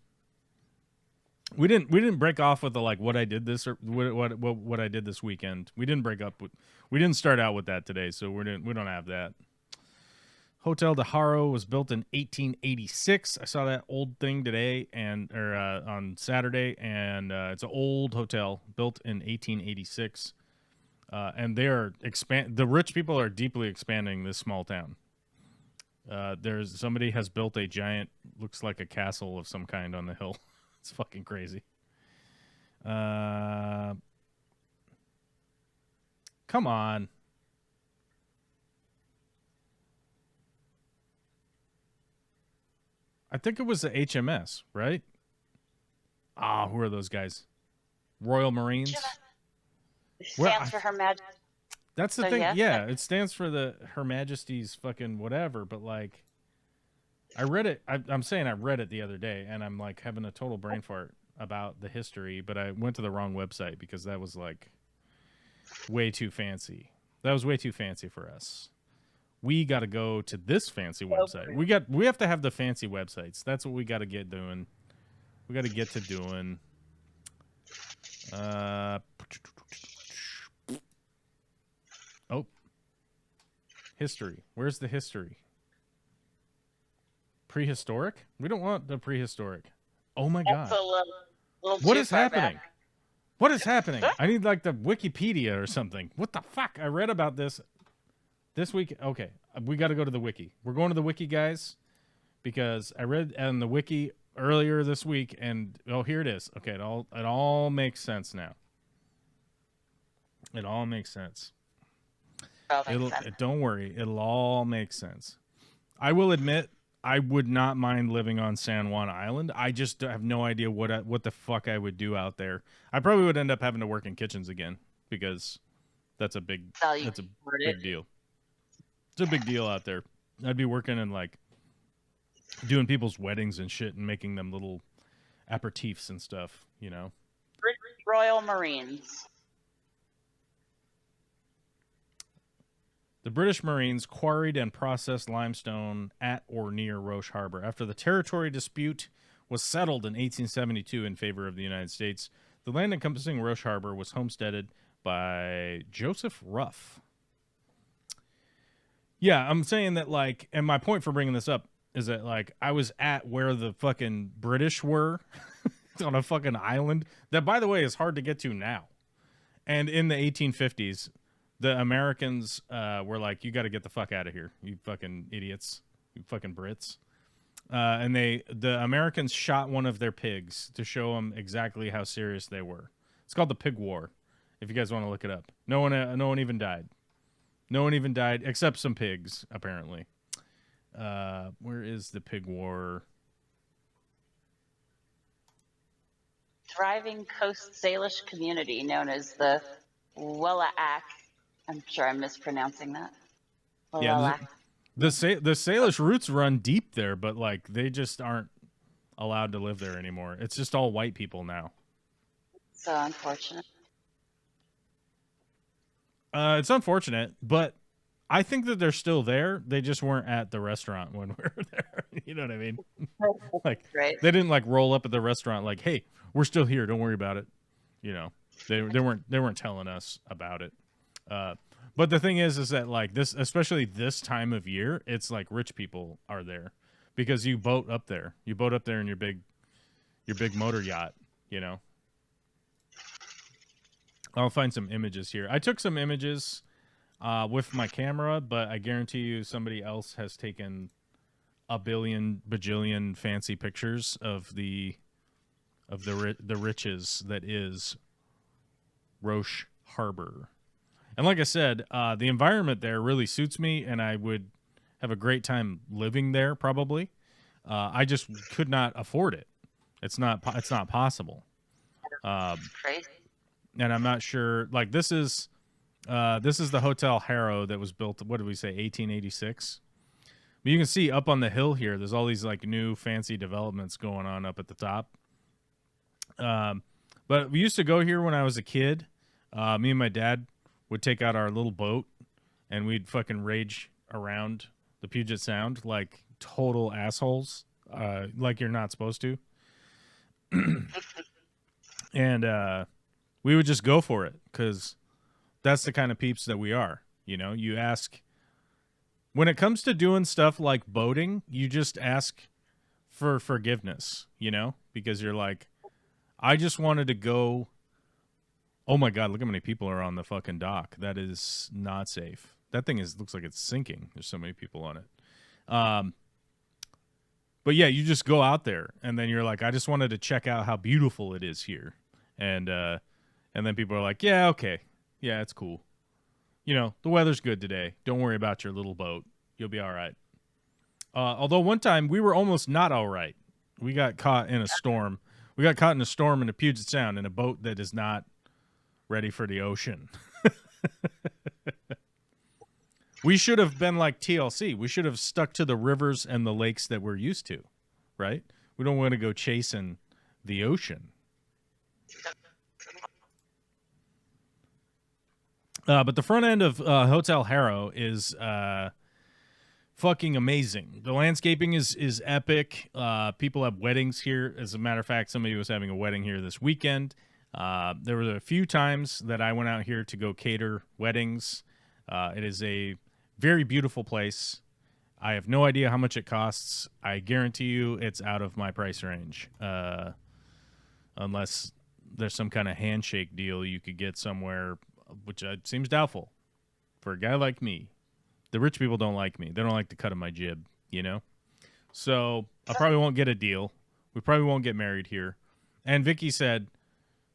We didn't break off with the like what I did this or what I did this weekend. We didn't break up with. We didn't start out with that today, so we don't have that. Hotel de Haro was built in 1886. I saw that old thing today on Saturday, and it's an old hotel built in 1886. And they are the rich people are deeply expanding this small town. Somebody has built a giant, looks like a castle of some kind on the hill. It's fucking crazy. Come on. I think it was the HMS, right? Who are those guys? Royal Marines? It stands for Her Majesty. That's the thing. Yeah, it stands for Her Majesty's fucking whatever, but like I read it. I'm saying I read it the other day, and I'm like having a total brain fart about the history, but I went to the wrong website because that was like way too fancy. That was way too fancy for us. We got to go to this fancy website. We have to have the fancy websites. That's what we got to get doing. We got to get to doing. History. Where's the history? Prehistoric? We don't want the prehistoric. Oh my God. What is happening? Back. What is happening? I need like the Wikipedia or something. What the fuck? I read about this week. Okay, we got to go to the wiki. We're going to the wiki, guys, because I read on the wiki earlier this week, and here it is. Okay, it all makes sense now. It all makes sense. Don't worry, it'll all make sense. I will admit, I would not mind living on San Juan Island. I just have no idea what the fuck I would do out there. I probably would end up having to work in kitchens again because that's a big deal. It's a big deal out there. I'd be working in like doing people's weddings and shit and making them little aperitifs and stuff, you know. Royal Marines. The British Marines quarried and processed limestone at or near Roche Harbor. After the territory dispute was settled in 1872 in favor of the United States, the land encompassing Roche Harbor was homesteaded by Joseph Ruff. Yeah, I'm saying that, like, and my point for bringing this up is that, like, I was at where the fucking British were on a fucking island that, by the way, is hard to get to now. And in the 1850s, the Americans were like, you got to get the fuck out of here, you fucking idiots, you fucking Brits. And the Americans shot one of their pigs to show them exactly how serious they were. It's called the Pig War, if you guys want to look it up. No one even died. No one even died, except some pigs, apparently. Where is the Pig War? Thriving Coast Salish community known as the Wella'ak. I'm sure I'm mispronouncing that. Yeah, the Salish roots run deep there, but, like, they just aren't allowed to live there anymore. It's just all white people now. So unfortunate. It's unfortunate, but I think that they're still there. They just weren't at the restaurant when we were there. You know what I mean? Like, right. They didn't, like, roll up at the restaurant like, "Hey, we're still here. Don't worry about it." You know, they weren't telling us about it. But the thing is that, like, this, especially this time of year, it's like rich people are there because you boat up there. You boat up there in your big motor yacht. You know. I'll find some images here. I took some images with my camera, but I guarantee you somebody else has taken a bajillion fancy pictures of the riches that is Roche Harbor. And like I said, the environment there really suits me, and I would have a great time living there probably. I just could not afford it. It's not possible. Crazy. And I'm not sure. Like, this is the Hotel Harrow that was built. What did we say? 1886. But you can see up on the hill here. There's all these, like, new fancy developments going on up at the top. But we used to go here when I was a kid. Me and my dad would take out our little boat, and we'd fucking rage around the Puget Sound like total assholes, like you're not supposed to. And we would just go for it because that's the kind of peeps that we are. You know, you ask when it comes to doing stuff like boating, you just ask for forgiveness, you know, because you're like, I just wanted to go. Oh my God, look how many people are on the fucking dock. That is not safe. That thing looks like it's sinking. There's so many people on it. But yeah, you just go out there and then you're like, I just wanted to check out how beautiful it is here. And then people are like, yeah, okay. Yeah, it's cool. You know, the weather's good today. Don't worry about your little boat. You'll be all right. Although one time we were almost not all right. We got caught in a storm. We got caught in a storm in the Puget Sound in a boat that is not ready for the ocean. We should have been like TLC. We should have stuck to the rivers and the lakes that we're used to, right? We don't want to go chasing the ocean. But the front end of Hotel Harrow is fucking amazing. The landscaping is epic. People have weddings here. As a matter of fact, somebody was having a wedding here this weekend. There were a few times that I went out here to go cater weddings. It is a very beautiful place. I have no idea how much it costs. I guarantee you it's out of my price range. Unless there's some kind of handshake deal you could get somewhere, which seems doubtful for a guy like me. The rich people don't like me. They don't like the cut of my jib, you know? So I probably won't get a deal. We probably won't get married here. And Vicky said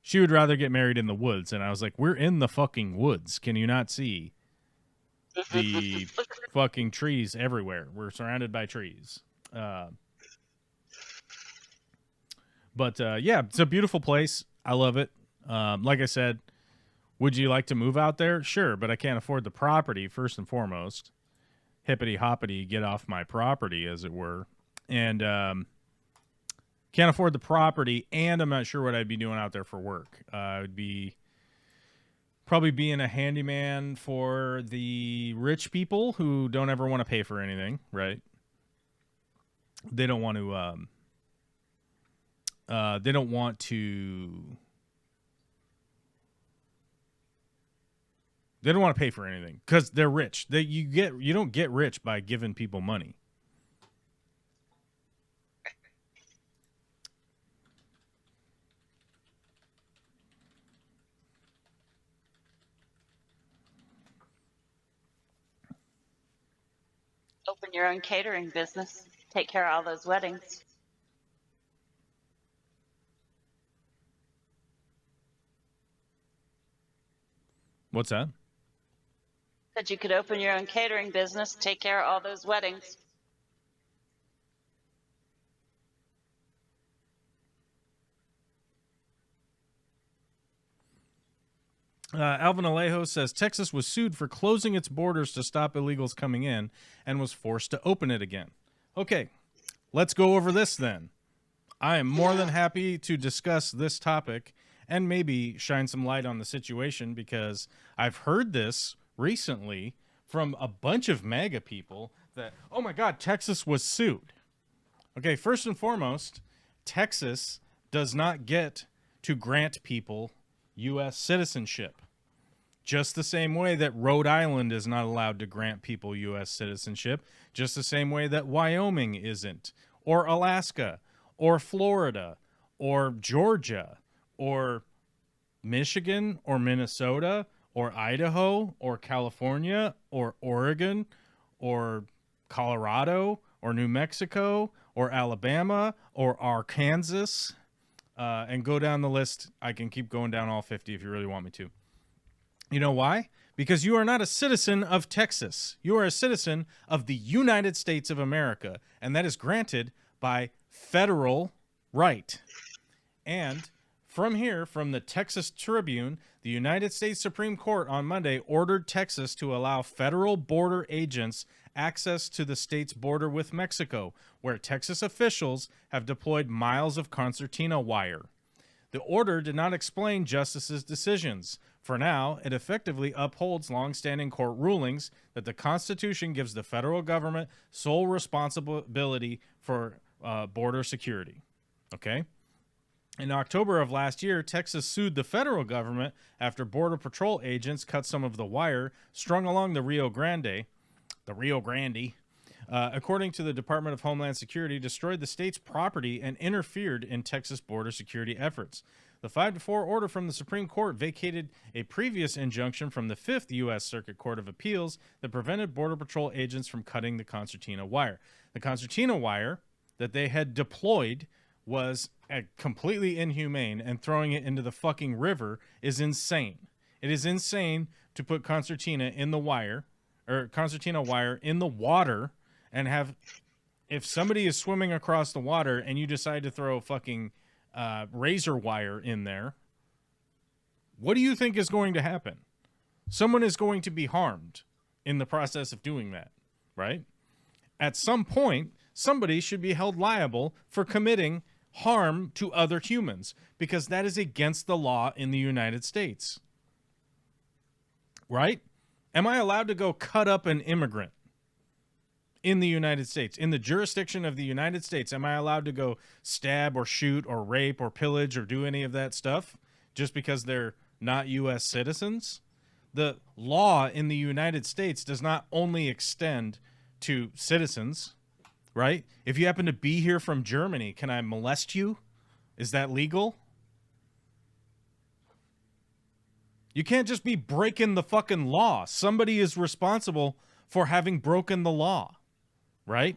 she would rather get married in the woods. And I was like, we're in the fucking woods. Can you not see the fucking trees everywhere? We're surrounded by trees. But yeah, it's a beautiful place. I love it. Like I said, would you like to move out there? Sure, but I can't afford the property, first and foremost. Hippity hoppity, get off my property, as it were. And can't afford the property, and I'm not sure what I'd be doing out there for work. It would be Probably being a handyman for the rich people who don't ever want to pay for anything, right? They don't want to. They don't want to. They don't want to pay for anything because they're rich. You don't get rich by giving people money. Open your own catering business. Take care of all those weddings. What's that? Said you could open your own catering business. Take care of all those weddings. Alvin Alejo says Texas was sued for closing its borders to stop illegals coming in and was forced to open it again. Okay, let's go over this then. I am more than happy to discuss this topic and maybe shine some light on the situation because I've heard this recently from a bunch of MAGA people that, oh my God, Texas was sued. Okay, first and foremost, Texas does not get to grant people U.S. citizenship. Just the same way that Rhode Island is not allowed to grant people U.S. citizenship, just the same way that Wyoming isn't, or Alaska, or Florida, or Georgia, or Michigan, or Minnesota, or Idaho, or California, or Oregon, or Colorado, or New Mexico, or Alabama, or Arkansas, and go down the list. I can keep going down all 50 if you really want me to. You know why? Because you are not a citizen of Texas. You are a citizen of the United States of America, and that is granted by federal right. And from here, from the Texas Tribune, the United States Supreme Court on Monday ordered Texas to allow federal border agents access to the state's border with Mexico, where Texas officials have deployed miles of concertina wire. The order did not explain justices' decisions. For now, it effectively upholds longstanding court rulings that the Constitution gives the federal government sole responsibility for border security. Okay? In October of last year, Texas sued the federal government after Border Patrol agents cut some of the wire strung along the Rio Grande, according to the Department of Homeland Security, destroyed the state's property and interfered in Texas border security efforts. The 5-4 order from the Supreme Court vacated a previous injunction from the 5th U.S. Circuit Court of Appeals that prevented Border Patrol agents from cutting the concertina wire. The concertina wire that they had deployed was completely inhumane, and throwing it into the fucking river is insane. It is insane to put concertina in the wire, or concertina wire in the water, and have, if somebody is swimming across the water and you decide to throw fucking razor wire in there, what do you think is going to happen? Someone is going to be harmed in the process of doing that, right? At some point, somebody should be held liable for committing harm to other humans, because that is against the law in the United States. Right? Am I allowed to go cut up an immigrant in the United States? In the jurisdiction of the United States, am I allowed to go stab or shoot or rape or pillage or do any of that stuff just because they're not U.S. citizens? The law in the United States does not only extend to citizens, right? If you happen to be here from Germany, can I molest you? Is that legal? You can't just be breaking the fucking law. Somebody is responsible for having broken the law, right?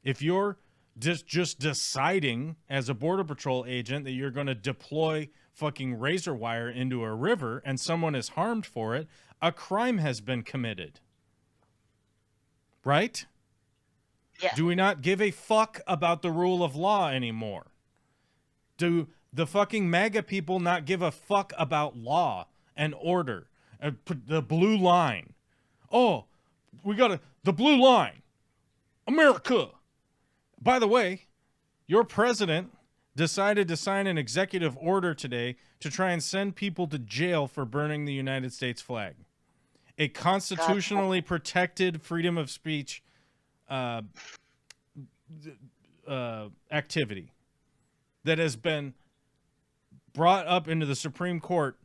If you're just deciding as a Border Patrol agent that you're going to deploy fucking razor wire into a river and someone is harmed for it, a crime has been committed. Right? Yeah. Do we not give a fuck about the rule of law anymore? Do the fucking MAGA people not give a fuck about law and order? The blue line. Oh, we got the blue line. America. By the way, your president decided to sign an executive order today to try and send people to jail for burning the United States flag. A constitutionally protected freedom of speech activity that has been brought up into the Supreme Court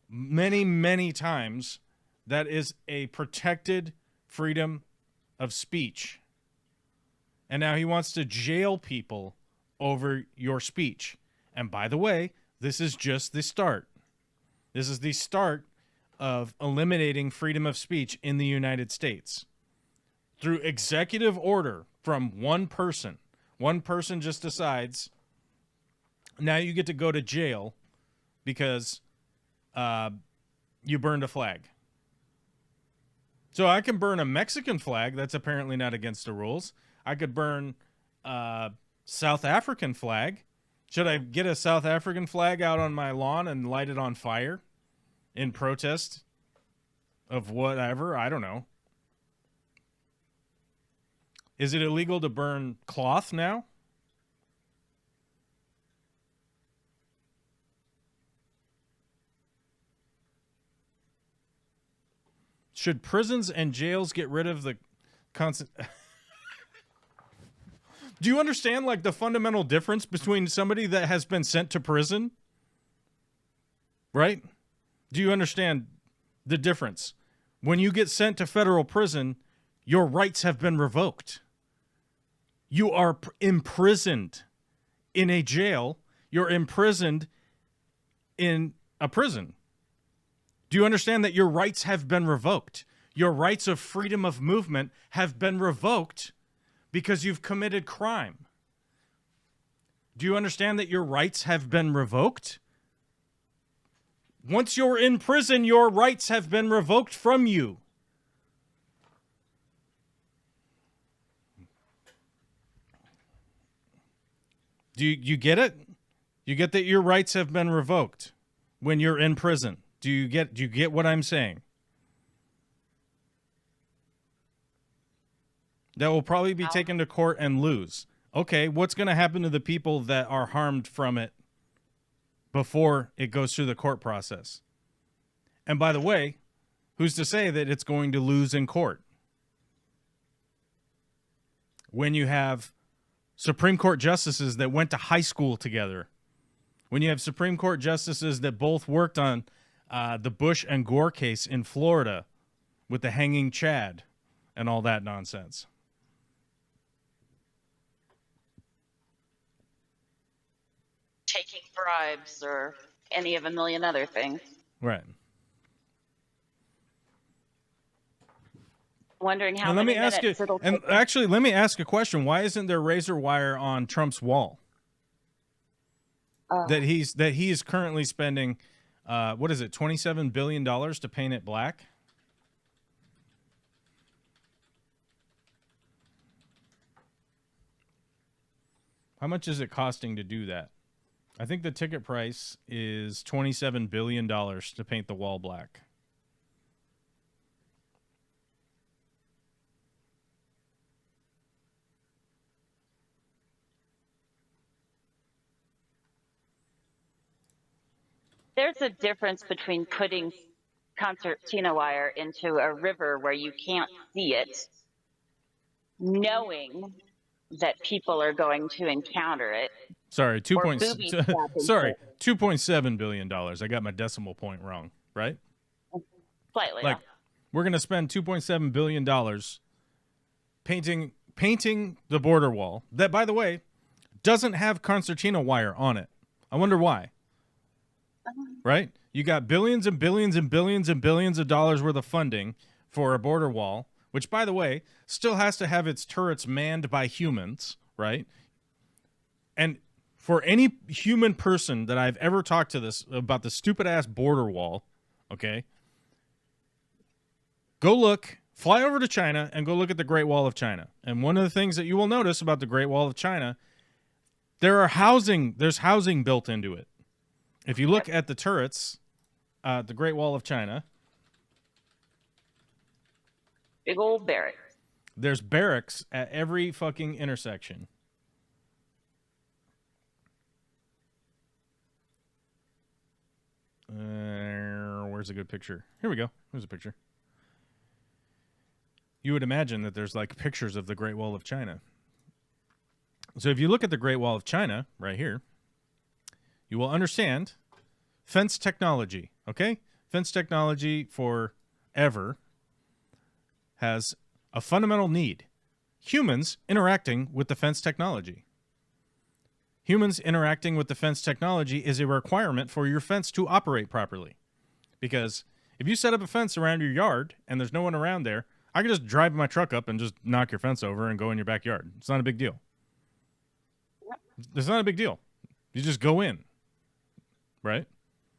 many, many times. That is a protected freedom of speech. And now he wants to jail people over your speech. And by the way, this is just the start. This is the start of eliminating freedom of speech in the United States. Through executive order from one person. One person just decides, now you get to go to jail because you burned a flag. So I can burn a Mexican flag that's apparently not against the rules. I could burn a South African flag. Should I get a South African flag out on my lawn and light it on fire in protest of whatever? I don't know. Is it illegal to burn cloth now? Should prisons and jails get rid of the constant... Do you understand, like, the fundamental difference between somebody that has been sent to prison? Right? Do you understand the difference? When you get sent to federal prison, your rights have been revoked. You are imprisoned in a jail. You're imprisoned in a prison. Do you understand that your rights have been revoked? Your rights of freedom of movement have been revoked because you've committed crime. Do you understand that your rights have been revoked? Once you're in prison, your rights have been revoked from you. Do you get it? You get that your rights have been revoked when you're in prison. Do you get what I'm saying? That will probably be taken to court and lose. Okay, what's going to happen to the people that are harmed from it before it goes through the court process? And by the way, who's to say that it's going to lose in court? When you have Supreme Court justices that went to high school together, when you have Supreme Court justices that both worked on the Bush and Gore case in Florida with the hanging Chad and all that nonsense. Taking bribes or any of a million other things. Right. Wondering how And let many me ask you, minutes it'll and take. actually, let me ask a question. Why isn't there razor wire on Trump's wall? That he is currently spending, what is it, $27 billion to paint it black? How much is it costing to do that? I think the ticket price is $27 billion to paint the wall black. There's a difference between putting concertina wire into a river where you can't see it, knowing that people are going to encounter it. Sorry, Sorry, $2.7 billion. I got my decimal point wrong, right? Slightly. Like, Off. we're going to spend $2.7 billion painting the border wall that, by the way, doesn't have concertina wire on it. I wonder why. Right? You got billions and billions and billions and billions of dollars worth of funding for a border wall, which, by the way, still has to have its turrets manned by humans, right? And for any human person that I've ever talked to this about the stupid-ass border wall, okay, go look, fly over to China and go look at the Great Wall of China. And one of the things that you will notice about the Great Wall of China, there's housing built into it. If you look at the turrets, the Great Wall of China, Big old barracks. there's barracks at every fucking intersection. Where's a good picture? Here we go. Here's a picture. You would imagine that there's like pictures of the Great Wall of China. So if you look at the Great Wall of China right here, you will understand fence technology, okay? Fence technology forever has a fundamental need. Humans interacting with the fence technology. Humans interacting with the fence technology is a requirement for your fence to operate properly. Because if you set up a fence around your yard and there's no one around there, I can just drive my truck up and just knock your fence over and go in your backyard. It's not a big deal. It's not a big deal. You just go in, right?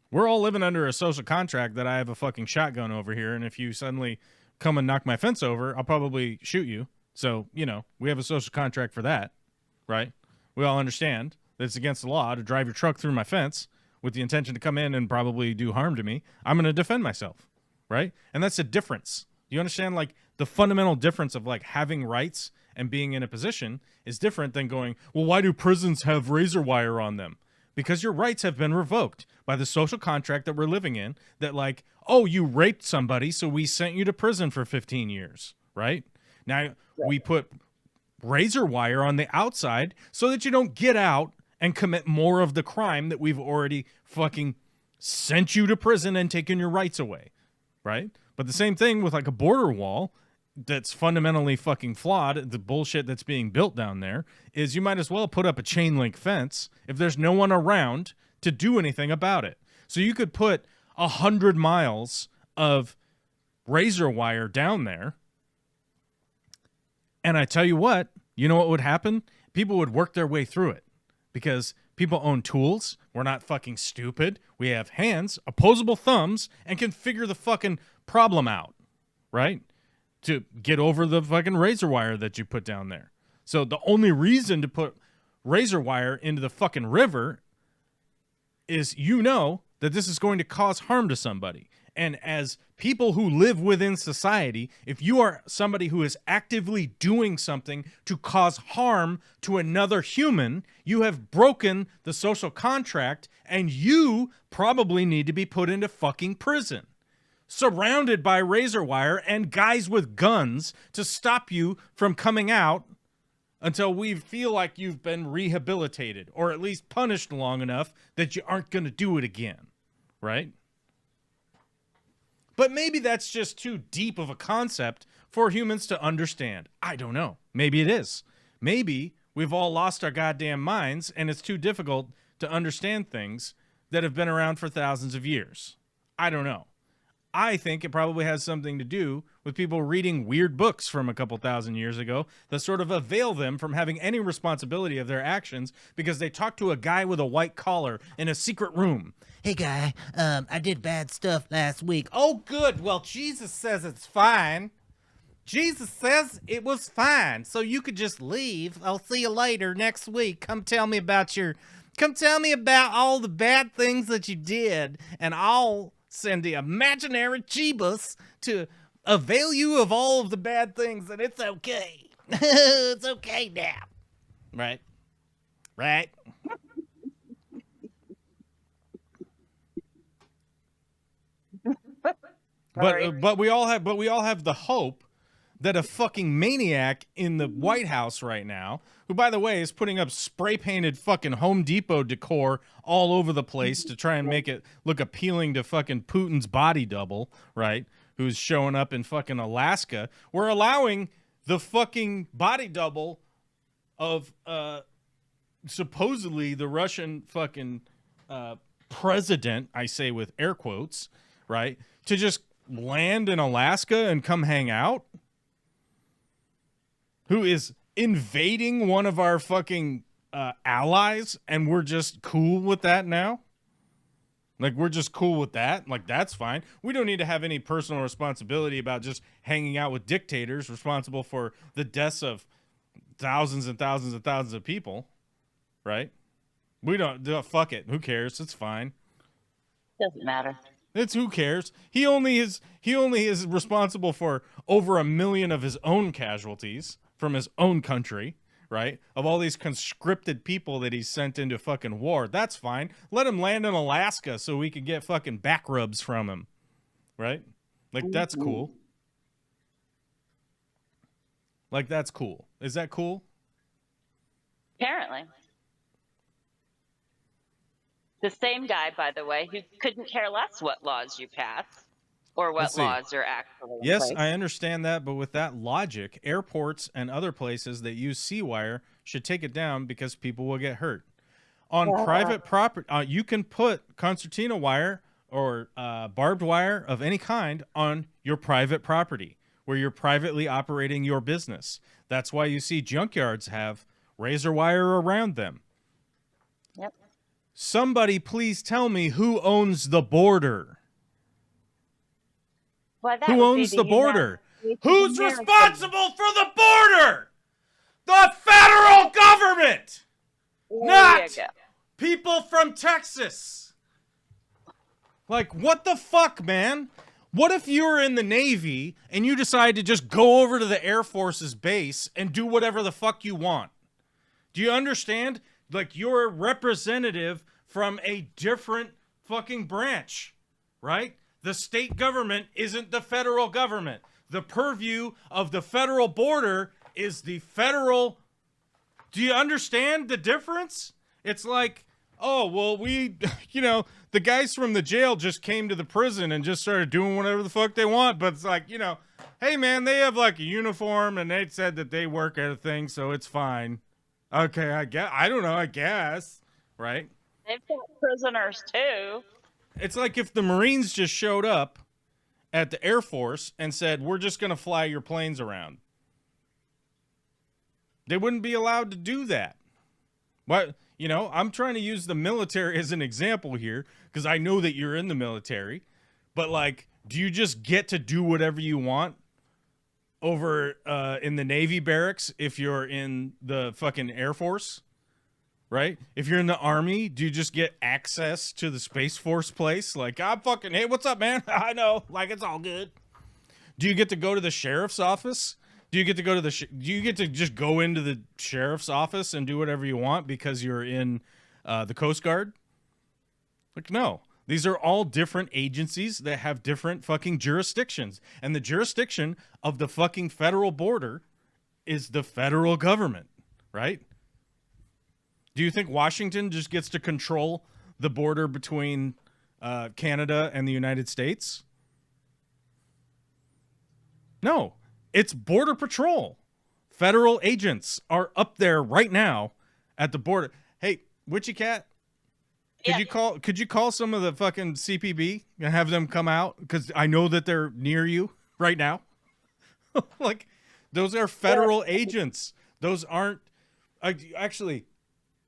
We're all living under a social contract that I have a fucking shotgun over here, and if you suddenly come and knock my fence over, I'll probably shoot you. So, you know, we have a social contract for that, right? We all understand that it's against the law to drive your truck through my fence with the intention to come in and probably do harm to me. I'm going to defend myself, right? And that's the difference. You understand, like, the fundamental difference of, like, having rights and being in a position is different than going, well, why do prisons have razor wire on them? Because your rights have been revoked by the social contract that we're living in that, like, oh, you raped somebody, so we sent you to prison for 15 years, right? Now, we put razor wire on the outside so that you don't get out and commit more of the crime that we've already fucking sent you to prison and taken your rights away, right? But the same thing with, like, a border wall that's fundamentally fucking flawed, the bullshit that's being built down there, is you might as well put up a chain link fence if there's no one around to do anything about it. So you could put 100 miles of razor wire down there, and I tell you what, you know what would happen? People would work their way through it because people own tools. We're not fucking stupid. We have hands, opposable thumbs, and can figure the fucking problem out, right? To get over the fucking razor wire that you put down there. So the only reason to put razor wire into the fucking river is you know that this is going to cause harm to somebody. And as people who live within society, if you are somebody who is actively doing something to cause harm to another human, you have broken the social contract and you probably need to be put into fucking prison, surrounded by razor wire and guys with guns to stop you from coming out until we feel like you've been rehabilitated or at least punished long enough that you aren't going to do it again, right? But maybe that's just too deep of a concept for humans to understand. I don't know. Maybe it is. Maybe we've all lost our goddamn minds and it's too difficult to understand things that have been around for thousands of years. I don't know. I think it probably has something to do with people reading weird books from a couple thousand years ago that sort of avail them from having any responsibility of their actions because they talk to a guy with a white collar in a secret room. Hey, guy, I did bad stuff last week. Oh, good. Well, Jesus says it's fine. Jesus says it was fine, so you could just leave. I'll see you later next week. Come tell me about all the bad things that you did, and I'll send the imaginary Jeebus to avail you of all of the bad things, and it's okay. It's okay now. Right? Right? But we all have the hope that a fucking maniac in the White House right now, who, by the way, is putting up spray-painted fucking Home Depot decor all over the place to try and make it look appealing to fucking Putin's body double, right, who's showing up in fucking Alaska. We're allowing the fucking body double of supposedly the Russian fucking president, I say with air quotes, right, to just land in Alaska and come hang out? Who is invading one of our fucking allies, and we're just cool with that now? Like, we're just cool with that? Like, that's fine. We don't need to have any personal responsibility about just hanging out with dictators responsible for the deaths of thousands and thousands and thousands of people, right? We don't, fuck it. Who cares? It's fine. Doesn't matter. It's who cares? He only is responsible for over 1 million of his own casualties from his own country, right? Of all these conscripted people that he's sent into fucking war. That's fine. Let him land in Alaska so we could get fucking back rubs from him, right? Like, that's cool. Like, that's cool. Is that cool? Apparently. The same guy, by the way, who couldn't care less what laws you pass or Let's what see. laws are actually in Yes, place. I understand that, but with that logic, airports and other places that use C-wire should take it down because people will get hurt. On private property, you can put concertina wire or barbed wire of any kind on your private property where you're privately operating your business. That's why you see junkyards have razor wire around them. Yep. Somebody please tell me who owns the border. Well, that Who would be owns the the United border? States of Who's America. responsible for the border? The federal government, There not you go. people from Texas. Like, what the fuck, man? What if you were in the Navy and you decide to just go over to the Air Force's base and do whatever the fuck you want? Do you understand? Like, you're a representative from a different fucking branch, right? The state government isn't the federal government. The purview of the federal border is the federal. Do you understand the difference? It's like, oh, well, the guys from the jail just came to the prison and just started doing whatever the fuck they want. But it's like, hey, man, they have like a uniform and they said that they work at a thing, so it's fine. Okay, I guess, right? They've got prisoners too. It's like if the Marines just showed up at the Air Force and said, we're just going to fly your planes around. They wouldn't be allowed to do that. But, I'm trying to use the military as an example here because I know that you're in the military. But, like, do you just get to do whatever you want over in the Navy barracks if you're in the fucking Air Force? Right? If you're in the Army, do you just get access to the Space Force place? Like, hey, what's up, man? I know. Like, it's all good. Do you get to go to the sheriff's office? Do you get to go to do you get to just go into the sheriff's office and do whatever you want because you're in the Coast Guard? Like, no. These are all different agencies that have different fucking jurisdictions. And the jurisdiction of the fucking federal border is the federal government, right? Do you think Washington just gets to control the border between Canada and the United States? No. It's Border Patrol. Federal agents are up there right now at the border. Hey, Witchy Cat, could you call some of the fucking CPB and have them come out? Because I know that they're near you right now. Like, those are federal agents. Those aren't actually.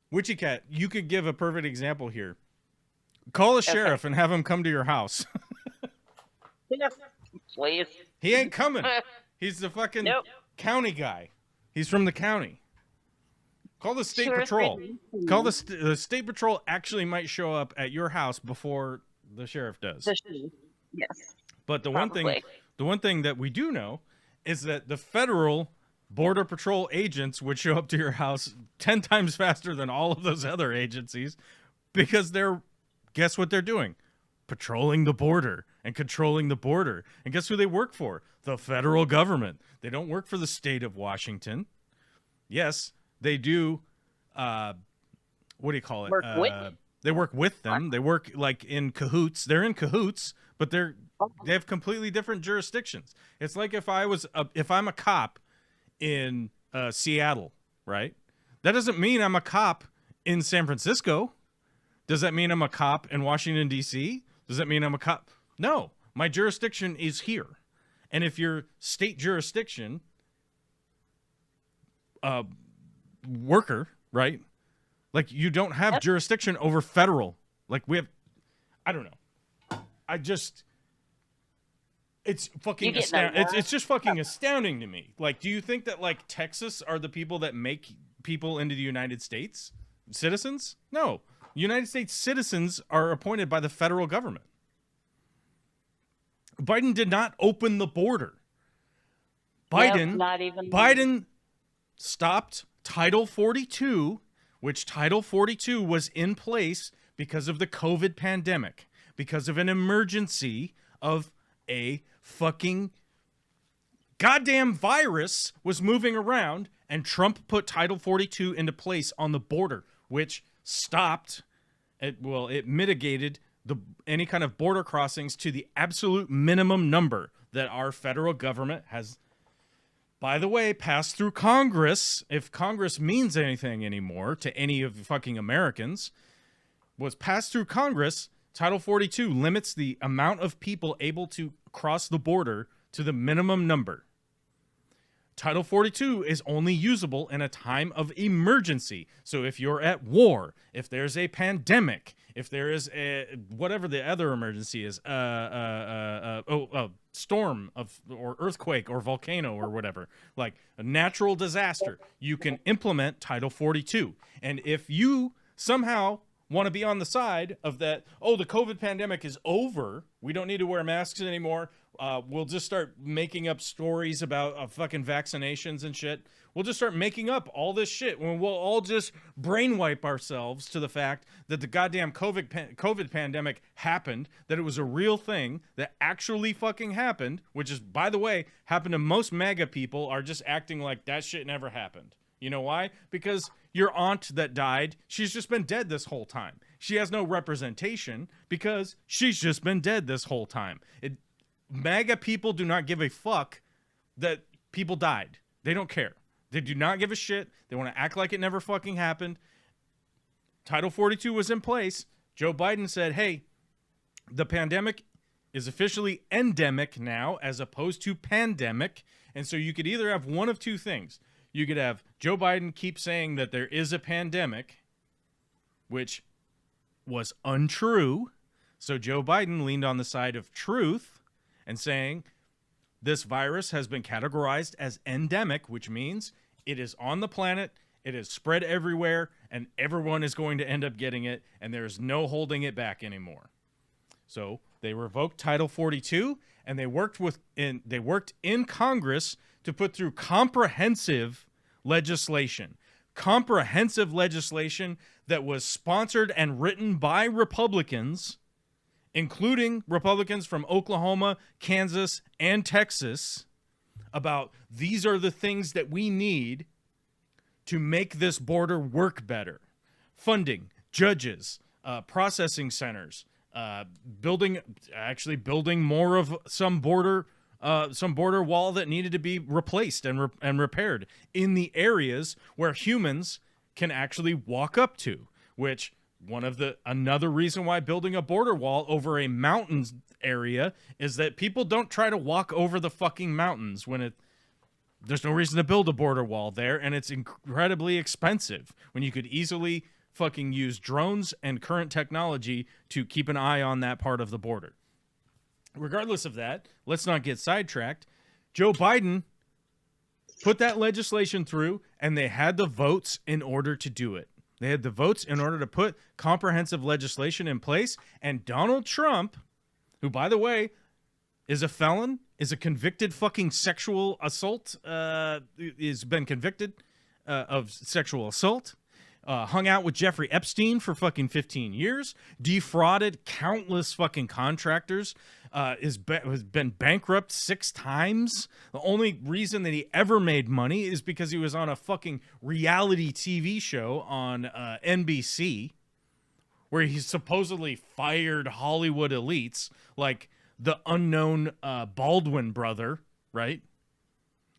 Witchy Cat, you could give a perfect example here. Call a sheriff and have him come to your house. Please. He ain't coming. He's the fucking county guy. He's from the county. Call the state patrol. Call the state patrol actually might show up at your house before the sheriff does. Yes. But the one thing that we do know is that the federal Border Patrol agents would show up to your house 10 times faster than all of those other agencies because guess what they're doing? Patrolling the border and controlling the border. And guess who they work for? The federal government. They don't work for the state of Washington. Yes, they do. What do you call it? They work with them. They work like in cahoots. They're in cahoots, but they have completely different jurisdictions. It's like if I'm a cop in Seattle, right? That doesn't mean I'm a cop in San Francisco. Does that mean I'm a cop in Washington, D.C.? Does that mean I'm a cop? No, my jurisdiction is here. And if your state jurisdiction worker, right? Like, you don't have jurisdiction over federal. Like, we have, I don't know. It's fucking astounding. It's just fucking astounding to me. Like, do you think that, like, Texas are the people that make people into the United States? Citizens? No. United States citizens are appointed by the federal government. Biden did not open the border. Biden stopped Title 42, which Title 42 was in place because of the COVID pandemic, because of an emergency of a fucking goddamn virus was moving around, and Trump put Title 42 into place on the border, which stopped it mitigated any kind of border crossings to the absolute minimum number that our federal government has, by the way, passed through Congress. If Congress means anything anymore to any of the fucking Americans, was passed through Congress. Title 42 limits the amount of people able to cross the border to the minimum number. Title 42 is only usable in a time of emergency. So if you're at war, if there's a pandemic, if there is a whatever the other emergency is, storm or earthquake or volcano or whatever, like a natural disaster, you can implement Title 42. And if you somehow want to be on the side of that, the COVID pandemic is over, we don't need to wear masks anymore, we'll just start making up stories about fucking vaccinations and shit. We'll just start making up all this shit when we'll all just brainwipe ourselves to the fact that the goddamn COVID pandemic happened, that it was a real thing that actually fucking happened, which is, by the way, happened to most MAGA people are just acting like that shit never happened. You know why? Because your aunt that died, she's just been dead this whole time. She has no representation because she's just been dead this whole time. MAGA people do not give a fuck that people died. They don't care. They do not give a shit. They want to act like it never fucking happened. Title 42 was in place. Joe Biden said, hey, the pandemic is officially endemic now as opposed to pandemic. And so you could either have one of two things. You could have Joe Biden keep saying that there is a pandemic, which was untrue. So Joe Biden leaned on the side of truth and saying this virus has been categorized as endemic, which means it is on the planet, it is spread everywhere, and everyone is going to end up getting it, and there's no holding it back anymore. So they revoked Title 42, and they worked in Congress to put through comprehensive legislation that was sponsored and written by Republicans, including Republicans from Oklahoma, Kansas, and Texas, about these are the things that we need to make this border work better. Funding, judges, processing centers, building more of some border wall that needed to be replaced and repaired in the areas where humans can actually walk up to, which another reason why building a border wall over a mountains area is that people don't try to walk over the fucking mountains there's no reason to build a border wall there, and it's incredibly expensive when you could easily fucking use drones and current technology to keep an eye on that part of the border. Regardless of that, let's not get sidetracked. Joe Biden put that legislation through, and they had the votes in order to do it. They had the votes in order to put comprehensive legislation in place, and Donald Trump, who, by the way, is a felon, is a convicted fucking sexual assault, has been convicted of sexual assault, hung out with Jeffrey Epstein for fucking 15 years, defrauded countless fucking contractors, has been bankrupt 6 times. The only reason that he ever made money is because he was on a fucking reality TV show on NBC, where he supposedly fired Hollywood elites like the unknown Baldwin brother, right?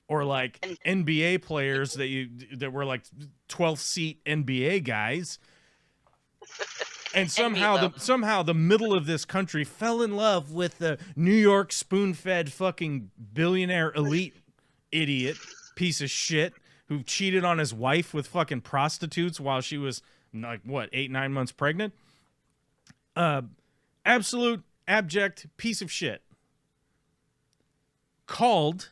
Or like NBA players that were like 12th seat NBA guys. And somehow the middle of this country fell in love with the New York spoon-fed fucking billionaire elite idiot piece of shit who cheated on his wife with fucking prostitutes while she was like 8-9 months pregnant. Absolute abject piece of shit. Called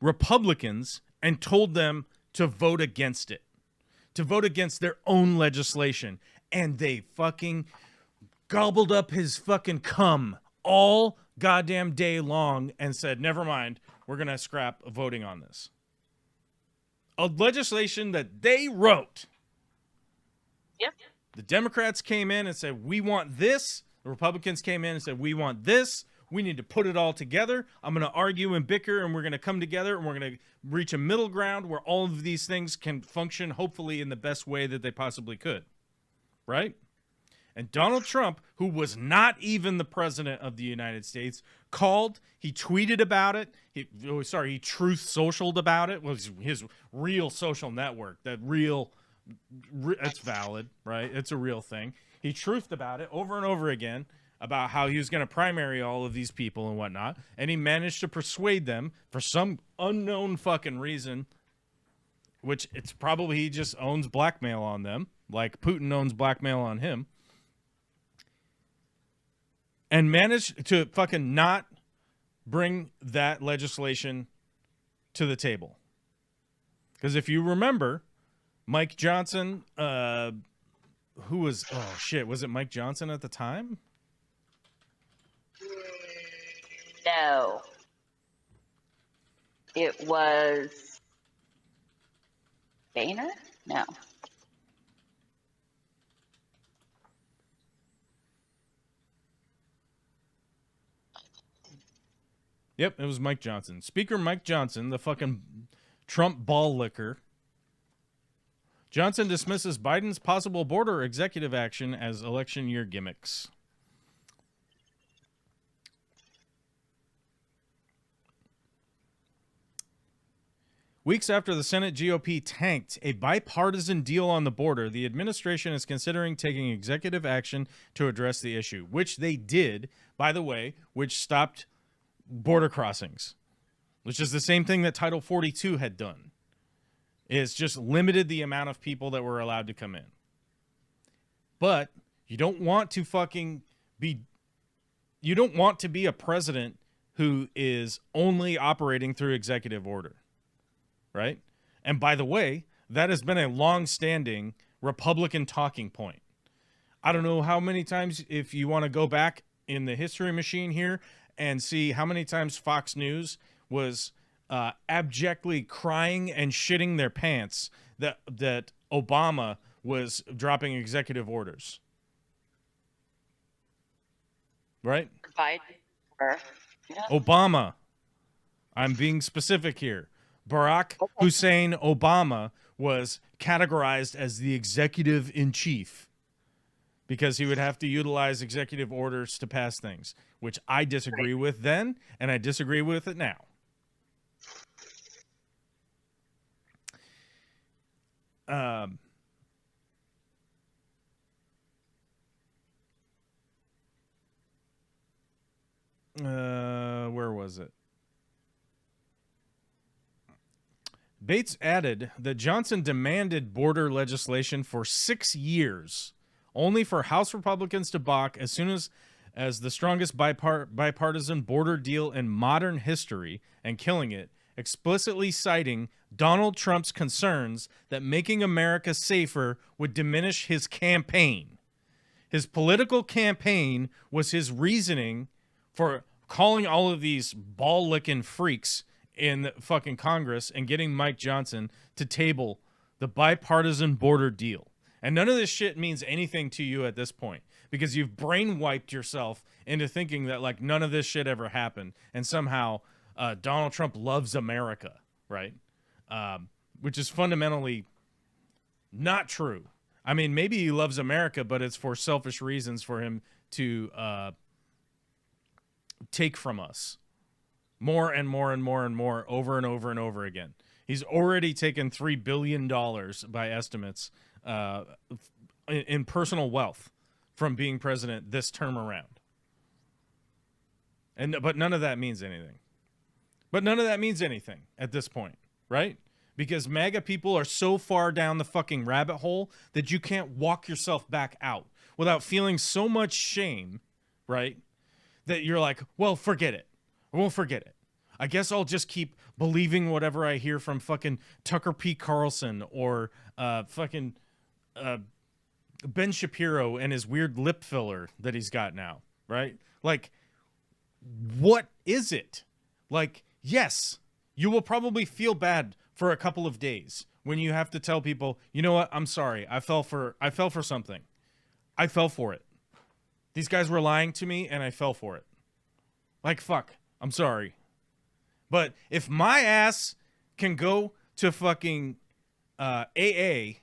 Republicans and told them to vote against it, to vote against their own legislation. And they fucking gobbled up his fucking cum all goddamn day long and said, never mind, we're going to scrap voting on this. A legislation that they wrote. Yep. The Democrats came in and said, we want this. The Republicans came in and said, we want this. We need to put it all together. I'm going to argue and bicker, and we're going to come together, and we're going to reach a middle ground where all of these things can function, hopefully, in the best way that they possibly could. Right? And Donald Trump, who was not even the president of the United States, called, he tweeted about it. He truth socialed about it. Was his real social network. It's valid, right? It's a real thing. He truthed about it over and over again about how he was going to primary all of these people and whatnot. And he managed to persuade them for some unknown fucking reason, which it's probably he just owns blackmail on them, like Putin owns blackmail on him. And managed to fucking not bring that legislation to the table. Because if you remember, Mike Johnson, was it Mike Johnson at the time? No. It was Boehner? No. Yep, it was Mike Johnson. Speaker Mike Johnson, the fucking Trump ball licker. Johnson dismisses Biden's possible border executive action as election year gimmicks. Weeks after the Senate GOP tanked a bipartisan deal on the border, the administration is considering taking executive action to address the issue, which they did, by the way, which stopped border crossings, which is the same thing that Title 42 had done. It's just limited the amount of people that were allowed to come in. But you don't want to be a president who is only operating through executive order, right? And by the way, that has been a long-standing Republican talking point. I don't know how many times, if you want to go back in the history machine here and see how many times Fox News was abjectly crying and shitting their pants that Obama was dropping executive orders. Right? Biden. Yeah. Obama. I'm being specific here. Barack Hussein Obama was categorized as the executive in chief because he would have to utilize executive orders to pass things, which I disagree with then, and I disagree with it now. Where was it? Bates added that Johnson demanded border legislation for 6 years, only for House Republicans to balk as soon as the strongest bipartisan border deal in modern history and killing it, explicitly citing Donald Trump's concerns that making America safer would diminish his campaign. His political campaign was his reasoning for calling all of these ball-licking freaks in the fucking Congress and getting Mike Johnson to table the bipartisan border deal. And none of this shit means anything to you at this point because you've brainwiped yourself into thinking that like none of this shit ever happened and somehow Donald Trump loves America, right? Which is fundamentally not true. I mean, maybe he loves America, but it's for selfish reasons for him to take from us more and more and more and more over and over and over again. He's already taken $3 billion by estimates in personal wealth from being president this term around. But none of that means anything. But none of that means anything at this point, right? Because MAGA people are so far down the fucking rabbit hole that you can't walk yourself back out without feeling so much shame, right? That you're like, well, forget it. I won't forget it. I guess I'll just keep believing whatever I hear from fucking Tucker P. Carlson or fucking Ben Shapiro and his weird lip filler that he's got now, right? Like, what is it? Like, yes, you will probably feel bad for a couple of days when you have to tell people, you know what? I'm sorry. I fell for something. I fell for it. These guys were lying to me and I fell for it. Like, fuck. I'm sorry. But if my ass can go to fucking AA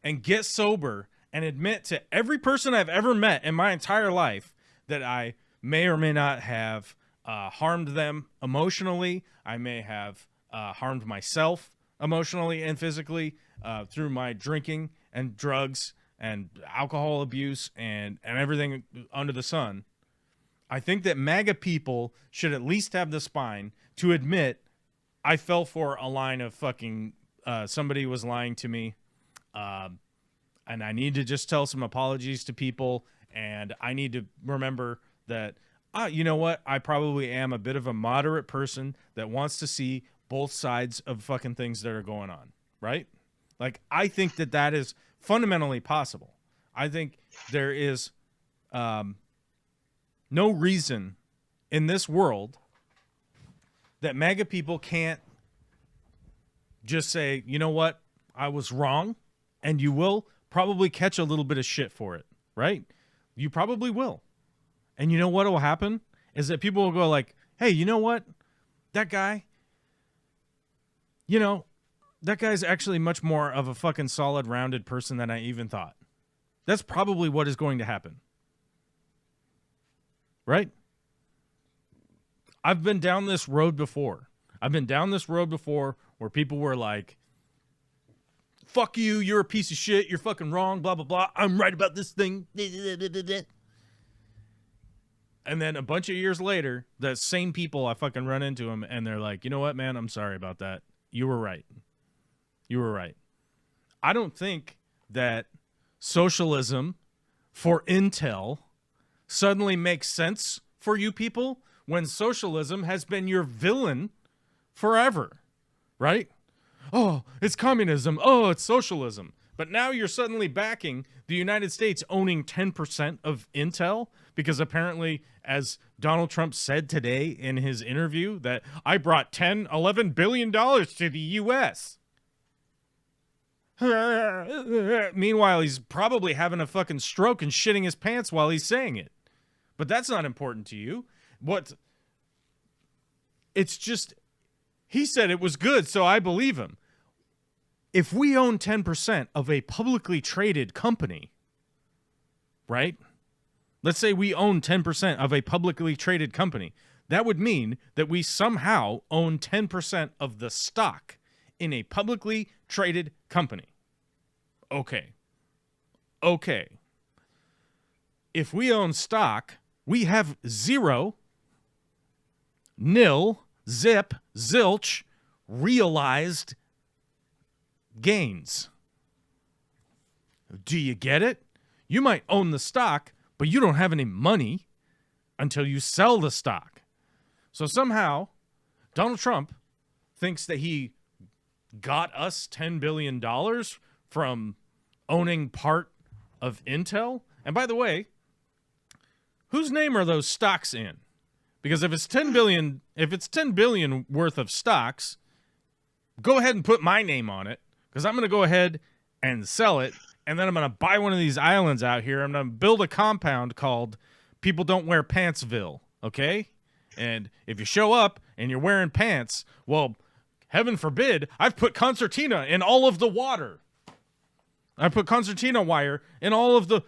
and get sober and admit to every person I've ever met in my entire life that I may or may not have harmed them emotionally, I may have harmed myself emotionally and physically through my drinking and drugs and alcohol abuse and everything under the sun, I think that MAGA people should at least have the spine to admit I fell for a line of fucking somebody was lying to me, and I need to just tell some apologies to people, and I need to remember that, you know what, I probably am a bit of a moderate person that wants to see both sides of fucking things that are going on, right? Like, I think that that is fundamentally possible. I think there is no reason in this world that MAGA people can't just say, you know what, I was wrong, and you will probably catch a little bit of shit for it, right? You probably will. And you know what will happen is that people will go like, hey, you know what? That guy, you know, that guy's actually much more of a fucking solid, rounded person than I even thought. That's probably what is going to happen. Right? I've been down this road before. Where people were like, fuck you, you're a piece of shit, you're fucking wrong, blah, blah, blah. I'm right about this thing. And then a bunch of years later, the same people, I fucking run into them, and they're like, you know what, man, I'm sorry about that. You were right. You were right. I don't think that socialism for Intel suddenly makes sense for you people when socialism has been your villain forever, right? Oh, it's communism. Oh, it's socialism. But now you're suddenly backing the United States owning 10% of Intel because apparently, as Donald Trump said today in his interview, that I brought $11 billion to the U.S. Meanwhile, he's probably having a fucking stroke and shitting his pants while he's saying it. But that's not important to you. It's just, he said it was good, so I believe him. If we own 10% of a publicly traded company, right? Let's say we own 10% of a publicly traded company. That would mean that we somehow own 10% of the stock in a publicly traded company. Okay. If we own stock, we have zero, nil, zip, zilch, realized gains. Do you get it? You might own the stock, but you don't have any money until you sell the stock. So somehow, Donald Trump thinks that he got us $10 billion from owning part of Intel. And by the way, whose name are those stocks in? Because if it's 10 billion worth of stocks, go ahead and put my name on it, because I'm going to go ahead and sell it, and then I'm going to buy one of these islands out here. I'm going to build a compound called People Don't Wear Pantsville, okay? And if you show up and you're wearing pants, well, heaven forbid, I've put concertina in all of the water. I put concertina wire in all of the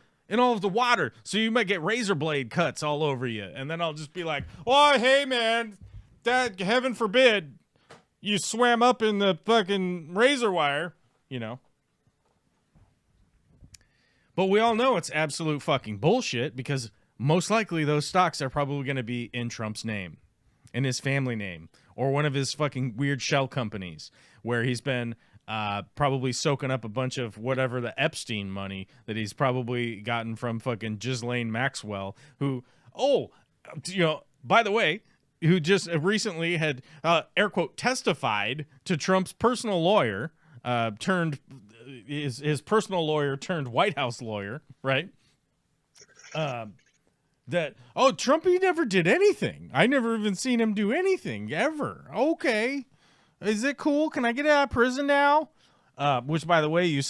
water, so you might get razor blade cuts all over you. And then I'll just be like, oh, hey, man, that heaven forbid you swam up in the fucking razor wire, you know. But we all know it's absolute fucking bullshit, because most likely those stocks are probably going to be in Trump's name, in his family name, or one of his fucking weird shell companies where he's been probably soaking up a bunch of whatever the Epstein money that he's probably gotten from fucking Ghislaine Maxwell, who, by the way, who just recently had, air quote, testified to Trump's personal lawyer, his personal lawyer turned White House lawyer, right? Trump, he never did anything. I never even seen him do anything, ever. Okay. Is it cool? Can I get out of prison now? Which, by the way, you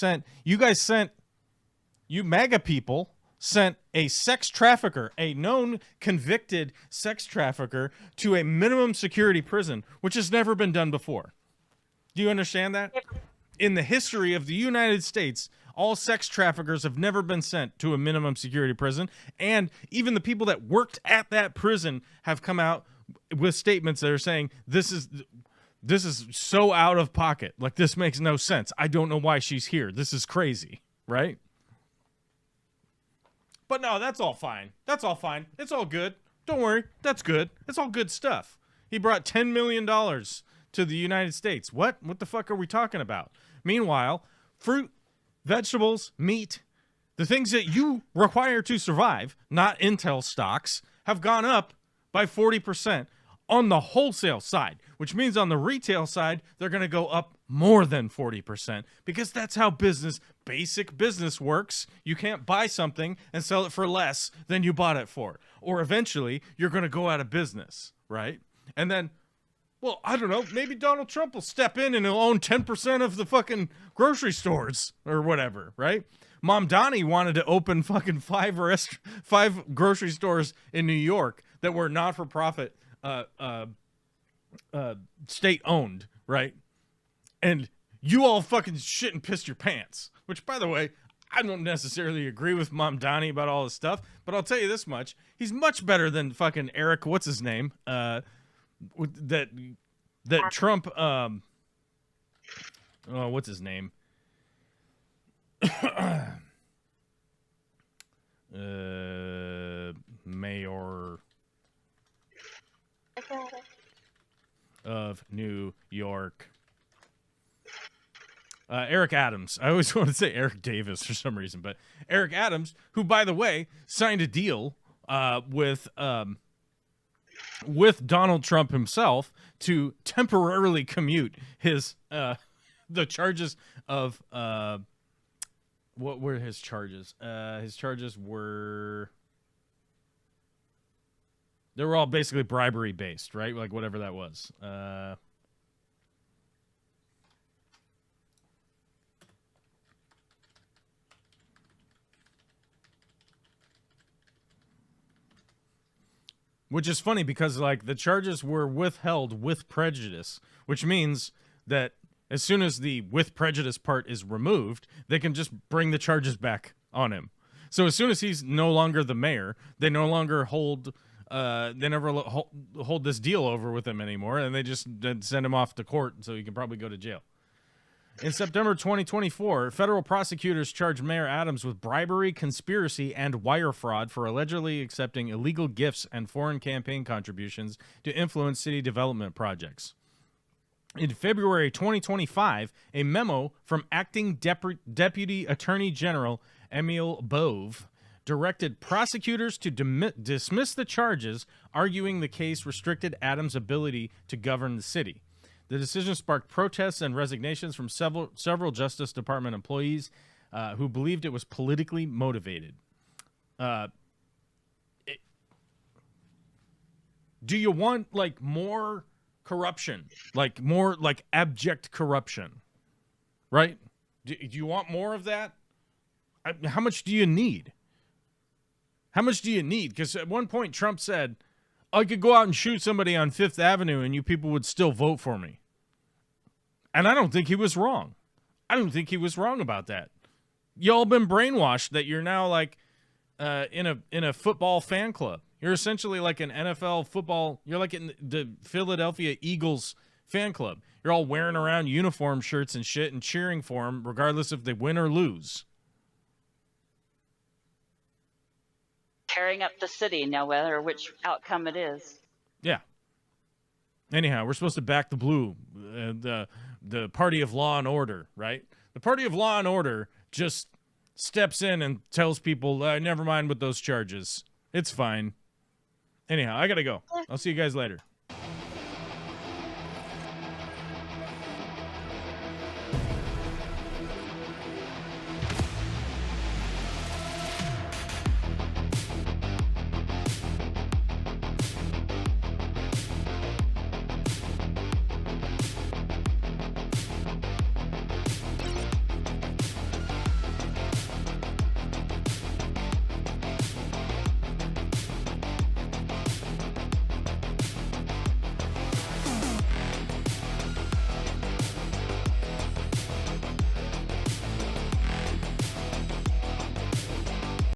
MAGA people sent a sex trafficker, a known convicted sex trafficker, to a minimum security prison, which has never been done before. Do you understand that? In the history of the United States, all sex traffickers have never been sent to a minimum security prison, and even the people that worked at that prison have come out with statements that are saying this is so out of pocket. Like, this makes no sense. I don't know why she's here. This is crazy, right? But no, that's all fine. That's all fine. It's all good. Don't worry. That's good. It's all good stuff. He brought $10 million to the United States. What? What the fuck are we talking about? Meanwhile, fruit, vegetables, meat, the things that you require to survive, not Intel stocks, have gone up by 40% on the wholesale side, which means on the retail side, they're going to go up more than 40% because that's how basic business works. You can't buy something and sell it for less than you bought it for, or eventually you're going to go out of business, right? And then, well, I don't know, maybe Donald Trump will step in and he'll own 10% of the fucking grocery stores or whatever, right? Mom Donnie wanted to open fucking five grocery stores in New York that were not-for-profit, state-owned, right? And you all fucking shit and pissed your pants. Which, by the way, I don't necessarily agree with Mom Donnie about all this stuff, but I'll tell you this much: he's much better than fucking Eric. What's his name? That Trump. What's his name? Mayor of New York. Eric Adams. I always want to say Eric Davis for some reason, but Eric Adams, who, by the way, signed a deal with Donald Trump himself to temporarily commute his the charges of what were his charges? His charges were, they were all basically bribery based, right? Like whatever that was. Which is funny because, like, the charges were withheld with prejudice, which means that as soon as the with prejudice part is removed, they can just bring the charges back on him. So as soon as he's no longer the mayor, they no longer hold this deal over with him anymore, and they just send him off to court so he can probably go to jail. In September 2024, federal prosecutors charged Mayor Adams with bribery, conspiracy, and wire fraud for allegedly accepting illegal gifts and foreign campaign contributions to influence city development projects. In February 2025, a memo from acting Deputy Attorney General Emil Bove directed prosecutors to dismiss the charges, arguing the case restricted Adams' ability to govern the city. The decision sparked protests and resignations from several Justice Department employees who believed it was politically motivated. Do you want, like, more corruption? Like, more, like, abject corruption? Right? Do you want more of that? How much do you need? How much do you need? Because at one point, Trump said, I could go out and shoot somebody on Fifth Avenue and you people would still vote for me. And I don't think he was wrong. I don't think he was wrong about that. Y'all been brainwashed that you're now, like, in a football fan club. You're essentially like an NFL football. You're like in the Philadelphia Eagles fan club. You're all wearing around uniform shirts and shit and cheering for them regardless if they win or lose. Tearing up the city, no matter which outcome it is. Yeah. Anyhow, we're supposed to back the blue, the party of law and order, right? The party of law and order just steps in and tells people, never mind with those charges. It's fine. Anyhow, I gotta go. I'll see you guys later.